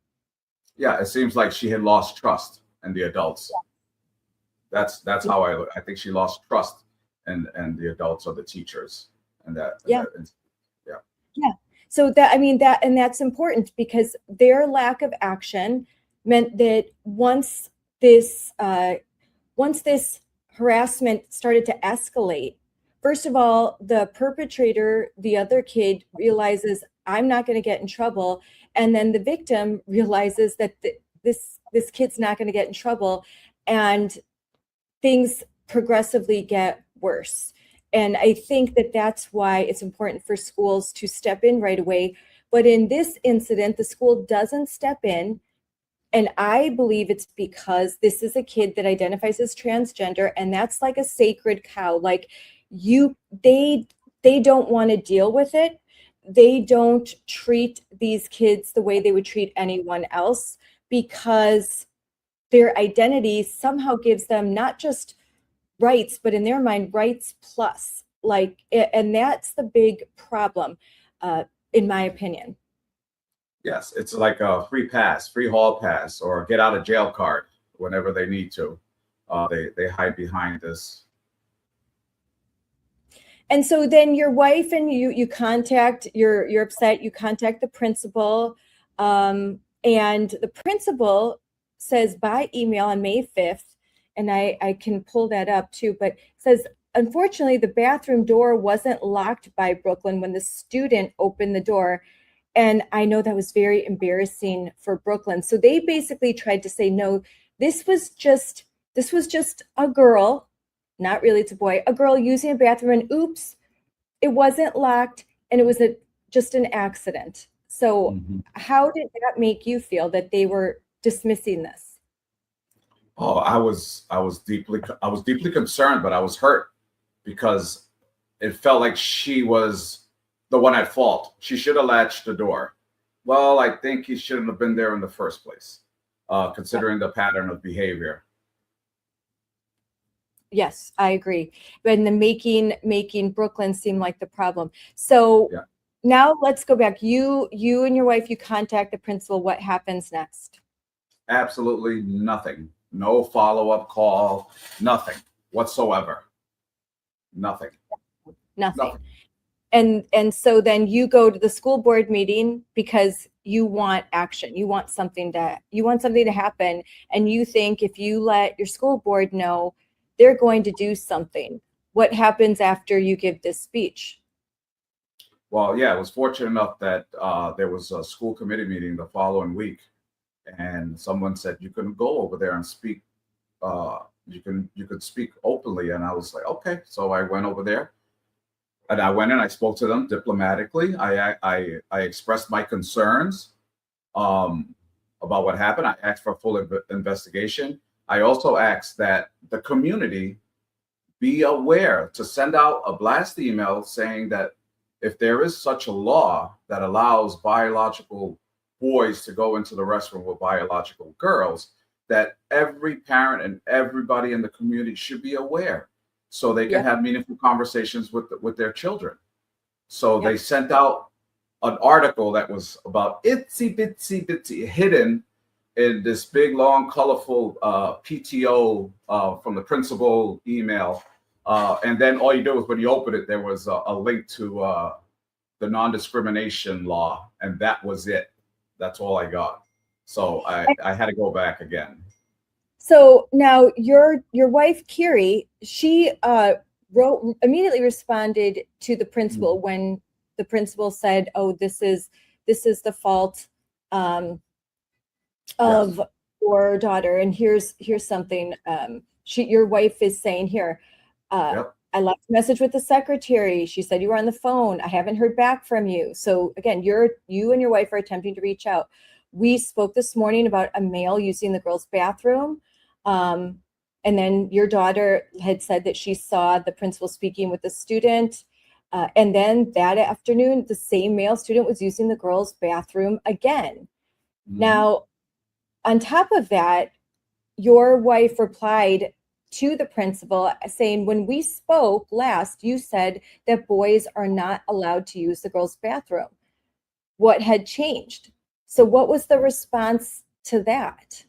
Yeah, it seems like she had lost trust in the adults. Yeah. That's how I think she lost trust in the adults or the teachers, and that. Yeah. Yeah. Yeah. So that's important, because their lack of action meant that once this harassment started to escalate first of all, the perpetrator, the other kid, realizes I'm not going to get in trouble, and then the victim realizes that this kid's not going to get in trouble, and things progressively get worse. And I think that that's why it's important for schools to step in right away. But in this incident, the school doesn't step in. And I believe it's because this is a kid that identifies as transgender, and that's like a sacred cow. Like they don't want to deal with it. They don't treat these kids the way they would treat anyone else, because their identity somehow gives them not just rights, but in their mind, rights plus. Like, and that's the big problem, in my opinion. Yes, it's like a free pass, free hall pass, or get out of jail card whenever they need to. They hide behind this. And so then your wife and you contact, you're upset, you contact the principal, and the principal says by email on May 5th, and I can pull that up too, but says, unfortunately, the bathroom door wasn't locked by Brooklyn when the student opened the door. And I know that was very embarrassing for Brooklyn. So they basically tried to say, no, this was just a girl, not really, it's a boy, a girl using a bathroom, and oops, it wasn't locked, and it was just an accident. So how did that make you feel that they were dismissing this? Oh, I was deeply concerned, but I was hurt because it felt like she was the one at fault. She should have latched the door. Well, I think he shouldn't have been there in the first place, considering the pattern of behavior. Yes, I agree. And the making Brooklyn seem like the problem. So now let's go back. You and your wife, you contact the principal. What happens next? Absolutely nothing. No follow-up call, nothing whatsoever. Nothing. And so then you go to the school board meeting because you want action. You want something to happen. And you think if you let your school board know, they're going to do something. What happens after you give this speech? Well, yeah, I was fortunate enough that there was a school committee meeting the following week, and someone said you can go over there and speak. You could speak openly, and I was like, okay. So I went over there, and I went and I spoke to them diplomatically. I expressed my concerns about what happened. I asked for a full investigation. I also asked that the community be aware to send out a blast email saying that if there is such a law that allows biological boys to go into the restroom with biological girls, that every parent and everybody in the community should be aware so they can have meaningful conversations with their children. So they sent out an article that was about itsy bitsy hidden in this big, long, colorful PTO from the principal email. And then all you do is when you open it, there was a link to the non-discrimination law, and that was it. That's all I got. So I had to go back again. So now your wife, Kiri, she immediately responded to the principal when the principal said, oh, this is the fault of your daughter. And here's something your wife is saying here. I left a message with the secretary. She said you were on the phone. I haven't heard back from you. So again, you and your wife are attempting to reach out. We spoke this morning about a male using the girls' bathroom. And then your daughter had said that she saw the principal speaking with the student. And then that afternoon, the same male student was using the girls' bathroom again. Now, on top of that, your wife replied to the principal saying, when we spoke last, you said that boys are not allowed to use the girls' bathroom. What had changed? So what was the response to that?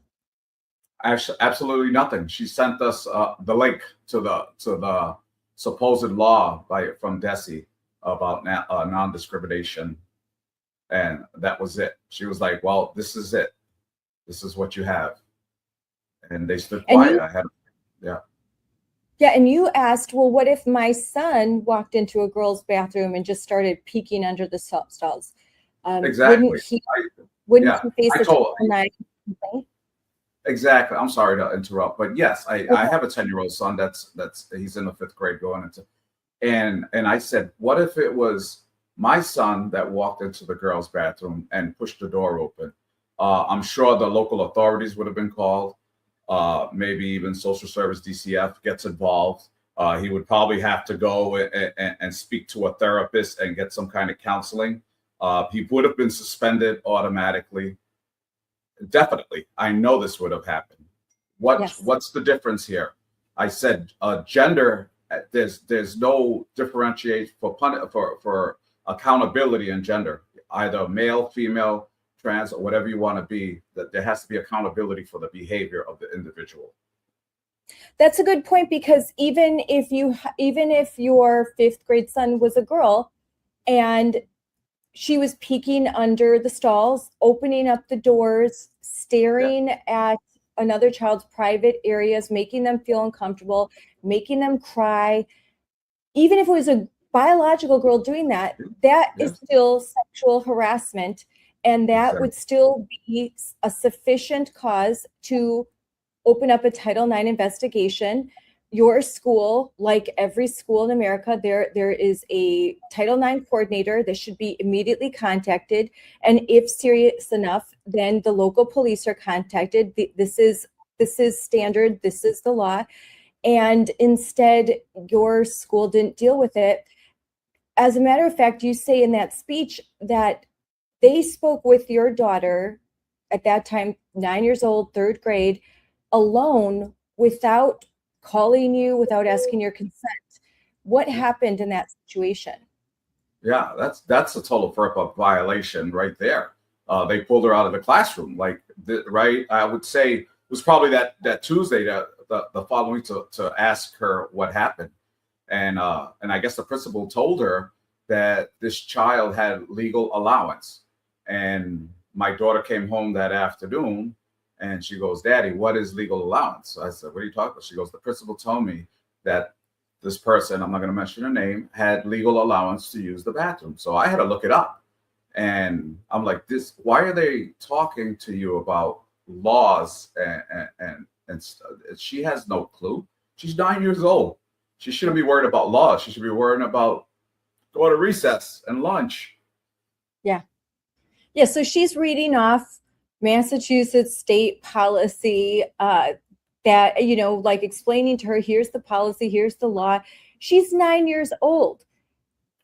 Absolutely nothing. She sent us the link to the supposed law from DESE about non-discrimination, and that was it. She was like, well, this is it. This is what you have. And they stood quiet. Yeah, and you asked, well, what if my son walked into a girl's bathroom and just started peeking under the stalls? Exactly. Wouldn't he face I a told Title IX complaint? exactly. I'm sorry to interrupt, but yes, I have a 10-year-old son that's he's in the 5th grade going into, and I said, what if it was my son that walked into the girls' bathroom and pushed the door open? I'm sure the local authorities would have been called. Maybe even social service DCF gets involved. He would probably have to go and speak to a therapist and get some kind of counseling. He would have been suspended automatically. Definitely. I know this would have happened. What's the difference here? I said gender, there's no differentiate for accountability in gender, either male, female, trans, or whatever you want to be, that there has to be accountability for the behavior of the individual. That's a good point, because even if your 5th grade son was a girl and she was peeking under the stalls, opening up the doors, staring at another child's private areas, making them feel uncomfortable, making them cry, even if it was a biological girl doing that, that is still sexual harassment, and that would still be a sufficient cause to open up a Title IX investigation. Your school, like every school in America, there is a Title IX coordinator that should be immediately contacted. And if serious enough, then the local police are contacted. This is standard. This is the law. And instead, your school didn't deal with it. As a matter of fact, you say in that speech that they spoke with your daughter at that time, 9 years old, 3rd grade, alone, without calling you, without asking your consent. What happened in that situation? Yeah, that's a total FERPA violation right there. They pulled her out of the classroom. Right? I would say it was probably that Tuesday, the following week, to ask her what happened. And I guess the principal told her that this child had legal allowance. And my daughter came home that afternoon and she goes, "Daddy, what is legal allowance?" So I said, "What are you talking about?" She goes, "The principal told me that this person, I'm not going to mention her name, had legal allowance to use the bathroom." So I had to look it up. And I'm like, why are they talking to you about laws? And she has no clue. She's 9 years old. She shouldn't be worried about laws. She should be worrying about going to recess and lunch. Yeah, so she's reading off Massachusetts state policy that, like explaining to her, here's the policy, here's the law. She's 9 years old.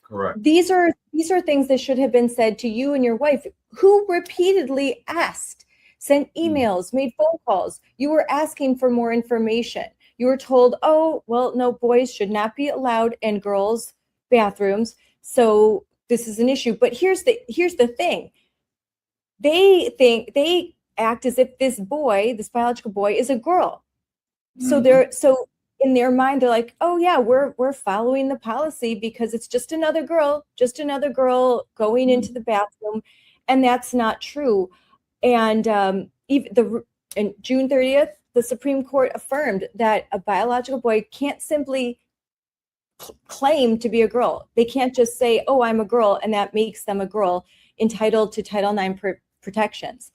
Correct. These are things that should have been said to you and your wife, who repeatedly asked, sent emails, made phone calls. You were asking for more information. You were told, oh, well, no, boys should not be allowed in girls' bathrooms. So this is an issue. But here's the thing. They act as if this biological boy, is a girl. Mm-hmm. So in their mind, they're like, oh yeah, we're following the policy because it's just another girl going into the bathroom. And that's not true. And even in June 30th, the Supreme Court affirmed that a biological boy can't simply claim to be a girl. They can't just say, oh, I'm a girl, and that makes them a girl entitled to Title IX protections.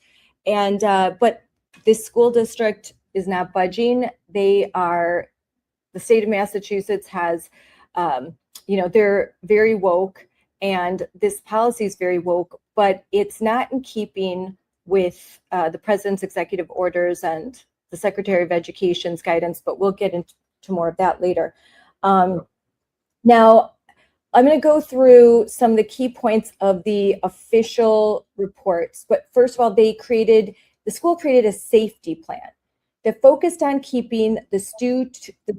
And but this school district is not budging. The state of Massachusetts has, they're very woke, and this policy is very woke, but it's not in keeping with the president's executive orders and the Secretary of Education's guidance, but we'll get into more of that later. Now, I'm going to go through some of the key points of the official reports. But first of all, the school created a safety plan that focused on keeping the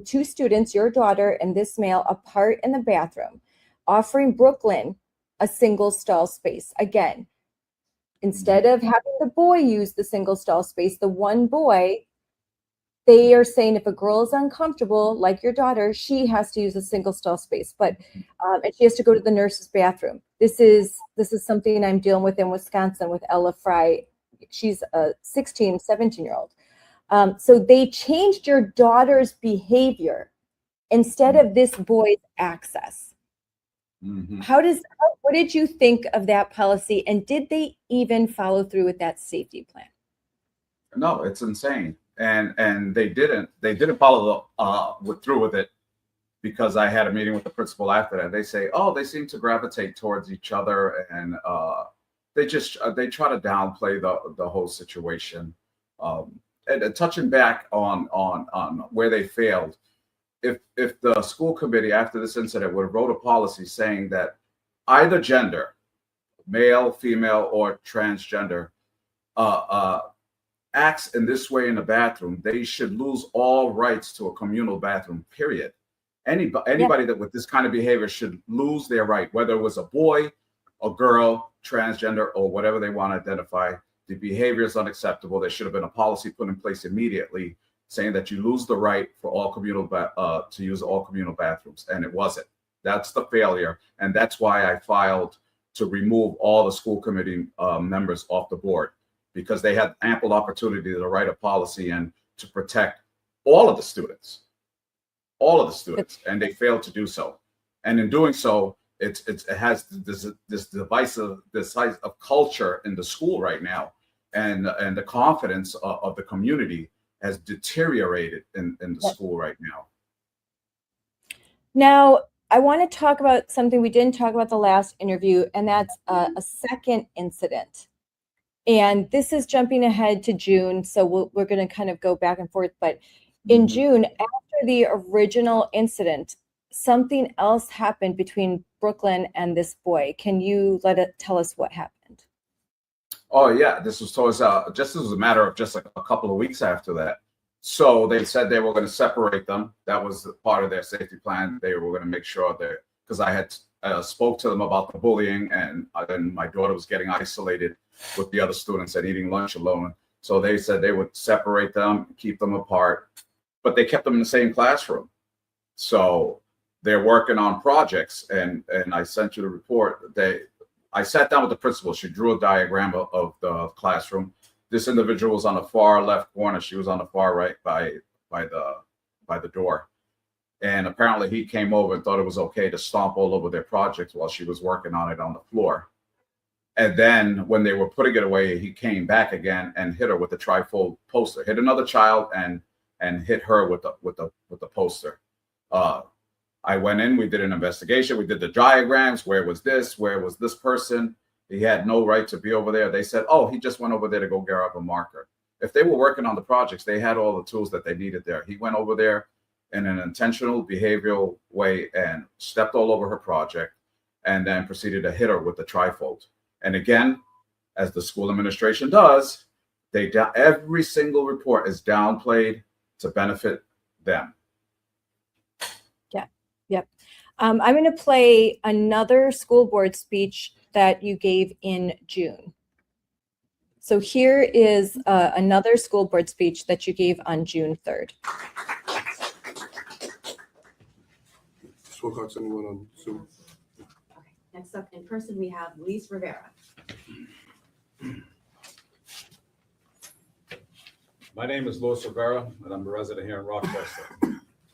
two students, your daughter and this male, apart in the bathroom, offering Brooklyn a single stall space. Again, instead of having the boy use the single stall space, the one boy, they are saying if a girl is uncomfortable, like your daughter, she has to use a single stall space, but and she has to go to the nurse's bathroom. This is something I'm dealing with in Wisconsin with Ella Fry. She's a 17-year-old. So they changed your daughter's behavior instead of this boy's access. Mhm. What did you think of that policy, and did they even follow through with that safety plan? No, it's insane. And they didn't follow through with it, because I had a meeting with the principal after that. They say, oh, they seem to gravitate towards each other, and they try to downplay the whole situation. And touching back on where they failed, if the school committee after this incident would have wrote a policy saying that either gender, male, female, or transgender, acts in this way in the bathroom, they should lose all rights to a communal bathroom, period. Anybody that with this kind of behavior should lose their right, whether it was a boy, a girl, transgender, or whatever they want to identify. The behavior is unacceptable. There should have been a policy put in place immediately saying that you lose the right for all communal to use all communal bathrooms, and it wasn't. That's the failure, and that's why I filed to remove all the school committee members off the board, because they had ample opportunity to write a policy and to protect all of the students, and they failed to do so. And in doing so, it has this divisive type of culture in the school right now, and the confidence of the community has deteriorated in the school right now. Now, I want to talk about something we didn't talk about the last interview, and that's a second incident. And this is jumping ahead to June, so we're going to kind of go back and forth. But in June, after the original incident, something else happened between Brooklyn and this boy. Can you tell us what happened? Oh yeah, this was towards just as a matter of just like a couple of weeks after that. So they said they were going to separate them. That was part of their safety plan. They were going to make sure that, because I had spoke to them about the bullying, and then my daughter was getting isolated with the other students and eating lunch alone. So they said they would separate them, keep them apart, but they kept them in the same classroom. So they're working on projects, and I sent you the report. I sat down with the principal. She drew a diagram of the classroom. This individual was on the far left corner. She was on the far right by the door. And apparently he came over and thought it was okay to stomp all over their projects while she was working on it on the floor. And then when they were putting it away, he came back again and hit her with the trifold poster, hit another child and hit her with the poster. I went in, we did an investigation. We did the diagrams. Where was this person? He had no right to be over there. They said, oh, he just went over there to go grab a marker. If they were working on the projects, they had all the tools that they needed there. He went over there in an intentional behavioral way and stepped all over her project, and then proceeded to hit her with the trifold. And again, as the school administration does, every single report is downplayed to benefit them. Yep. I'm going to play another school board speech that you gave in June. So here is another school board speech that you gave on June 3rd. Wilcox, anyone on Zoom? Okay, next up in person, we have Luis Rivera. My name is Luis Rivera, and I'm a resident here in Rochester.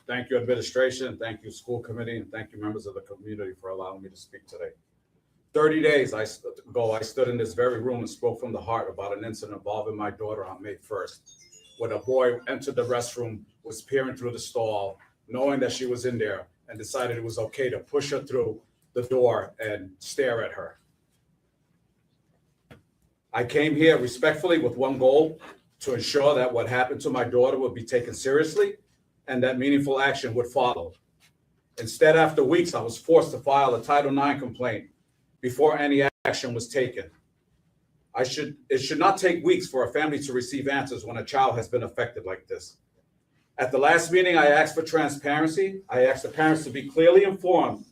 Thank you, administration, thank you, school committee, and thank you, members of the community, for allowing me to speak today. 30 days ago, I stood in this very room and spoke from the heart about an incident involving my daughter on May 1st, when a boy entered the restroom, was peering through the stall, knowing that she was in there, and decided it was okay to push her through the door and stare at her. I came here respectfully with one goal: to ensure that what happened to my daughter would be taken seriously and that meaningful action would follow. Instead, after weeks, I was forced to file a Title IX complaint before any action was taken. It should not take weeks for a family to receive answers when a child has been affected like this. At the last meeting, I asked for transparency. I asked the parents to be clearly informed,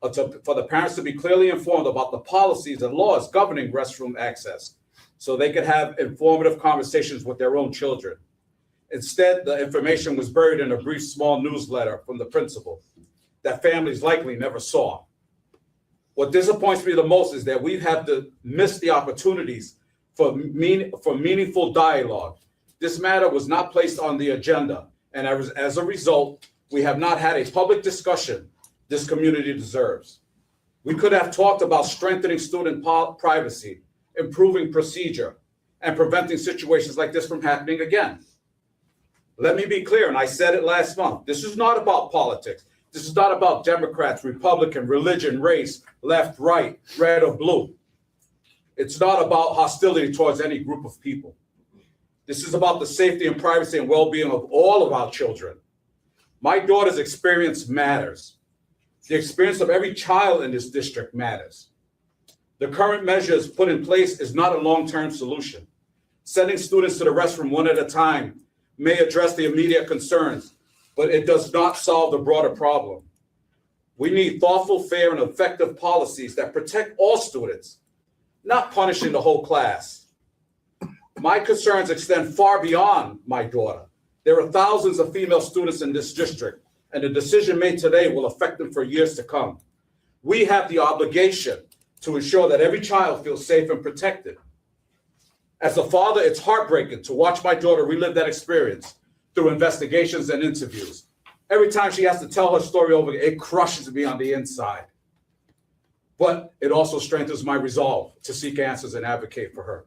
about the policies and laws governing restroom access, so they could have informative conversations with their own children. Instead, the information was buried in a brief small newsletter from the principal that families likely never saw. What disappoints me the most is that we've had to miss the opportunities for meaningful dialogue. This matter was not placed on the agenda, and as a result, We have not had a public discussion this community deserves. We could have talked about strengthening student privacy, improving procedure, and preventing situations like this from happening again. Let me be clear, and I said it last month, this is not about politics. This is not about Democrats, Republican, religion, race, left, right, red or blue. It's not about hostility towards any group of people. This is about the safety and privacy and well-being of all of our children. My daughter's experience matters. The experience of every child in this district matters. The current measures put in place is not a long-term solution. Sending students to the restroom one at a time may address the immediate concerns, but it does not solve the broader problem. We need thoughtful, fair, and effective policies that protect all students, not punishing the whole class. My concerns extend far beyond my daughter. There are thousands of female students in this district, and the decision made today will affect them for years to come. We have the obligation to ensure that every child feels safe and protected. As a father, it's heartbreaking to watch my daughter relive that experience through investigations and interviews. Every time she has to tell her story over, it crushes me on the inside. But it also strengthens my resolve to seek answers and advocate for her.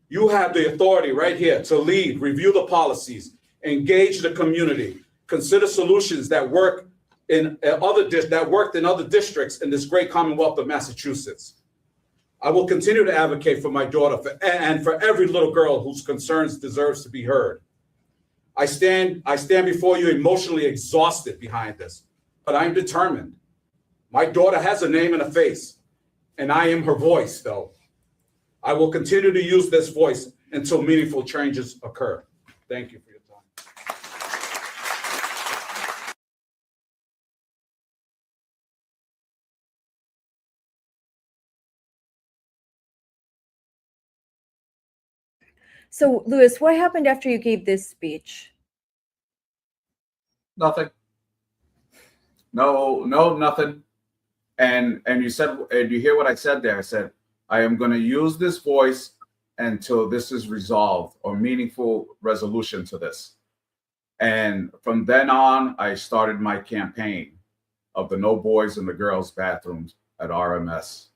You have the authority right here to lead, review the policies, engage the community, consider solutions that worked in other districts in this great Commonwealth of Massachusetts. I will continue to advocate for my daughter and for every little girl whose concerns deserves to be heard. I stand before you emotionally exhausted behind this, but I'm determined. My daughter has a name and a face, and I am her voice, though. I will continue to use this voice until meaningful changes occur. Thank you for your time. So, Louis, what happened after you gave this speech? Nothing. No, nothing. And you said, and you hear what I said there? I said, I am going to use this voice until this is resolved or meaningful resolution to this. And from then on, I started my campaign of the no boys in the girls' bathrooms at RMS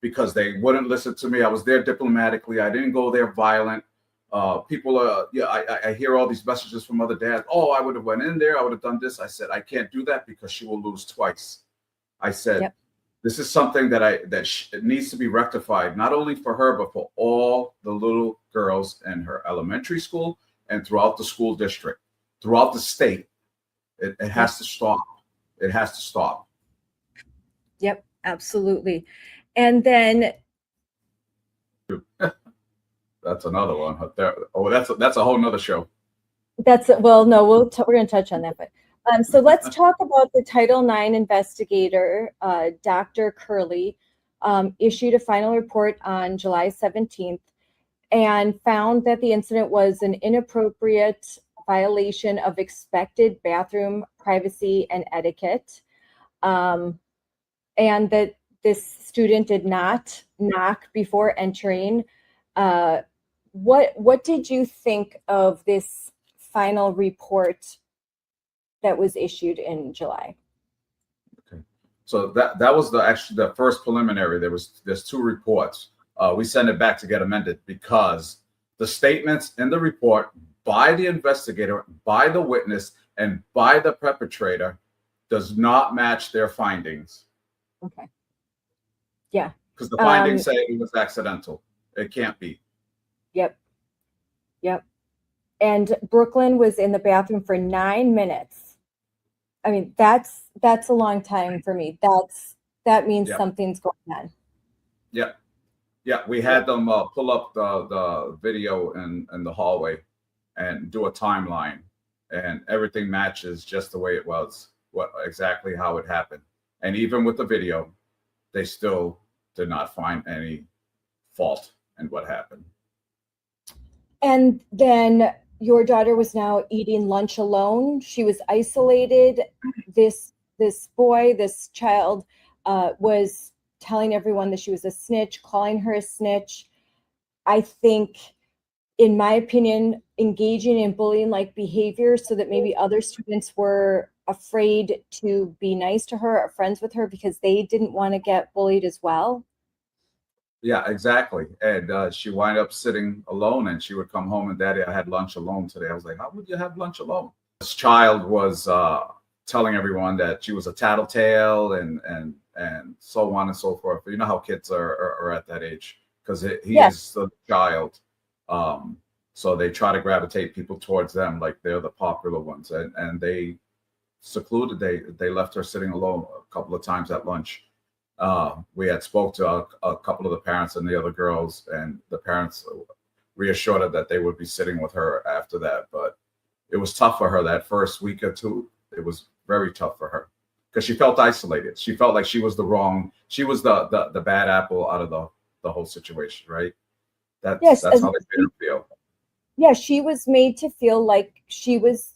because they wouldn't listen to me. I was there diplomatically. I didn't go there violent. I hear all these messages from other dads. Oh, I would have went in there. I would have done this. I said, I can't do that because she will lose twice. I said, yep. This is something that it needs to be rectified, not only for her, but for all the little girls in her elementary school and throughout the school district, throughout the state. It has to stop. It has to stop. Yep, absolutely. And then that's another one. Oh, that's a whole nother show. We're going to touch on that, but so let's talk about the Title IX investigator, Dr. Curley, issued a final report on July 17th and found that the incident was an inappropriate violation of expected bathroom privacy and etiquette, and that this student did not knock before entering. What did you think of this final report that was issued in July? Okay, so that was actually the first preliminary. There's two reports. We sent it back to get amended because the statements in the report by the investigator, by the witness, and by the perpetrator does not match their findings. Okay. Yeah. Because the findings say it was accidental. It can't be. Yep. And Brooklyn was in the bathroom for 9 minutes. I mean, that's a long time for me. That means something's going on. Yeah. We had them pull up the video in the hallway and do a timeline, and everything matches just the way it was, exactly how it happened. And even with the video, they still did not find any fault in what happened. And then your daughter was now eating lunch alone. She was isolated. This child was telling everyone that she was a snitch, calling her a snitch. I think in my opinion, engaging in bullying-like behavior so that maybe other students were afraid to be nice to her or friends with her because they didn't want to get bullied as well. Yeah, exactly. And she wind up sitting alone, and she would come home and, Daddy, I had lunch alone today. I was like, how would you have lunch alone? This child was telling everyone that she was a tattletale and so on and so forth. But you know how kids are at that age, because he is the child. So they try to gravitate people towards them like they're the popular ones. And they secluded, they left her sitting alone a couple of times at lunch. We had spoke to a couple of the parents and the other girls, and the parents reassured her that they would be sitting with her after that. But it was tough for her that first week or two. It was very tough for her because she felt isolated. She felt like she was she was the bad apple out of the whole situation, right? That's how they made her feel. Yeah, she was made to feel like she was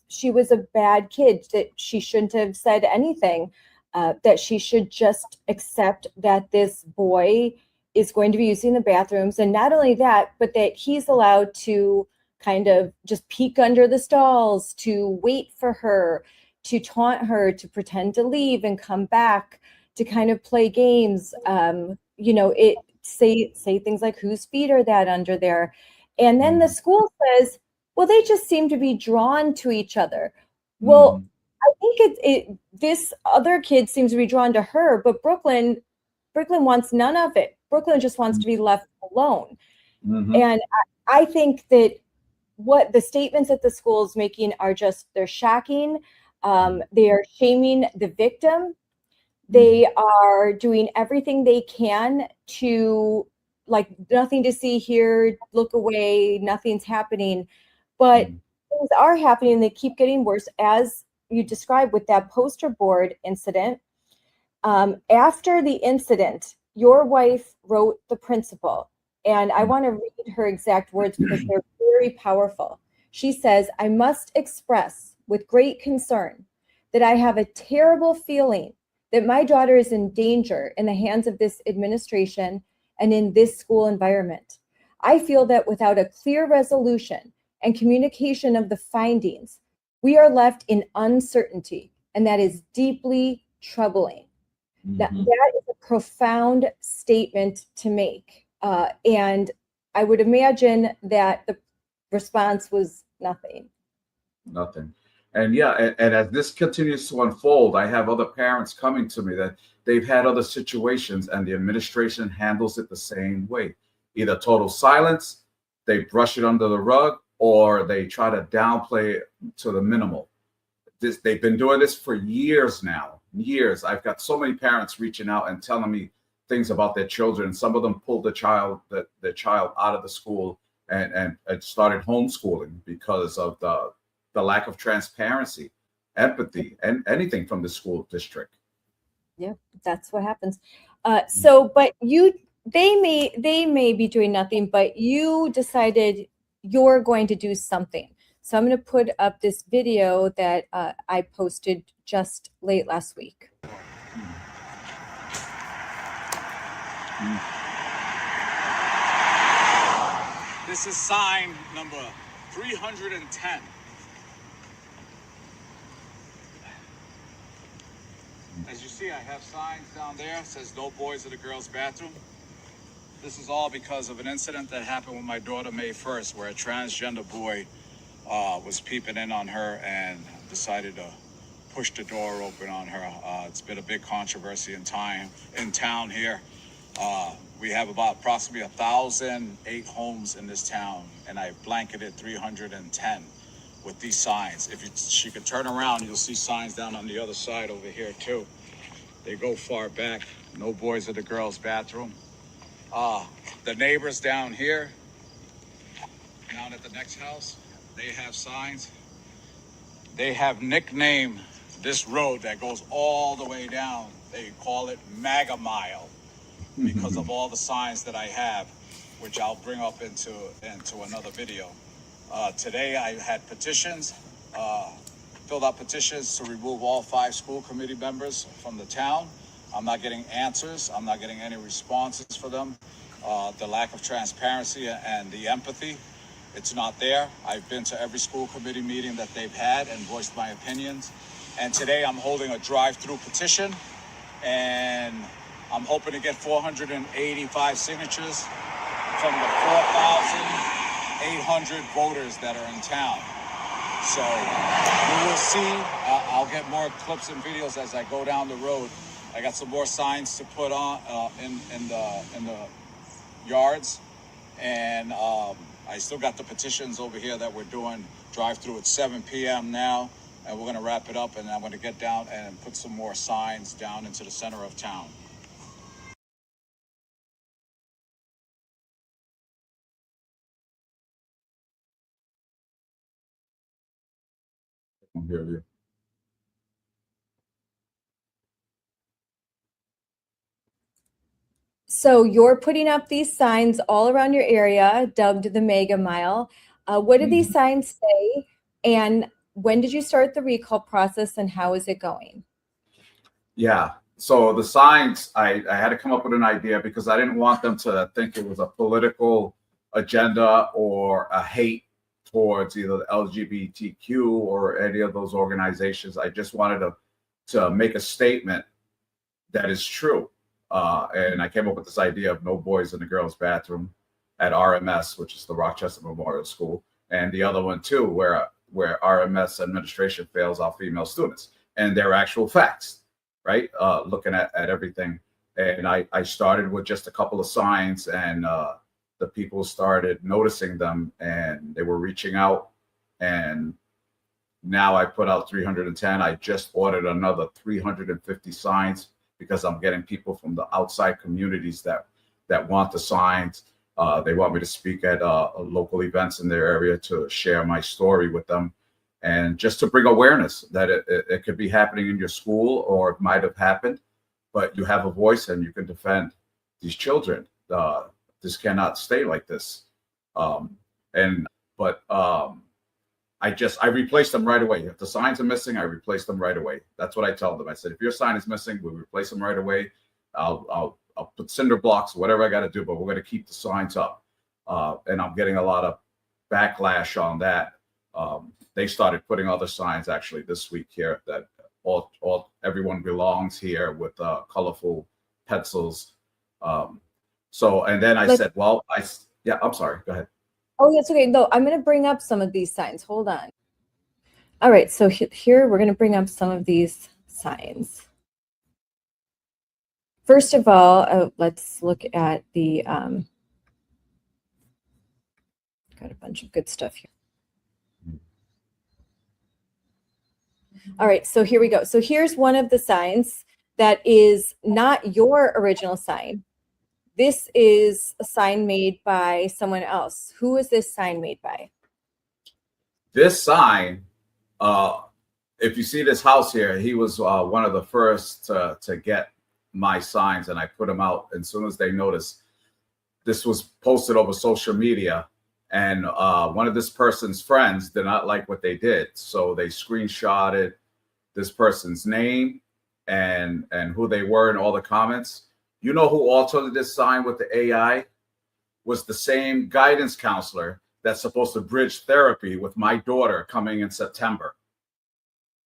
a bad kid, that she shouldn't have said anything. That she should just accept that this boy is going to be using the bathrooms. And not only that, but that he's allowed to kind of just peek under the stalls, to wait for her, to taunt her, to pretend to leave and come back, to kind of play games. Say things like, whose feet are that under there? And then the school says, well, they just seem to be drawn to each other. Well, I think this other kid seems to be drawn to her, but Brooklyn wants none of it. Brooklyn just wants to be left alone. And I think that what the statements that the school is making are they're shocking. They are shaming the victim. They are doing everything they can to, like, nothing to see here, look away, nothing's happening. But things are happening. They keep getting worse, as you described with that poster board incident. After the incident, your wife wrote the principal, and I want to read her exact words because they're very powerful. She says, I must express with great concern that I have a terrible feeling that my daughter is in danger in the hands of this administration and in this school environment. I feel that without a clear resolution and communication of the findings, we are left in uncertainty, and that is deeply troubling. That is a profound statement to make. And I would imagine that the response was nothing. Nothing. And and as this continues to unfold, I have other parents coming to me that they've had other situations and the administration handles it the same way. Either total silence, they brush it under the rug, or they try to downplay it to the minimal. They've been doing this for years now. Years. I've got so many parents reaching out and telling me things about their children. Some of them pulled their child out of the school and started homeschooling because of the lack of transparency, empathy, and anything from the school district. Yeah, that's what happens. But they may be doing nothing, but you decided you're going to do something. So I'm going to put up this video that I posted just late last week. This is sign number 310. As you see, I have signs down there. It says no boys in the girls' bathroom. This is all because of an incident that happened with my daughter May 1st, where a transgender boy was peeping in on her and decided to push the door open on her. It's been a big controversy in town here. We have about approximately 1,008 homes in this town, and I blanketed 310 with these signs. She could turn around, you'll see signs down on the other side over here too. They go far back. No boys in the girls' bathroom. The neighbors down here, down at the next house, they have signs. They have nicknamed this road that goes all the way down. They call it MAGA Mile because of all the signs that I have, which I'll bring up into another video. Today I had petitions, filled out petitions to remove all 5 school committee members from the town. I'm not getting answers. I'm not getting any responses for them. The lack of transparency and the empathy. it's not there. I've been to every school committee meeting that they've had and voiced my opinions. And today I'm holding a drive-through petition, and I'm hoping to get 485 signatures from the 4,800 voters that are in town. So we will see. I'll get more clips and videos as I go down the road. I got some more signs to put on in the yards, and I still got the petitions over here that we're doing drive-through at 7 p.m. now, and we're going to wrap it up, and I'm going to get down and put some more signs down into the center of town. I can hear you. So you're putting up these signs all around your area, dubbed the Mega Mile. What do these signs say? And when did you start the recall process, and how is it going? Yeah. So the signs, I had to come up with an idea because I didn't want them to think it was a political agenda or a hate towards either the LGBTQ or any of those organizations. I just wanted to make a statement that is true. And I came up with this idea of no boys in the girls' bathroom at RMS, which is the Rochester Memorial School, and the other one too, where RMS administration fails our female students. And they're actual facts, right? Looking at everything. And I started with just a couple of signs, and the people started noticing them, and they were reaching out. And now I put out 310. I just ordered another 350 signs because I'm getting people from the outside communities that want the signs. They want me to speak at local events in their area to share my story with them, and just to bring awareness that it could be happening in your school, or it might have happened, but you have a voice and you can defend these children. This cannot stay like this. I replaced them right away. If the signs are missing, I replace them right away. That's what I tell them. I said, if your sign is missing, we'll replace them right away. I'll put cinder blocks, whatever I got to do, but we're going to keep the signs up. And I'm getting a lot of backlash on that. They started putting other signs actually this week here that everyone belongs here with colorful pencils. And then I said, well, I'm sorry. Go ahead. Oh, that's okay. No, I'm going to bring up some of these signs. Hold on. All right. So here we're going to bring up some of these signs. First of all, let's look at the, got a bunch of good stuff here. All right. So here we go. So here's one of the signs that is not your original sign. This is a sign made by someone else. Who is this sign made by? This sign, if you see this house here, he was one of the first to get my signs, and I put them out. And as soon as they noticed, this was posted over social media, and one of this person's friends did not like what they did. So they screenshotted this person's name and who they were in all the comments. You know who altered this sign with the AI? Was the same guidance counselor that's supposed to bridge therapy with my daughter coming in September.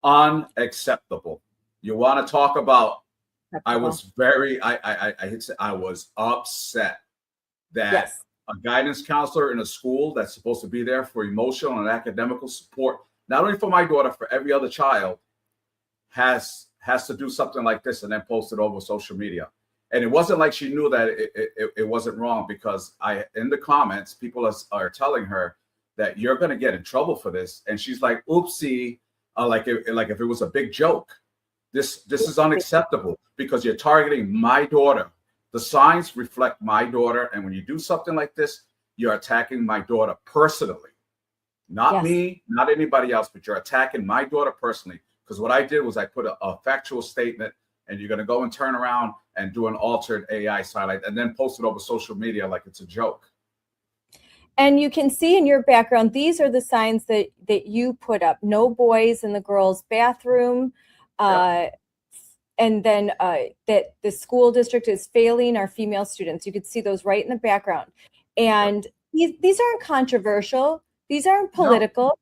Unacceptable. You want to talk about, I was I was upset that a guidance counselor in a school that's supposed to be there for emotional and academical support, not only for my daughter, for every other child, has to do something like this and then post it over social media. And it wasn't like she knew that it wasn't wrong, because in the comments, people are telling her that you're going to get in trouble for this. And she's like, oopsie, like if it was a big joke. This is unacceptable because you're targeting my daughter. The signs reflect my daughter. And when you do something like this, you're attacking my daughter personally. Not me, not anybody else, but you're attacking my daughter personally. Because what I did was I put a factual statement, and you're going to go and turn around and do an altered AI sign and then post it over social media like it's a joke. And you can see in your background, these are the signs that you put up. No boys in the girls' bathroom. And then that the school district is failing our female students. You could see those right in the background. And these aren't controversial. These aren't political.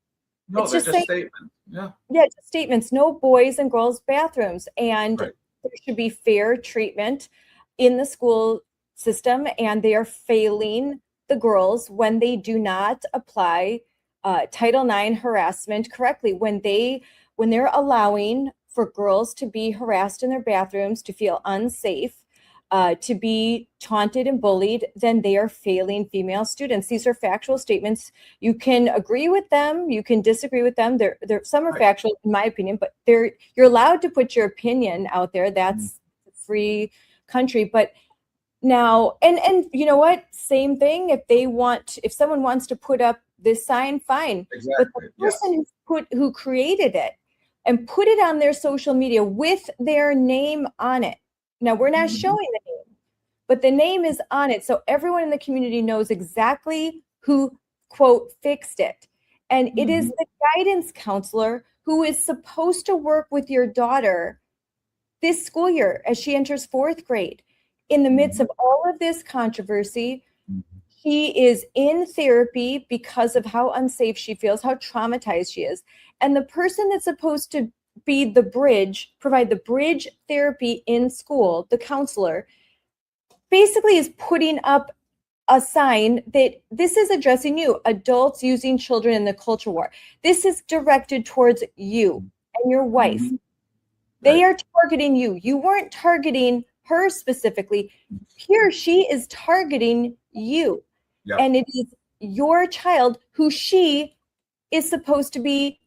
No, It's they're just just saying, statements. Yeah. yeah, just statements, no boys and girls bathrooms. And Right. there should be fair treatment in the school system. And they are failing the girls when they do not apply Title IX harassment correctly. When they're allowing for girls to be harassed in their bathrooms, to feel unsafe, to be taunted and bullied, then they are failing female students. These are factual statements. You can agree with them, you can disagree with them. Some are factual, in my opinion, but you're allowed to put your opinion out there. That's a free country. But now, and you know what? Same thing. If someone wants to put up this sign, fine. Exactly. But the person who created it and put it on their social media with their name on it. Now, we're not showing the name, but the name is on it. So everyone in the community knows exactly who, quote, fixed it. And it is the guidance counselor who is supposed to work with your daughter this school year as she enters 4th grade. In the midst of all of this controversy, she is in therapy because of how unsafe she feels, how traumatized she is. And the person that's supposed to be the bridge, provide the bridge therapy in school, the counselor, basically is putting up a sign that this is addressing you, adults using children in the culture war. This is directed towards you and your wife. They are targeting you. You weren't targeting her specifically. Here, she is targeting you. Yep. And it is your child who she is supposed to be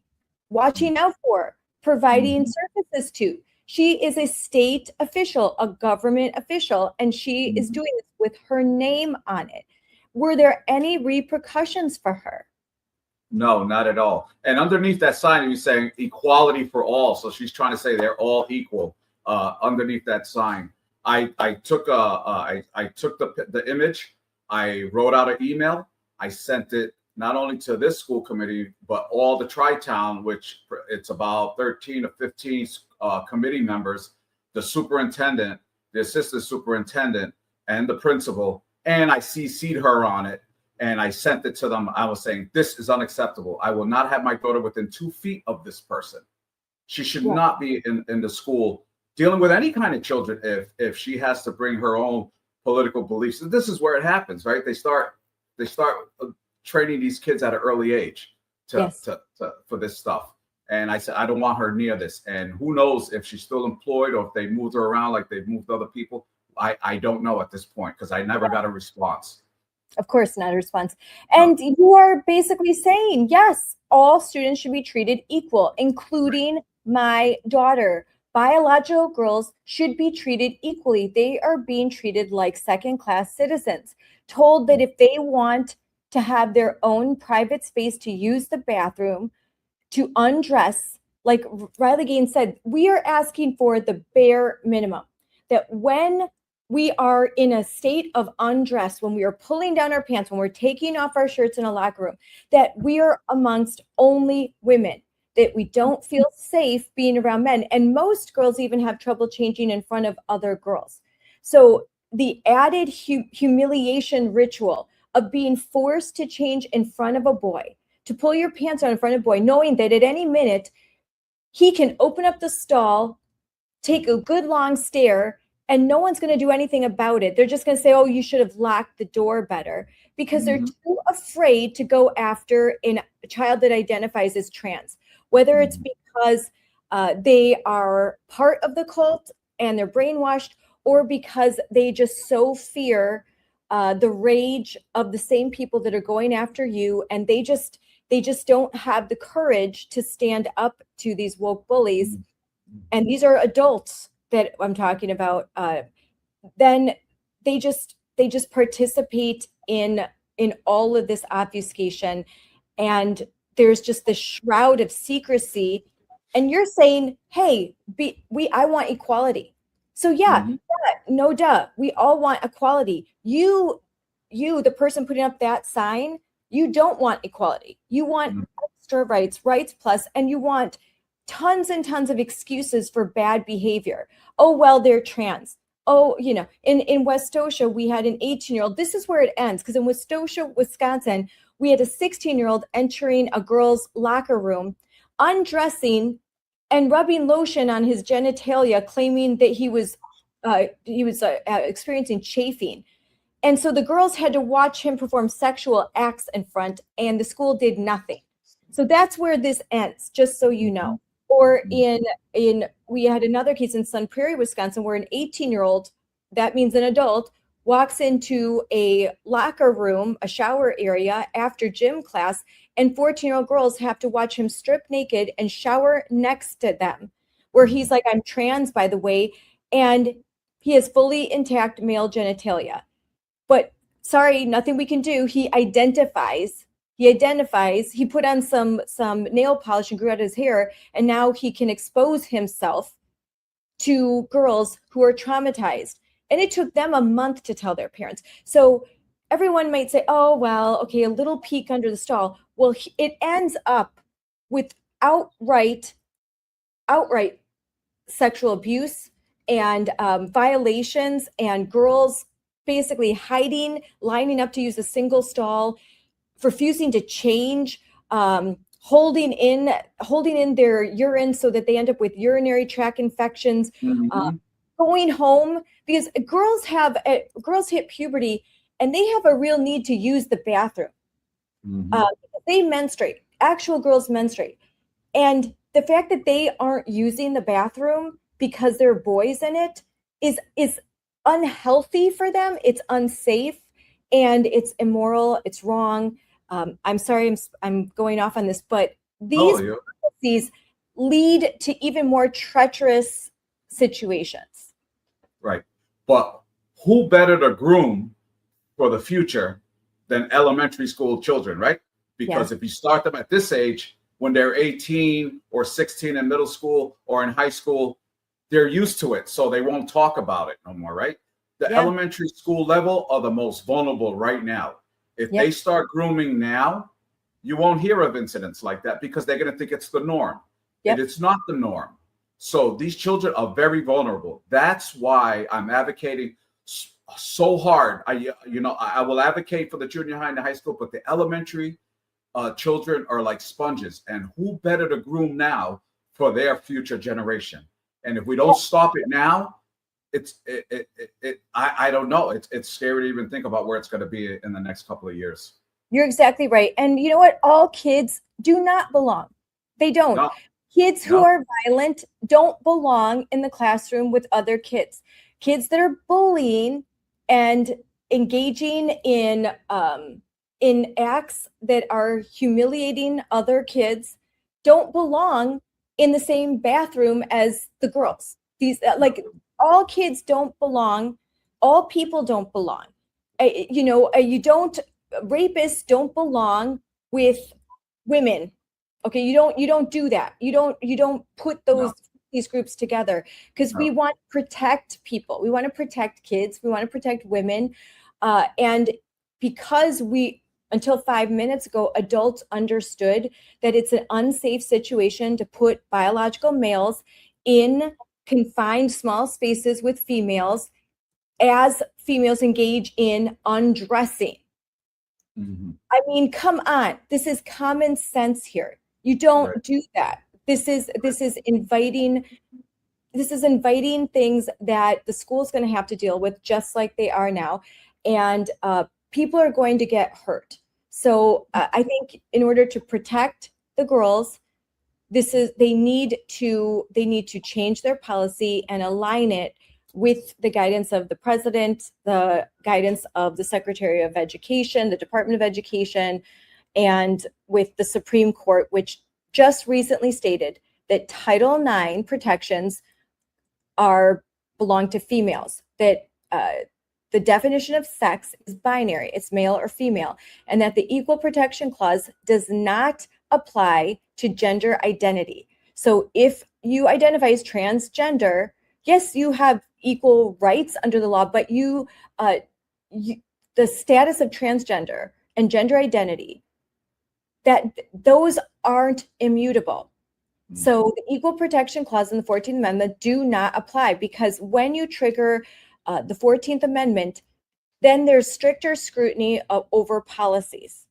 watching out for, providing services to. She is a state official, a government official, and she is doing this with her name on it. Were there any repercussions for her? No, not at all. And underneath that sign, you're saying equality for all. So she's trying to say they're all equal. Underneath that sign, I took the image. I wrote out an email. I sent it not only to this school committee, but all the Tri-Town, which it's about 13 or 15 committee members, the superintendent, the assistant superintendent, and the principal. And I CC'd her on it. And I sent it to them. I was saying, this is unacceptable. I will not have my daughter within 2 feet of this person. She should not be in the school dealing with any kind of children if she has to bring her own political beliefs. And this is where it happens, right? They start training these kids at an early age for this stuff. And I said, I don't want her near this. And who knows if she's still employed or if they moved her around like they've moved other people. I don't know at this point because I never got a response. Of course, not a response. And you are basically saying, yes, all students should be treated equal, including my daughter. Biological girls should be treated equally. They are being treated like second-class citizens, told that if they want to have their own private space to use the bathroom, to undress, like Riley Gaines said, we are asking for the bare minimum, that when we are in a state of undress, when we are pulling down our pants, when we're taking off our shirts in a locker room, that we are amongst only women, that we don't feel safe being around men. And most girls even have trouble changing in front of other girls. So the added humiliation ritual of being forced to change in front of a boy, to pull your pants down in front of a boy, knowing that at any minute he can open up the stall, take a good long stare, and no one's going to do anything about it. They're just going to say, oh, you should have locked the door better, because they're too afraid to go after a child that identifies as trans, whether it's because they are part of the cult and they're brainwashed, or because they just so fear the rage of the same people that are going after you, and they just don't have the courage to stand up to these woke bullies. And these are adults that I'm talking about. Then they just participate in all of this obfuscation, and there's just this shroud of secrecy. And you're saying, hey, I want equality. So no duh, we all want equality. You, the person putting up that sign, you don't want equality. You want extra rights plus, and you want tons and tons of excuses for bad behavior. Oh, well, they're trans. oh, in Westosha, we had an 18-year-old. This is where it ends, because in Westosha, Wisconsin, we had a 16-year-old entering a girl's locker room, undressing and rubbing lotion on his genitalia, claiming that he was experiencing chafing. And so the girls had to watch him perform sexual acts in front, and the school did nothing. So that's where this ends, just so you know. Or we had another case in Sun Prairie, Wisconsin, where an 18-year-old, that means an adult, walks into a locker room, a shower area after gym class, and 14-year-old girls have to watch him strip naked and shower next to them, where he's like, I'm trans, by the way, and he has fully intact male genitalia. But sorry, nothing we can do. He identifies, he put on some nail polish and grew out his hair, and now he can expose himself to girls who are traumatized. And it took them a month to tell their parents. So everyone might say, oh, well, okay, a little peek under the stall. Well, it ends up with outright sexual abuse and violations, and girls basically hiding, lining up to use a single stall, refusing to change, holding in their urine so that they end up with urinary tract infections, going home, because girls hit puberty and they have a real need to use the bathroom. They menstruate, actual girls menstruate. And the fact that they aren't using the bathroom because there are boys in it is unhealthy for them. It's unsafe and it's immoral. It's wrong. I'm sorry, I'm going off on this, but these policies lead to even more treacherous situations. Right. But who better to groom for the future than elementary school children, right? Because if you start them at this age, when they're 18 or 16 in middle school or in high school, they're used to it. So they won't talk about it no more, right? The elementary school level are the most vulnerable right now. If they start grooming now, you won't hear of incidents like that because they're going to think it's the norm. And it's not the norm. So these children are very vulnerable. That's why I'm advocating so hard. I will advocate for the junior high and the high school, but the elementary children are like sponges. And who better to groom now for their future generation? And if we don't stop it now, I don't know. It's scary to even think about where it's going to be in the next couple of years. You're exactly right. And you know what? All kids do not belong. They don't. No. Kids who are violent don't belong in the classroom with other kids. Kids that are bullying and engaging in acts that are humiliating other kids don't belong in the same bathroom as the girls. These all kids don't belong. All people don't belong. Rapists don't belong with women. Okay, you don't do that. You don't put these groups together because we want to protect people. We want to protect kids. We want to protect women. And because until 5 minutes ago, adults understood that it's an unsafe situation to put biological males in confined small spaces with females as females engage in undressing. I mean, come on. This is common sense here. You don't do that. This is inviting things that the school is going to have to deal with just like they are now. And people are going to get hurt. So I think in order to protect the girls, they need to change their policy and align it with the guidance of the president, the guidance of the Secretary of Education, the Department of Education, and with the Supreme Court, which just recently stated that Title IX protections belong to females, that the definition of sex is binary, it's male or female, and that the Equal Protection Clause does not apply to gender identity. So if you identify as transgender, yes, you have equal rights under the law, but the status of transgender and gender identity, that those aren't immutable. So the Equal Protection Clause in the 14th Amendment do not apply, because when you trigger the 14th Amendment, then there's stricter scrutiny over policies.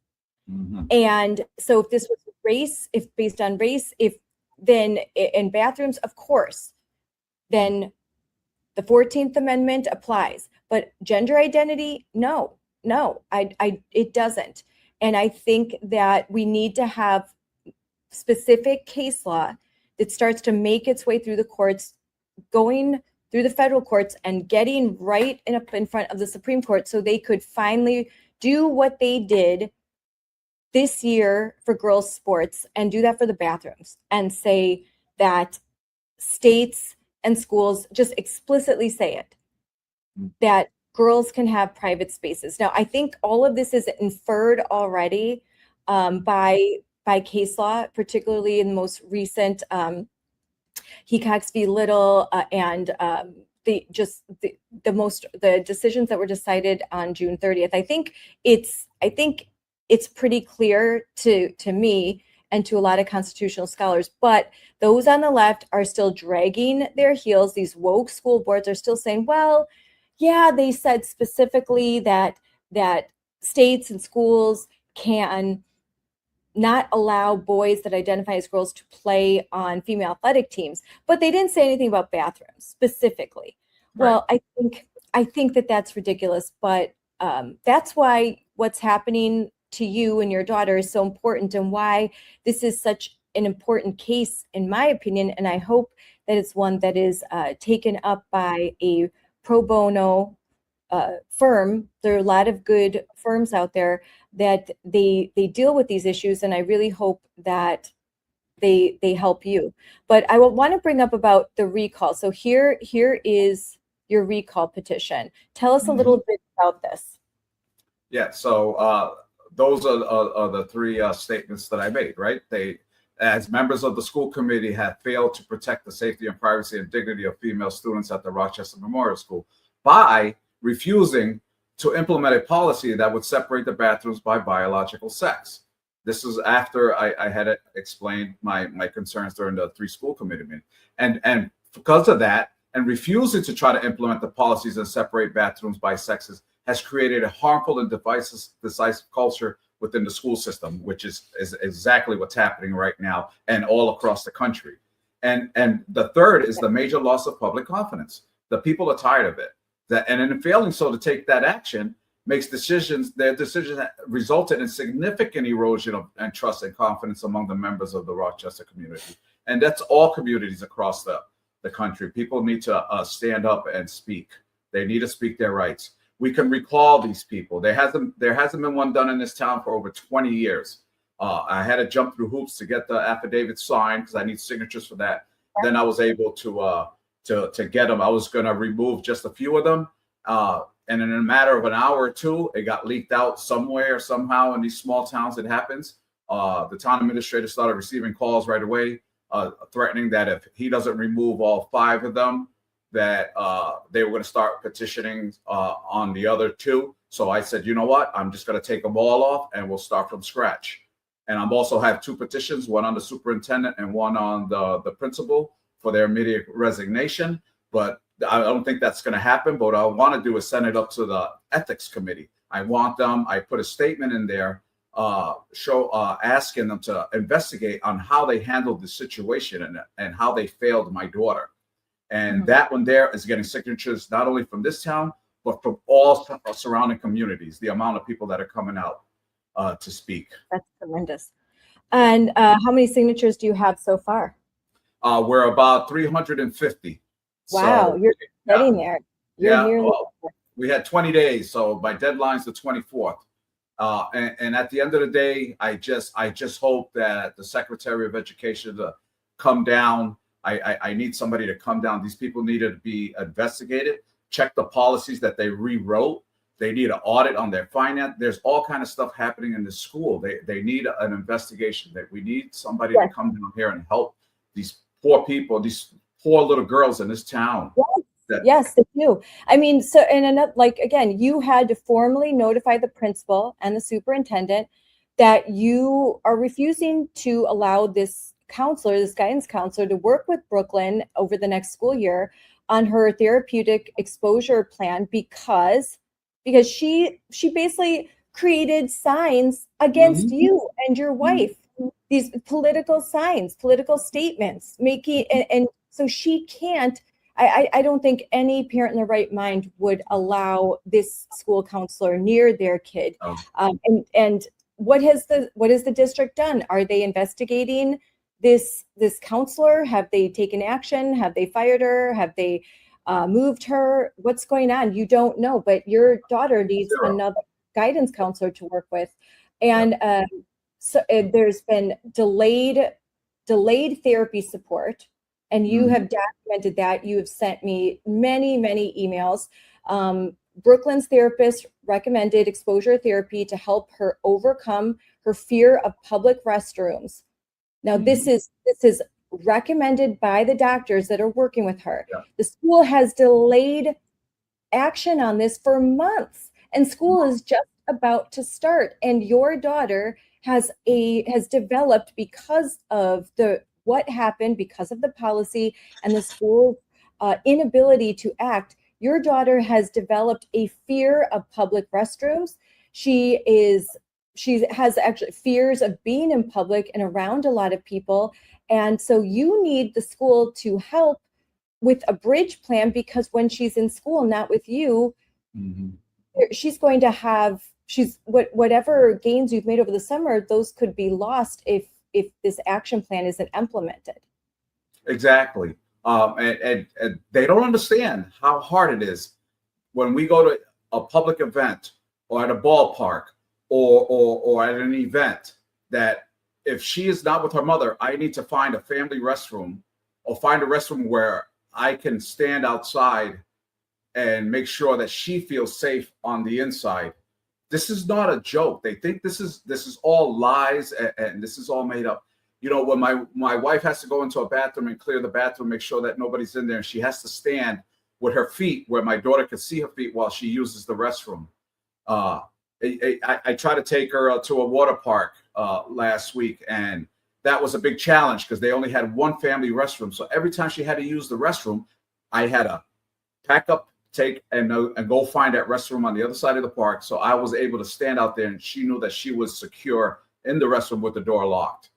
And so if this was race, if based on race, if then in bathrooms, of course, then the 14th Amendment applies. But gender identity, no, it doesn't. And I think that we need to have specific case law that starts to make its way through the courts, going through the federal courts and getting right in front of the Supreme Court so they could finally do what they did this year for girls' sports and do that for the bathrooms and say that states and schools just explicitly say it, that girls can have private spaces. Now, I think all of this is inferred already by case law, particularly in the most recent Hecox v. Little and the decisions that were decided on June 30th. I think it's pretty clear to me and to a lot of constitutional scholars, but those on the left are still dragging their heels. These woke school boards are still saying, well, yeah, they said specifically that states and schools can not allow boys that identify as girls to play on female athletic teams, but they didn't say anything about bathrooms specifically. Right. Well, I think that that's ridiculous, but that's why what's happening to you and your daughter is so important, and why this is such an important case, in my opinion. And I hope that it's one that is taken up by a pro bono firm. There are a lot of good firms out there that they deal with these issues, and I really hope that they help you. But I will want to bring up about the recall. So here is your recall petition. Tell us a little bit about this. Yeah, so those are the three statements that I made, right? They, as members of the school committee, have failed to protect the safety and privacy and dignity of female students at the Rochester Memorial School by refusing to implement a policy that would separate the bathrooms by biological sex. This is after I had explained my concerns during the three school committee meeting. And because of that, and refusing to try to implement the policies and separate bathrooms by sexes has created a harmful and decisive culture within the school system, which is exactly what's happening right now and all across the country. And the third is the major loss of public confidence. The people are tired of it. And in failing so to take that action, makes their decisions resulted in significant erosion of and trust and confidence among the members of the Rochester community. And that's all communities across the country. People need to stand up and speak. They need to speak their rights. We can recall these people. There hasn't been one done in this town for over 20 years. I had to jump through hoops to get the affidavit signed because I need signatures for that. Then I was able to get them. I was going to remove just a few of them. And in a matter of an hour or two, it got leaked out somewhere, somehow in these small towns. It happens. The town administrator started receiving calls right away, threatening that if he doesn't remove all 5 of them, that they were going to start petitioning on the other 2. So I said, you know what? I'm just going to take them all off and we'll start from scratch. And I'm also have 2 petitions, one on the superintendent and one on the principal for their immediate resignation. But I don't think that's going to happen. But what I want to do is send it up to the ethics committee. I want them, I put a statement in there asking them to investigate on how they handled the situation and how they failed my daughter. And that one there is getting signatures not only from this town, but from all surrounding communities, the amount of people that are coming out to speak. That's tremendous. And how many signatures do you have so far? We're about 350. Wow, so, you're getting there. You're nearly there. We had 20 days, so my deadline's the 24th. And at the end of the day, I just hope that the Secretary of Education to come down. I need somebody to come down. These people needed to be investigated, check the policies that they rewrote. They need an audit on their finance. There's all kind of stuff happening in the school. They need an investigation. That we need somebody to come down here and help these poor people, these poor little girls in this town. Yes, they do. I mean, so, and another, like, again, you had to formally notify the principal and the superintendent that you are refusing to allow this counselor, this guidance counselor, to work with Brooklyn over the next school year on her therapeutic exposure plan because she basically created signs against you and your wife, these political signs, political statements, making, and so she can't, I don't think any parent in their right mind would allow this school counselor near their kid. And what has the district done? Are they investigating this counselor? Have they taken action? Have they fired her? Have they moved her? What's going on? You don't know, but your daughter needs another guidance counselor to work with. And so there's been delayed therapy support. And you have documented that. You have sent me many, many emails. Brooklyn's therapist recommended exposure therapy to help her overcome her fear of public restrooms. Now, this is recommended by the doctors that are working with her. Yeah. The school has delayed action on this for months, and school is just about to start. And your daughter has developed, because of what happened, because of the policy and the school's inability to act, your daughter has developed a fear of public restrooms. She has actually fears of being in public and around a lot of people. And so you need the school to help with a bridge plan, because when she's in school, not with you, she's going to have, whatever gains you've made over the summer, those could be lost if this action plan isn't implemented. Exactly. And they don't understand how hard it is when we go to a public event or at a ballpark or at an event, that if she is not with her mother, I need to find a family restroom or find a restroom where I can stand outside and make sure that she feels safe on the inside. This is not a joke. They think this is all lies and this is all made up. You know, when my wife has to go into a bathroom and clear the bathroom, make sure that nobody's in there, and she has to stand with her feet where my daughter can see her feet while she uses the restroom. I tried to take her to a water park last week, and that was a big challenge because they only had one family restroom. So every time she had to use the restroom, I had to pack up, take and go find that restroom on the other side of the park. So I was able to stand out there, and she knew that she was secure in the restroom with the door locked.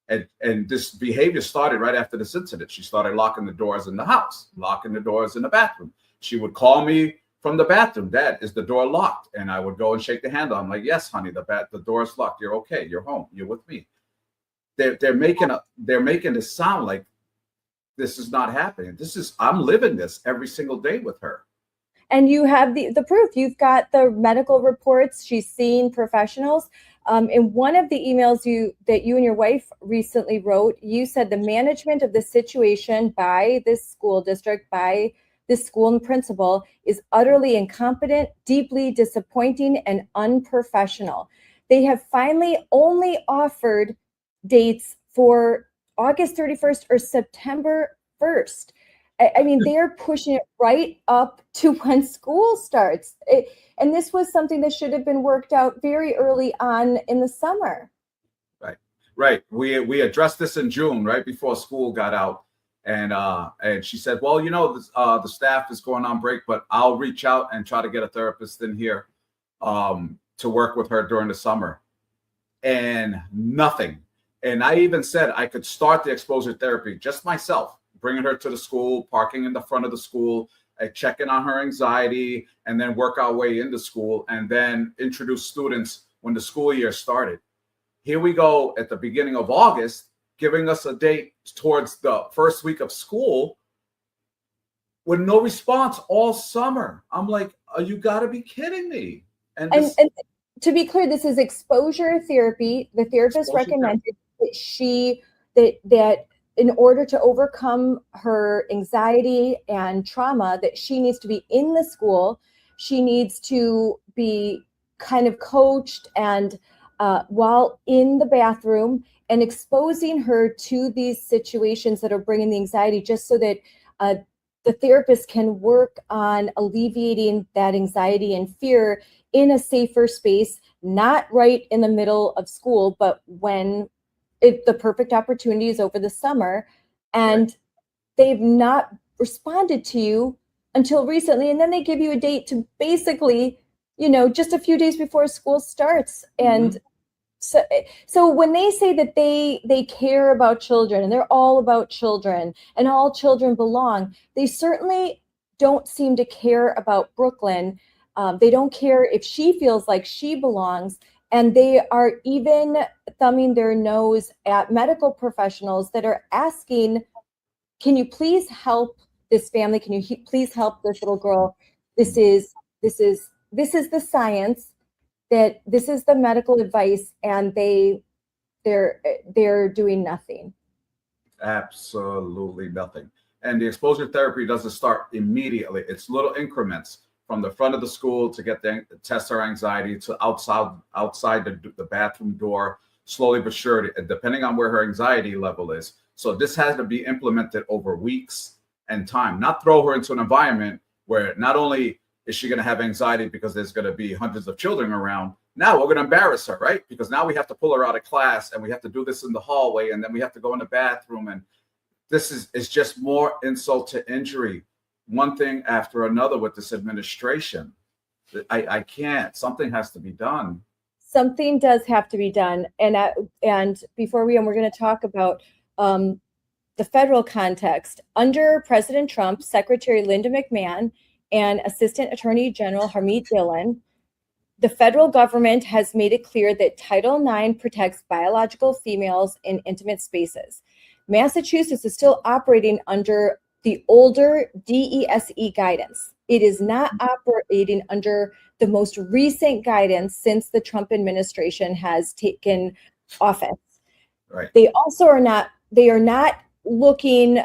And this behavior started right after this incident. She started locking the doors in the house, locking the doors in the bathroom. She would call me from the bathroom, "Dad, is the door locked?" And I would go and shake the handle. I'm like, "Yes, honey, the door is locked. You're okay. You're home. You're with me." They're making this sound like this is not happening. I'm living this every single day with her. And you have the proof. You've got the medical reports. She's seen professionals. In one of the emails that you and your wife recently wrote, you said the management of the situation by this school district, by this school and principal, is utterly incompetent, deeply disappointing, and unprofessional. They have finally only offered dates for August 31st or September 1st. I mean, they're pushing it right up to when school starts. And this was something that should have been worked out very early on in the summer. Right. We addressed this in June, right before school got out. And she said, "Well, you know, the staff is going on break, but I'll reach out and try to get a therapist in here to work with her during the summer." And nothing. And I even said I could start the exposure therapy just myself, bringing her to the school, parking in the front of the school, checking on her anxiety, and then work our way into school, and then introduce students when the school year started. Here we go at the beginning of August, giving us a date towards the first week of school with no response all summer. I'm like, you got to be kidding me. And to be clear, this is exposure therapy. The therapist recommended that in order to overcome her anxiety and trauma, that she needs to be in the school. She needs to be kind of coached and while in the bathroom, and exposing her to these situations that are bringing the anxiety, just so that the therapist can work on alleviating that anxiety and fear in a safer space, not right in the middle of school, but when the perfect opportunities over the summer, and they've not responded to you until recently. And then they give you a date to basically, just a few days before school starts. And so when they say that they care about children and they're all about children and all children belong, they certainly don't seem to care about Brooklyn. They don't care if she feels like she belongs. And they are even thumbing their nose at medical professionals that are asking, can you please help this family? Can you please help this little girl? This is the science, that this is the medical advice, and they're doing nothing. Absolutely nothing. And the exposure therapy doesn't start immediately. It's little increments from the front of the school to get the test her anxiety to outside the bathroom door, slowly but surely, depending on where her anxiety level is. So this has to be implemented over weeks and time, not throw her into an environment where not only is she going to have anxiety because there's going to be hundreds of children around, now we're going to embarrass her, right? Because now we have to pull her out of class and we have to do this in the hallway and then we have to go in the bathroom. And this is just more insult to injury. One thing after another with this administration. I can't. Something has to be done. Something does have to be done. And before we're going to talk about the federal context. Under President Trump, Secretary Linda McMahon and Assistant Attorney General Harmeet Dillon, the federal government has made it clear that Title IX protects biological females in intimate spaces. Massachusetts is still operating under the older DESE guidance. It is not operating under the most recent guidance since the Trump administration has taken office. Right. They are not looking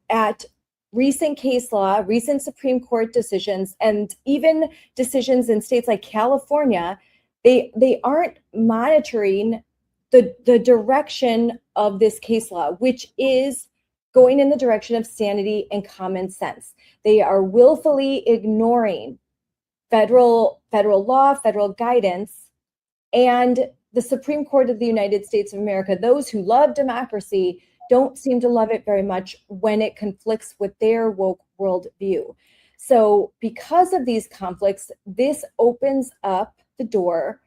at recent case law, recent Supreme Court decisions, and even decisions in states like California. They aren't monitoring the direction of this case law, which is going in the direction of sanity and common sense. They are willfully ignoring federal law, federal guidance, and the Supreme Court of the United States of America. Those who love democracy don't seem to love it very much when it conflicts with their woke worldview. So because of these conflicts, this opens up the door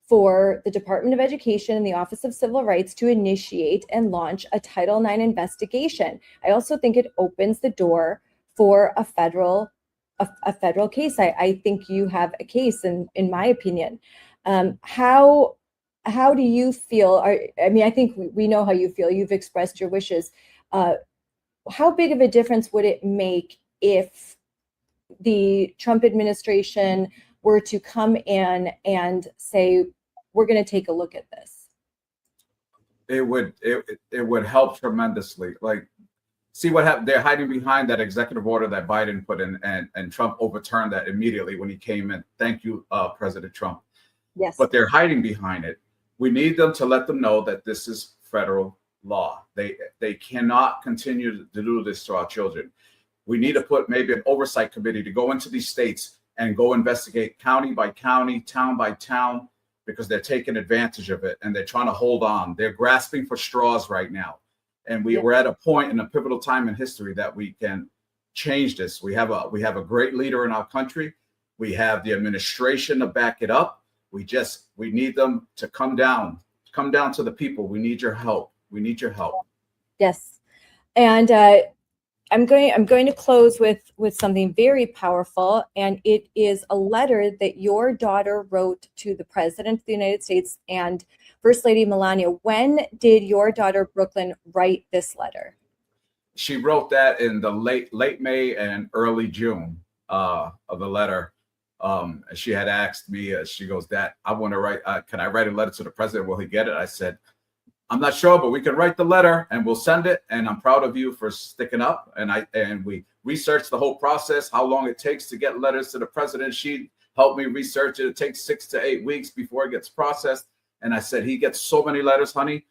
for the Department of Education and the Office of Civil Rights to initiate and launch a Title IX investigation. I also think it opens the door for a federal case. I think you have a case, in my opinion. How do you feel? I think we know how you feel. You've expressed your wishes. How big of a difference would it make if the Trump administration were to come in and say, we're going to take a look at this? It would help tremendously. Like, see what happened. They're hiding behind that executive order that Biden put in, and Trump overturned that immediately when he came in. Thank you, President Trump. Yes. But they're hiding behind it. We need them to let them know that this is federal law. They cannot continue to do this to our children. We need to put maybe an oversight committee to go into these states and go investigate county by county, town by town, because they're taking advantage of it and they're trying to hold on. They're grasping for straws right now. And we're at a point in a pivotal time in history that we can change this. We have a great leader in our country. We have the administration to back it up. We need them to come down to the people. We need your help. We need your help. Yes. And I'm going to close with something very powerful, and it is a letter that your daughter wrote to the President of the United States and First Lady Melania. When did your daughter Brooklyn write this letter? She wrote that in the late May and early June of the letter. She had asked me, she goes, "Dad, I want to write, can I write a letter to the president? Will he get it?" I said, "I'm not sure, but we can write the letter and we'll send it. And I'm proud of you for sticking up." And we researched the whole process, how long it takes to get letters to the president. She helped me research it. It takes 6 to 8 weeks before it gets processed. And I said, he gets so many letters, honey,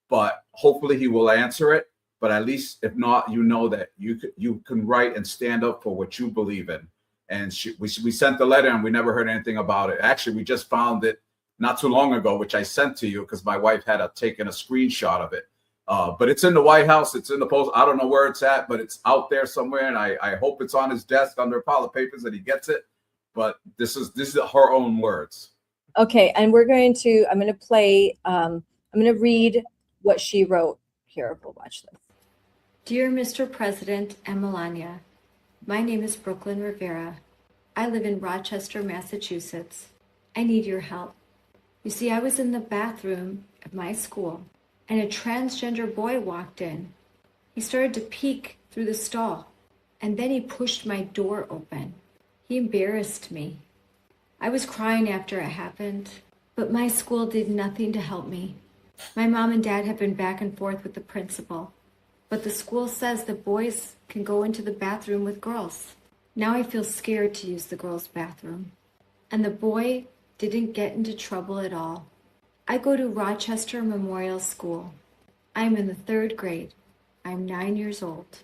but hopefully he will answer it. But at least if not, you know that you can write and stand up for what you believe in. And we sent the letter and we never heard anything about it. Actually, we just found it not too long ago, which I sent to you because my wife had taken a screenshot of it. But it's in the White House. It's in the post. I don't know where it's at, but it's out there somewhere. And I hope it's on his desk under a pile of papers and he gets it. But this is her own words. Okay, and I'm going to read what she wrote here. We'll watch this. Dear Mr. President and Melania, my name is Brooklyn Rivera. I live in Rochester, Massachusetts. I need your help. You see, I was in the bathroom at my school, and a transgender boy walked in. He started to peek through the stall, and then he pushed my door open. He embarrassed me. I was crying after it happened, but my school did nothing to help me. My mom and dad have been back and forth with the principal, but the school says that boys can go into the bathroom with girls. Now I feel scared to use the girls' bathroom. And the boy didn't get into trouble at all. I go to Rochester Memorial School. I am in the 3rd grade. I am 9 years old.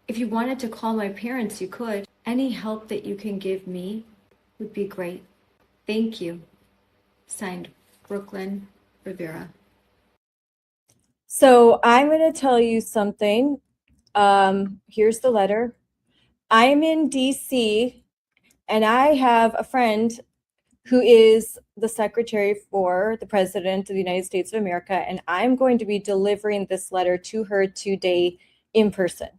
If you wanted to call my parents, you could. Any help that you can give me would be great. Thank you. Signed, Brooklyn Rivera. So I'm going to tell you something. Here's the letter. I'm in DC, and I have a friend who is the secretary for the President of the United States of America, and I'm going to be delivering this letter to her today in person.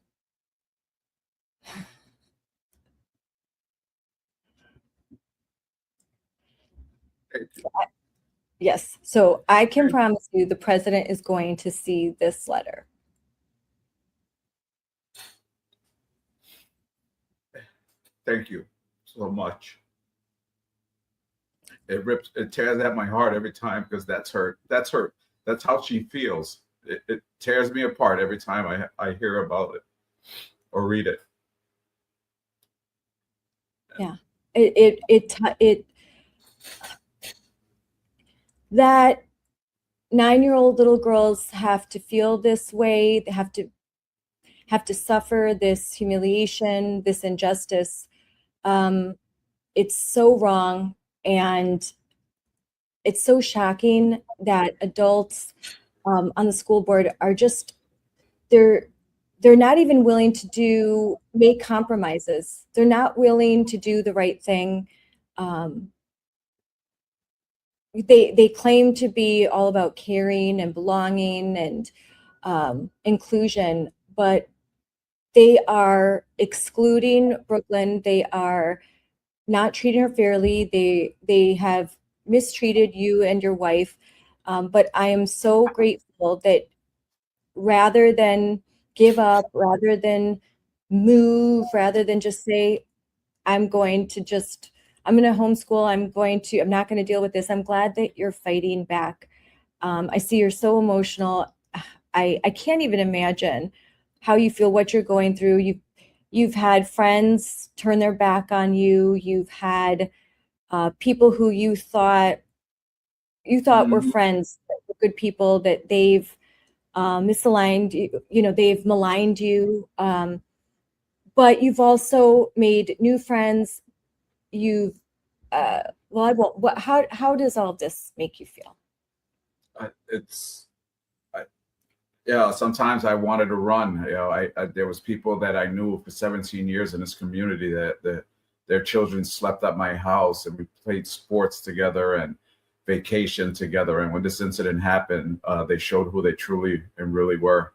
Yes, so I can promise you the president is going to see this letter. Thank you so much. It tears at my heart every time because that's her. That's how she feels. It tears me apart every time I hear about it or read it. Yeah, that 9-year-old little girls have to feel this way. They have to suffer this humiliation, this injustice. It's so wrong, and it's so shocking that adults on the school board are just they're not even willing to make compromises. They're not willing to do the right thing. They claim to be all about caring and belonging and inclusion, but they are excluding Brooklyn. They are not treating her fairly. They have mistreated you and your wife. But I am so grateful that rather than give up, rather than move, rather than just say, I'm going to homeschool, I'm not going to deal with this. I'm glad that you're fighting back. I see you're so emotional. I can't even imagine how you feel, what you're going through. You've had friends turn their back on you. You've had people who you thought were friends, were good people, that they've misaligned, they've maligned you. But you've also made new friends. How does all this make you feel? Sometimes I wanted to run. There was people that I knew for 17 years in this community that their children slept at my house, and we played sports together and vacation together. And when this incident happened, they showed who they truly and really were,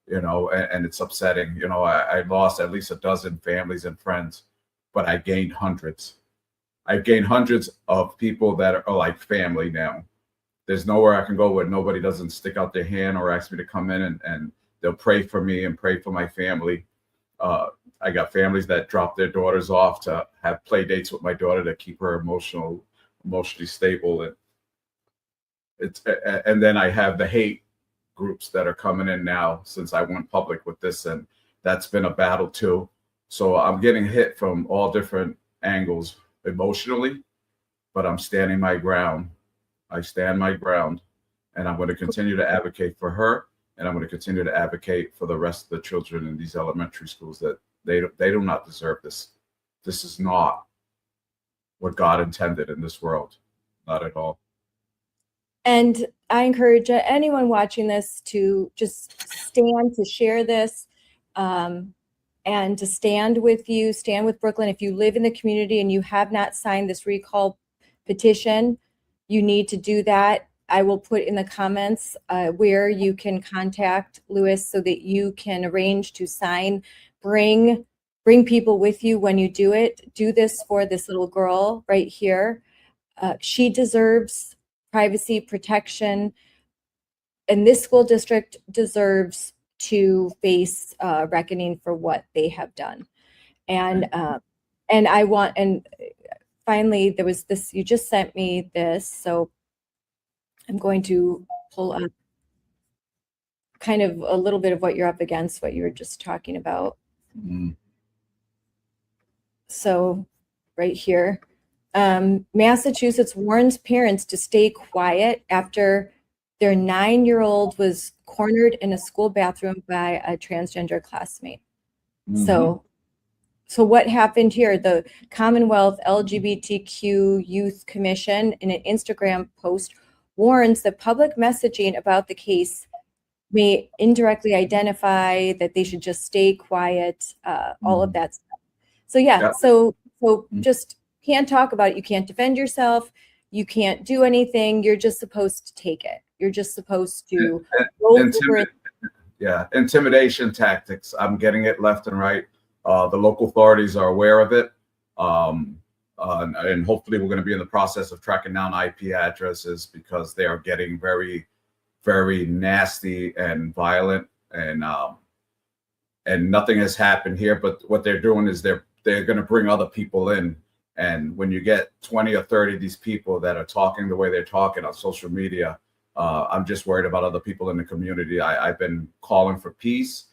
and it's upsetting. I lost at least a dozen families and friends, but I gained hundreds. I've gained hundreds of people that are like family now. There's nowhere I can go where nobody doesn't stick out their hand or ask me to come in, and they'll pray for me and pray for my family. I got families that drop their daughters off to have play dates with my daughter to keep her emotionally stable. And then I have the hate groups that are coming in now since I went public with this, and that's been a battle too. So I'm getting hit from all different angles emotionally, but I'm standing my ground. I stand my ground, and I'm going to continue to advocate for her, and I'm going to continue to advocate for the rest of the children in these elementary schools that they do not deserve this. This is not what God intended in this world, not at all. And I encourage anyone watching this to just stand, to share this, and to stand with you, stand with Brooklyn. If you live in the community and you have not signed this recall petition, you need to do that. I will put in the comments where you can contact Lewis so that you can arrange to sign. Bring people with you when you do it. Do this for this little girl right here. She deserves privacy protection, and this school district deserves to face reckoning for what they have done. And I want, and finally, there was this, you just sent me this, so I'm going to pull up kind of a little bit of what you're up against, what you were just talking about. So right here, Massachusetts warns parents to stay quiet after their 9-year-old was cornered in a school bathroom by a transgender classmate. So what happened here? The Commonwealth LGBTQ Youth Commission, in an Instagram post, warns that public messaging about the case may indirectly identify that they should just stay quiet, all of that stuff. So so just can't talk about it. You can't defend yourself. You can't do anything. You're just supposed to take it. You're just supposed to intimidation tactics. I'm getting it left and right. The local authorities are aware of it. And hopefully we're going to be in the process of tracking down IP addresses because they are getting very, very nasty and violent, and nothing has happened here. But what they're doing is they're going to bring other people in. And when you get 20 or 30 of these people that are talking the way they're talking on social media, I'm just worried about other people in the community. I've been calling for peace.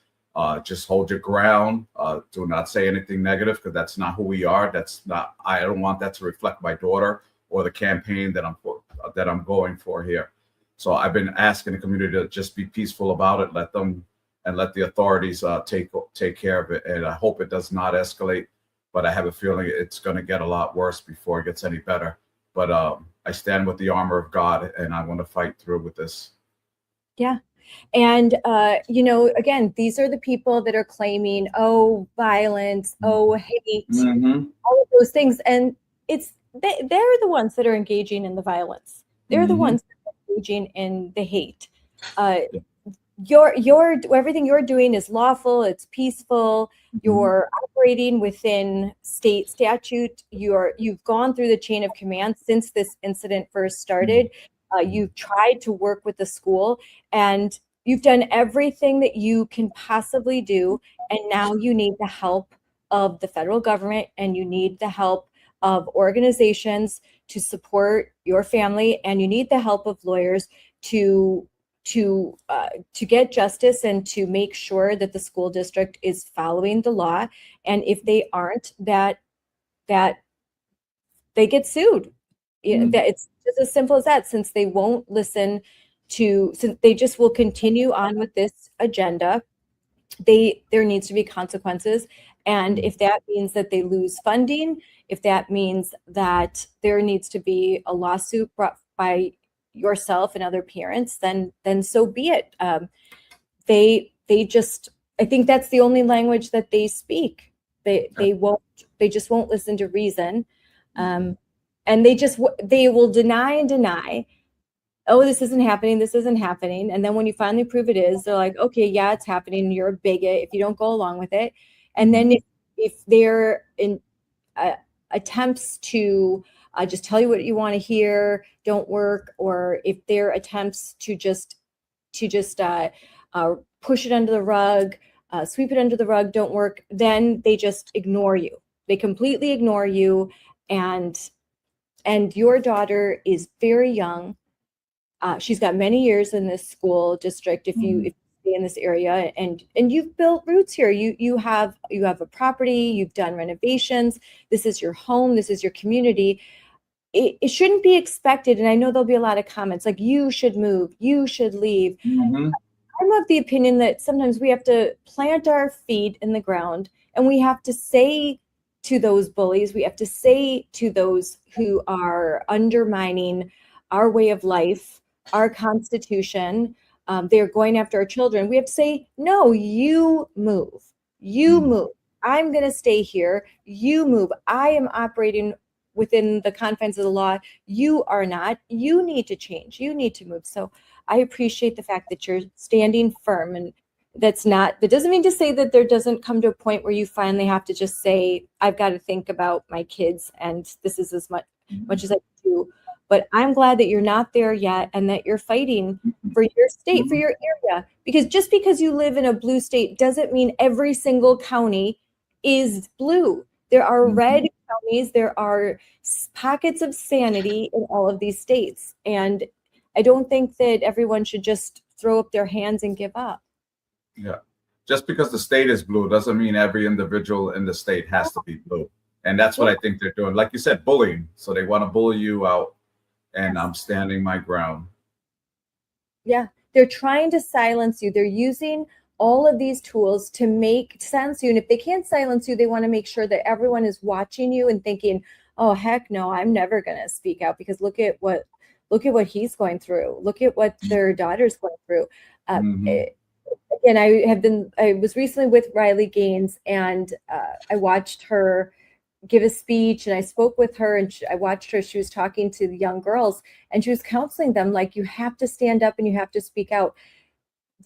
Just hold your ground. Do not say anything negative, because that's not who we are. I don't want that to reflect my daughter or the campaign that I'm going for here. So I've been asking the community to just be peaceful about it. Let the authorities take care of it. And I hope it does not escalate, but I have a feeling it's going to get a lot worse before it gets any better. But I stand with the armor of God, and I want to fight through with this. Yeah. And, again, these are the people that are claiming, violence, hate, all of those things. And they're the ones that are engaging in the violence. They're the ones that are engaging in the hate. Everything you're doing is lawful. It's peaceful. You're operating within state statute. You've gone through the chain of command since this incident first started. You've tried to work with the school, and you've done everything that you can possibly do. And now you need the help of the federal government, and you need the help of organizations to support your family, and you need the help of lawyers to get justice and to make sure that the school district is following the law. And if they aren't, that they get sued. That it's just as simple as that, since they won't listen to, since they just will continue on with this agenda. There needs to be consequences. And if that means that they lose funding, if that means that there needs to be a lawsuit brought by yourself and other parents, then so be it. They just, I think that's the only language that they speak. They just won't listen to reason. And they will deny and deny. Oh, this isn't happening. And then when you finally prove it is, they're like, okay, yeah, it's happening. You're a bigot if you don't go along with it. And then if they're in attempts to just tell you what you want to hear don't work, or if their attempts to just push it under the rug, sweep it under the rug don't work, then they just ignore you. They completely ignore you. And your daughter is very young. She's got many years in this school district. If you stay in this area, and you've built roots here, you have a property, you've done renovations. This is your home. This is your community. It shouldn't be expected. And I know there'll be a lot of comments like, you should move, you should leave. I'm of the opinion that sometimes we have to plant our feet in the ground, and we have to say to those bullies, we have to say to those who are undermining our way of life, our Constitution. They're going after our children. We have to say, no, you move. You move. I'm going to stay here. You move. I am operating within the confines of the law. You are not. You need to change. You need to move. So I appreciate the fact that you're standing firm, and that doesn't mean to say that there doesn't come to a point where you finally have to just say, I've got to think about my kids, and this is as much as I can do. But I'm glad that you're not there yet, and that you're fighting for your state, for your area, because just because you live in a blue state doesn't mean every single county is blue. There are red counties, there are pockets of sanity in all of these states. And I don't think that everyone should just throw up their hands and give up. Yeah. Just because the state is blue doesn't mean every individual in the state has to be blue. And that's what I think they're doing. Like you said, bullying. So they want to bully you out, and I'm standing my ground. Yeah. They're trying to silence you. They're using all of these tools to silence you. And if they can't silence you, they want to make sure that everyone is watching you and thinking, oh, heck no, I'm never going to speak out, because look at what he's going through. Look at what their daughter's going through. Again, I was recently with Riley Gaines, and I watched her give a speech, and I spoke with her, and I watched her. She was talking to the young girls, and she was counseling them, like, you have to stand up and you have to speak out.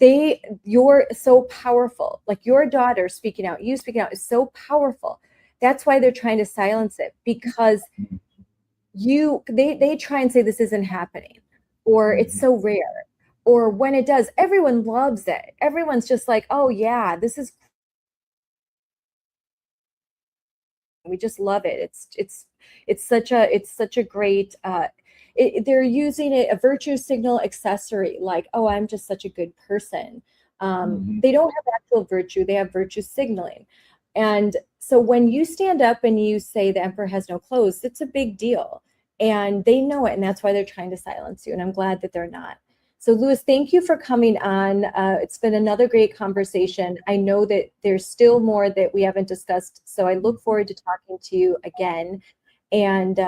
You're so powerful. Like, your daughter speaking out, you speaking out is so powerful. That's why they're trying to silence it, because they try and say this isn't happening, or it's so rare, or when it does, everyone loves it. Everyone's just like, oh yeah, this is, we just love it. It's such a great, they're using it, a virtue signal accessory, like, oh, I'm just such a good person. They don't have actual virtue, they have virtue signaling. And so when you stand up and you say the emperor has no clothes, it's a big deal. And they know it, and that's why they're trying to silence you. And I'm glad that they're not. So Louis, thank you for coming on. It's been another great conversation. I know that there's still more that we haven't discussed, so I look forward to talking to you again. And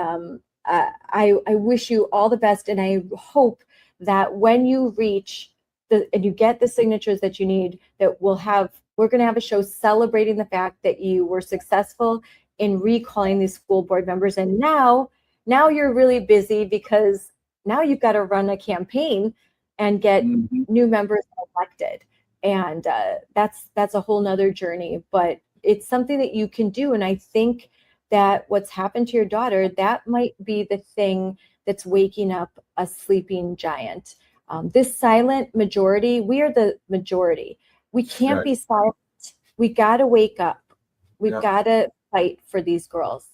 I wish you all the best, and I hope that when you reach and you get the signatures that you need, that we're going to have a show celebrating the fact that you were successful in recalling these school board members. And now you're really busy, because now you've got to run a campaign and get new members elected. And that's a whole nother journey, but it's something that you can do. And I think that what's happened to your daughter, that might be the thing that's waking up a sleeping giant. This silent majority, we are the majority. We can't be silent. We got to wake up. We've got to fight for these girls.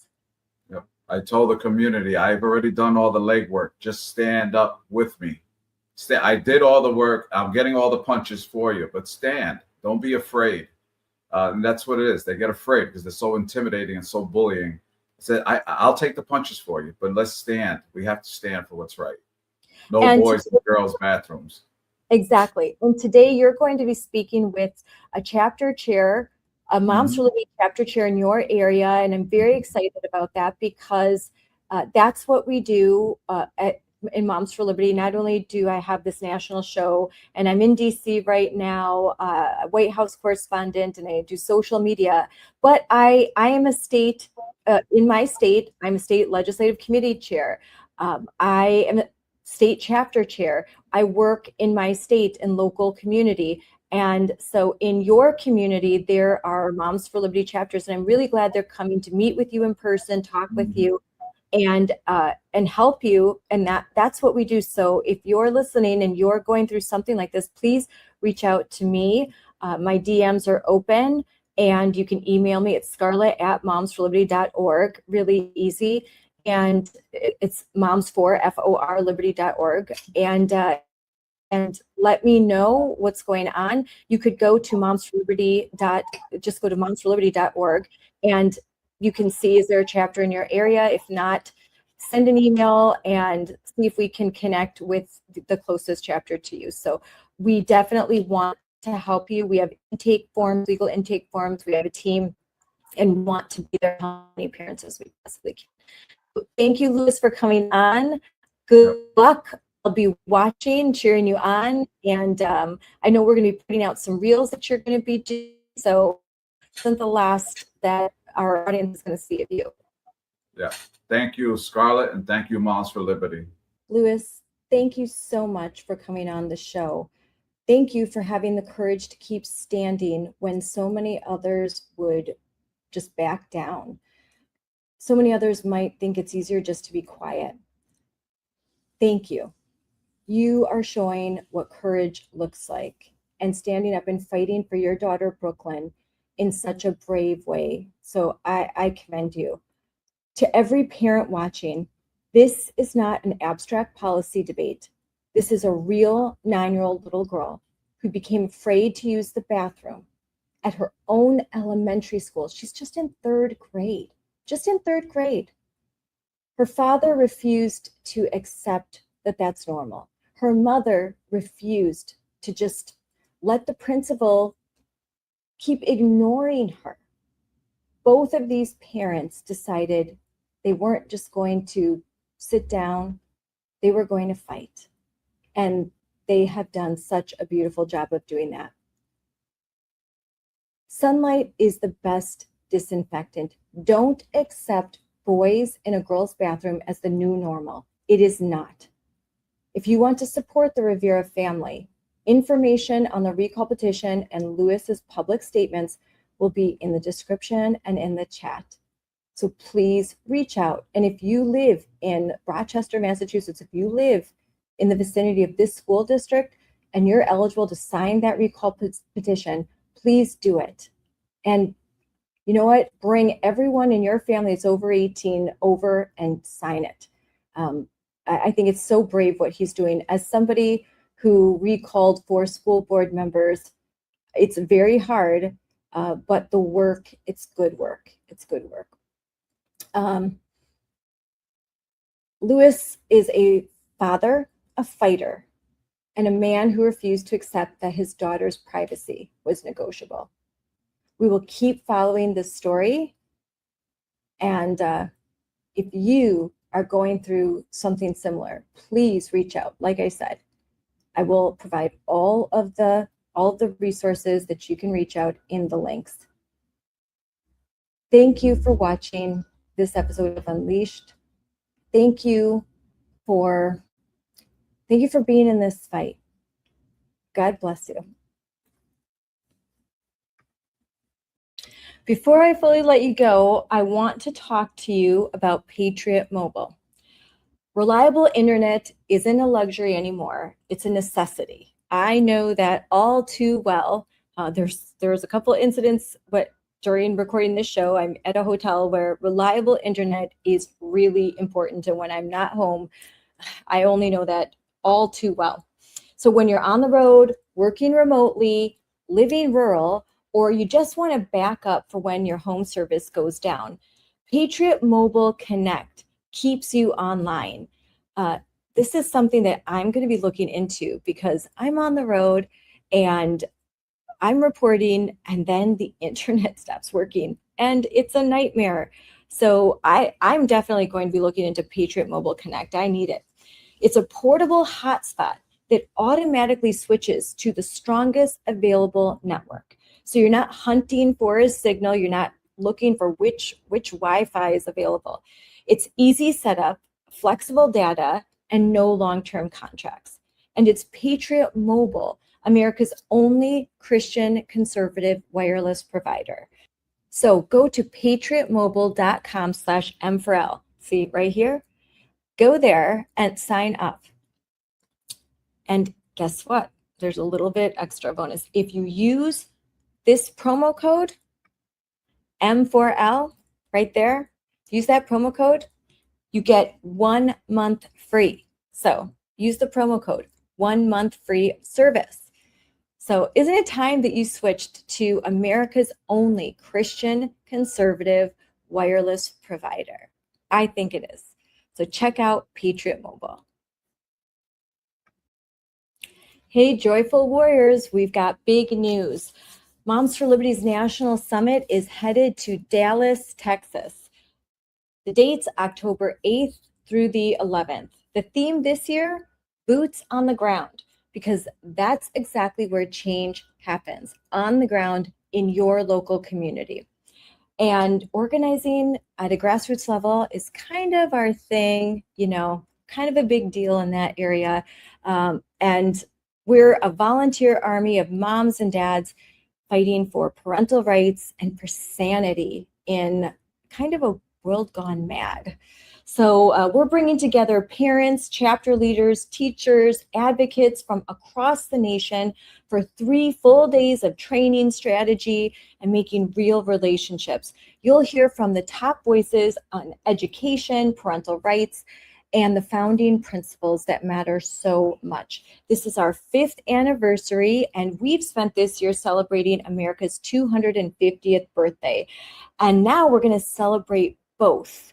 Yep. I told the community, I've already done all the legwork. Just stand up with me. I did all the work. I'm getting all the punches for you, but stand. Don't be afraid. And that's what it is. They get afraid because they're so intimidating and so bullying. I said, I'll take the punches for you, but let's stand. We have to stand for what's right. No boys in girls' bathrooms. Exactly. And today you're going to be speaking with a chapter chair, a Moms for Liberty chapter chair in your area. And I'm very excited about that, because that's what we do in Moms for Liberty. Not only do I have this national show, and I'm in DC right now, a White House correspondent, and I do social media, but I am a state, in my state, I'm a state legislative committee chair. I am a state chapter chair. I work in my state and local community. And so in your community, there are Moms for Liberty chapters, and I'm really glad they're coming to meet with you in person, talk with you, and help you. And that's what we do. So if you're listening and you're going through something like this, please reach out to me. My DMs are open, and you can email me at scarlett@momsforliberty.org. Really easy. And it's moms4 liberty.org. And let me know what's going on. You could go to just go to momsforliberty.org, and you can see, is there a chapter in your area? If not, send an email and see if we can connect with the closest chapter to you. So we definitely want to help you. We have intake forms, legal intake forms. We have a team, and want to be there for as many parents as we possibly can. Thank you, Louis, for coming on. Good luck I'll be watching, cheering you on, and I know we're going to be putting out some reels that you're going to be doing. So, isn't the last that our audience is going to see of you. Yeah. Thank you, Scarlett, and thank you, Moms for Liberty. Lewis, thank you so much for coming on the show. Thank you for having the courage to keep standing when so many others would just back down. So many others might think it's easier just to be quiet. Thank you. You are showing what courage looks like and standing up and fighting for your daughter, Brooklyn, in such a brave way. So I commend you. To every parent watching, this is not an abstract policy debate. This is a real 9-year-old little girl who became afraid to use the bathroom at her own elementary school. She's just in 3rd grade, just in 3rd grade. Her father refused to accept that that's normal. Her mother refused to just let the principal keep ignoring her. Both of these parents decided they weren't just going to sit down, they were going to fight. And they have done such a beautiful job of doing that. Sunlight is the best disinfectant. Don't accept boys in a girl's bathroom as the new normal. It is not. If you want to support the Rivera family, information on the recall petition and Lewis's public statements will be in the description and in the chat. So please reach out. And if you live in Rochester, Massachusetts, if you live in the vicinity of this school district and you're eligible to sign that recall petition, please do it. And you know what? Bring everyone in your family that's over 18 over and sign it. I think it's so brave what he's doing. As somebody who recalled 4 school board members, it's very hard, but the work, it's good work. It's good work. Lewis is a father, a fighter, and a man who refused to accept that his daughter's privacy was negotiable. We will keep following this story. And if you are going through something similar, please reach out. Like I said, I will provide all of the resources that you can reach out in the links. Thank you for watching this episode of Unleashed. Thank you for being in this fight. God bless you. Before I fully let you go, I want to talk to you about Patriot Mobile. Reliable internet isn't a luxury anymore. It's a necessity. I know that all too well. There's a couple of incidents, but during recording this show, I'm at a hotel where reliable internet is really important. And when I'm not home, I only know that all too well. So when you're on the road, working remotely, living rural, or you just want to back up for when your home service goes down, Patriot Mobile Connect keeps you online. This is something that I'm going to be looking into because I'm on the road and I'm reporting and then the internet stops working and it's a nightmare. So I'm definitely going to be looking into Patriot Mobile Connect. I need it. It's a portable hotspot that automatically switches to the strongest available network. So you're not hunting for a signal. You're not looking for which Wi-Fi is available. It's easy setup, flexible data, and no long-term contracts. And it's Patriot Mobile, America's only Christian conservative wireless provider. So go to patriotmobile.com/M4L. See right here? Go there and sign up. And guess what? There's a little bit extra bonus. If you use this promo code, M4L, right there, use that promo code, you get 1 month free. So use the promo code, 1 month free service. So isn't it time that you switched to America's only Christian conservative wireless provider? I think it is. So check out Patriot Mobile. Hey, Joyful Warriors, we've got big news. Moms for Liberty's National Summit is headed to Dallas, Texas. The date's October 8th through the 11th. The theme this year, boots on the ground, because that's exactly where change happens, on the ground in your local community. And organizing at a grassroots level is kind of our thing, you know, kind of a big deal in that area. And we're a volunteer army of moms and dads fighting for parental rights and for sanity in kind of a world gone mad. So we're bringing together parents, chapter leaders, teachers, advocates from across the nation for 3 full days of training, strategy, and making real relationships. You'll hear from the top voices on education, parental rights, and the founding principles that matter so much. This is our 5th anniversary, and we've spent this year celebrating America's 250th birthday. And now we're going to celebrate both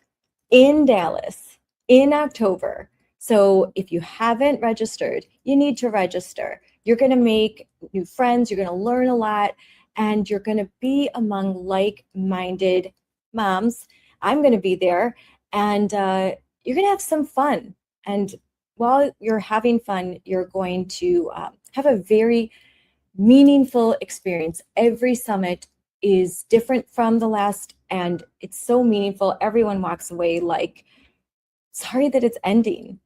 in Dallas in October. So if you haven't registered, you need to register. You're going to make new friends, you're going to learn a lot, and you're going to be among like-minded moms. I'm going to be there, and you're going to have some fun. And while you're having fun, you're going to have a very meaningful experience. Every summit is different from the last, and it's so meaningful. Everyone walks away like, sorry that it's ending.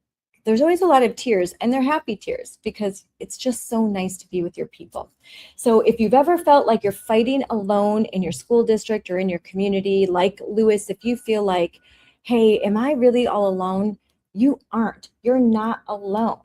There's always a lot of tears, and they're happy tears because it's just so nice to be with your people. So if you've ever felt like you're fighting alone in your school district or in your community, like Lewis, if you feel like, hey, am I really all alone? You aren't. You're not alone.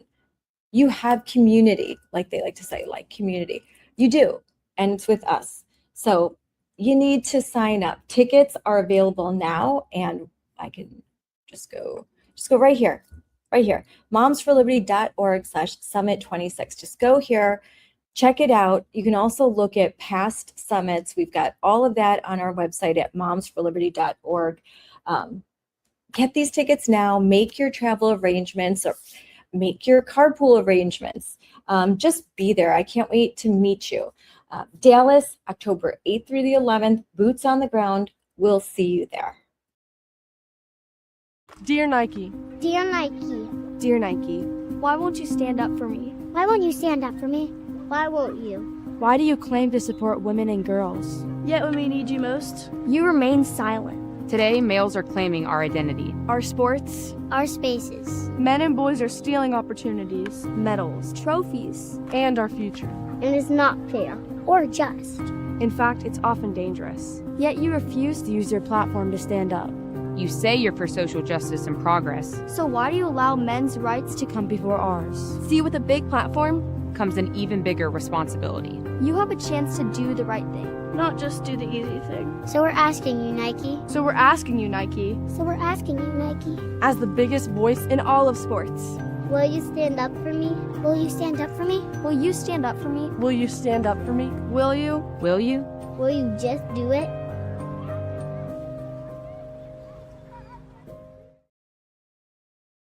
You have community, like they like to say, like community. You do, and it's with us. So you need to sign up. Tickets are available now, and I can just go right here, momsforliberty.org/summit26. Just go here, check it out. You can also look at past summits. We've got all of that on our website at momsforliberty.org. Get these tickets now, make your travel arrangements or make your carpool arrangements. Just be there. I can't wait to meet you. Dallas, October 8th through the 11th, boots on the ground. We'll see you there. Dear Nike. Dear Nike. Dear Nike. Why won't you stand up for me? Why won't you stand up for me? Why won't you? Why do you claim to support women and girls? Yet when we need you most, you remain silent. Today, males are claiming our identity, our sports, our spaces. Men and boys are stealing opportunities, medals, trophies, and our future. And it's not fair or just. In fact, it's often dangerous. Yet you refuse to use your platform to stand up. You say you're for social justice and progress. So why do you allow men's rights to come before ours? See, with a big platform comes an even bigger responsibility. You have a chance to do the right thing. Not just do the easy thing. So we're asking you, Nike. So we're asking you, Nike. So we're asking you, Nike. As the biggest voice in all of sports. Will you stand up for me? Will you stand up for me? Will you stand up for me? Will you stand up for me? Will you? Will you? Will you just do it?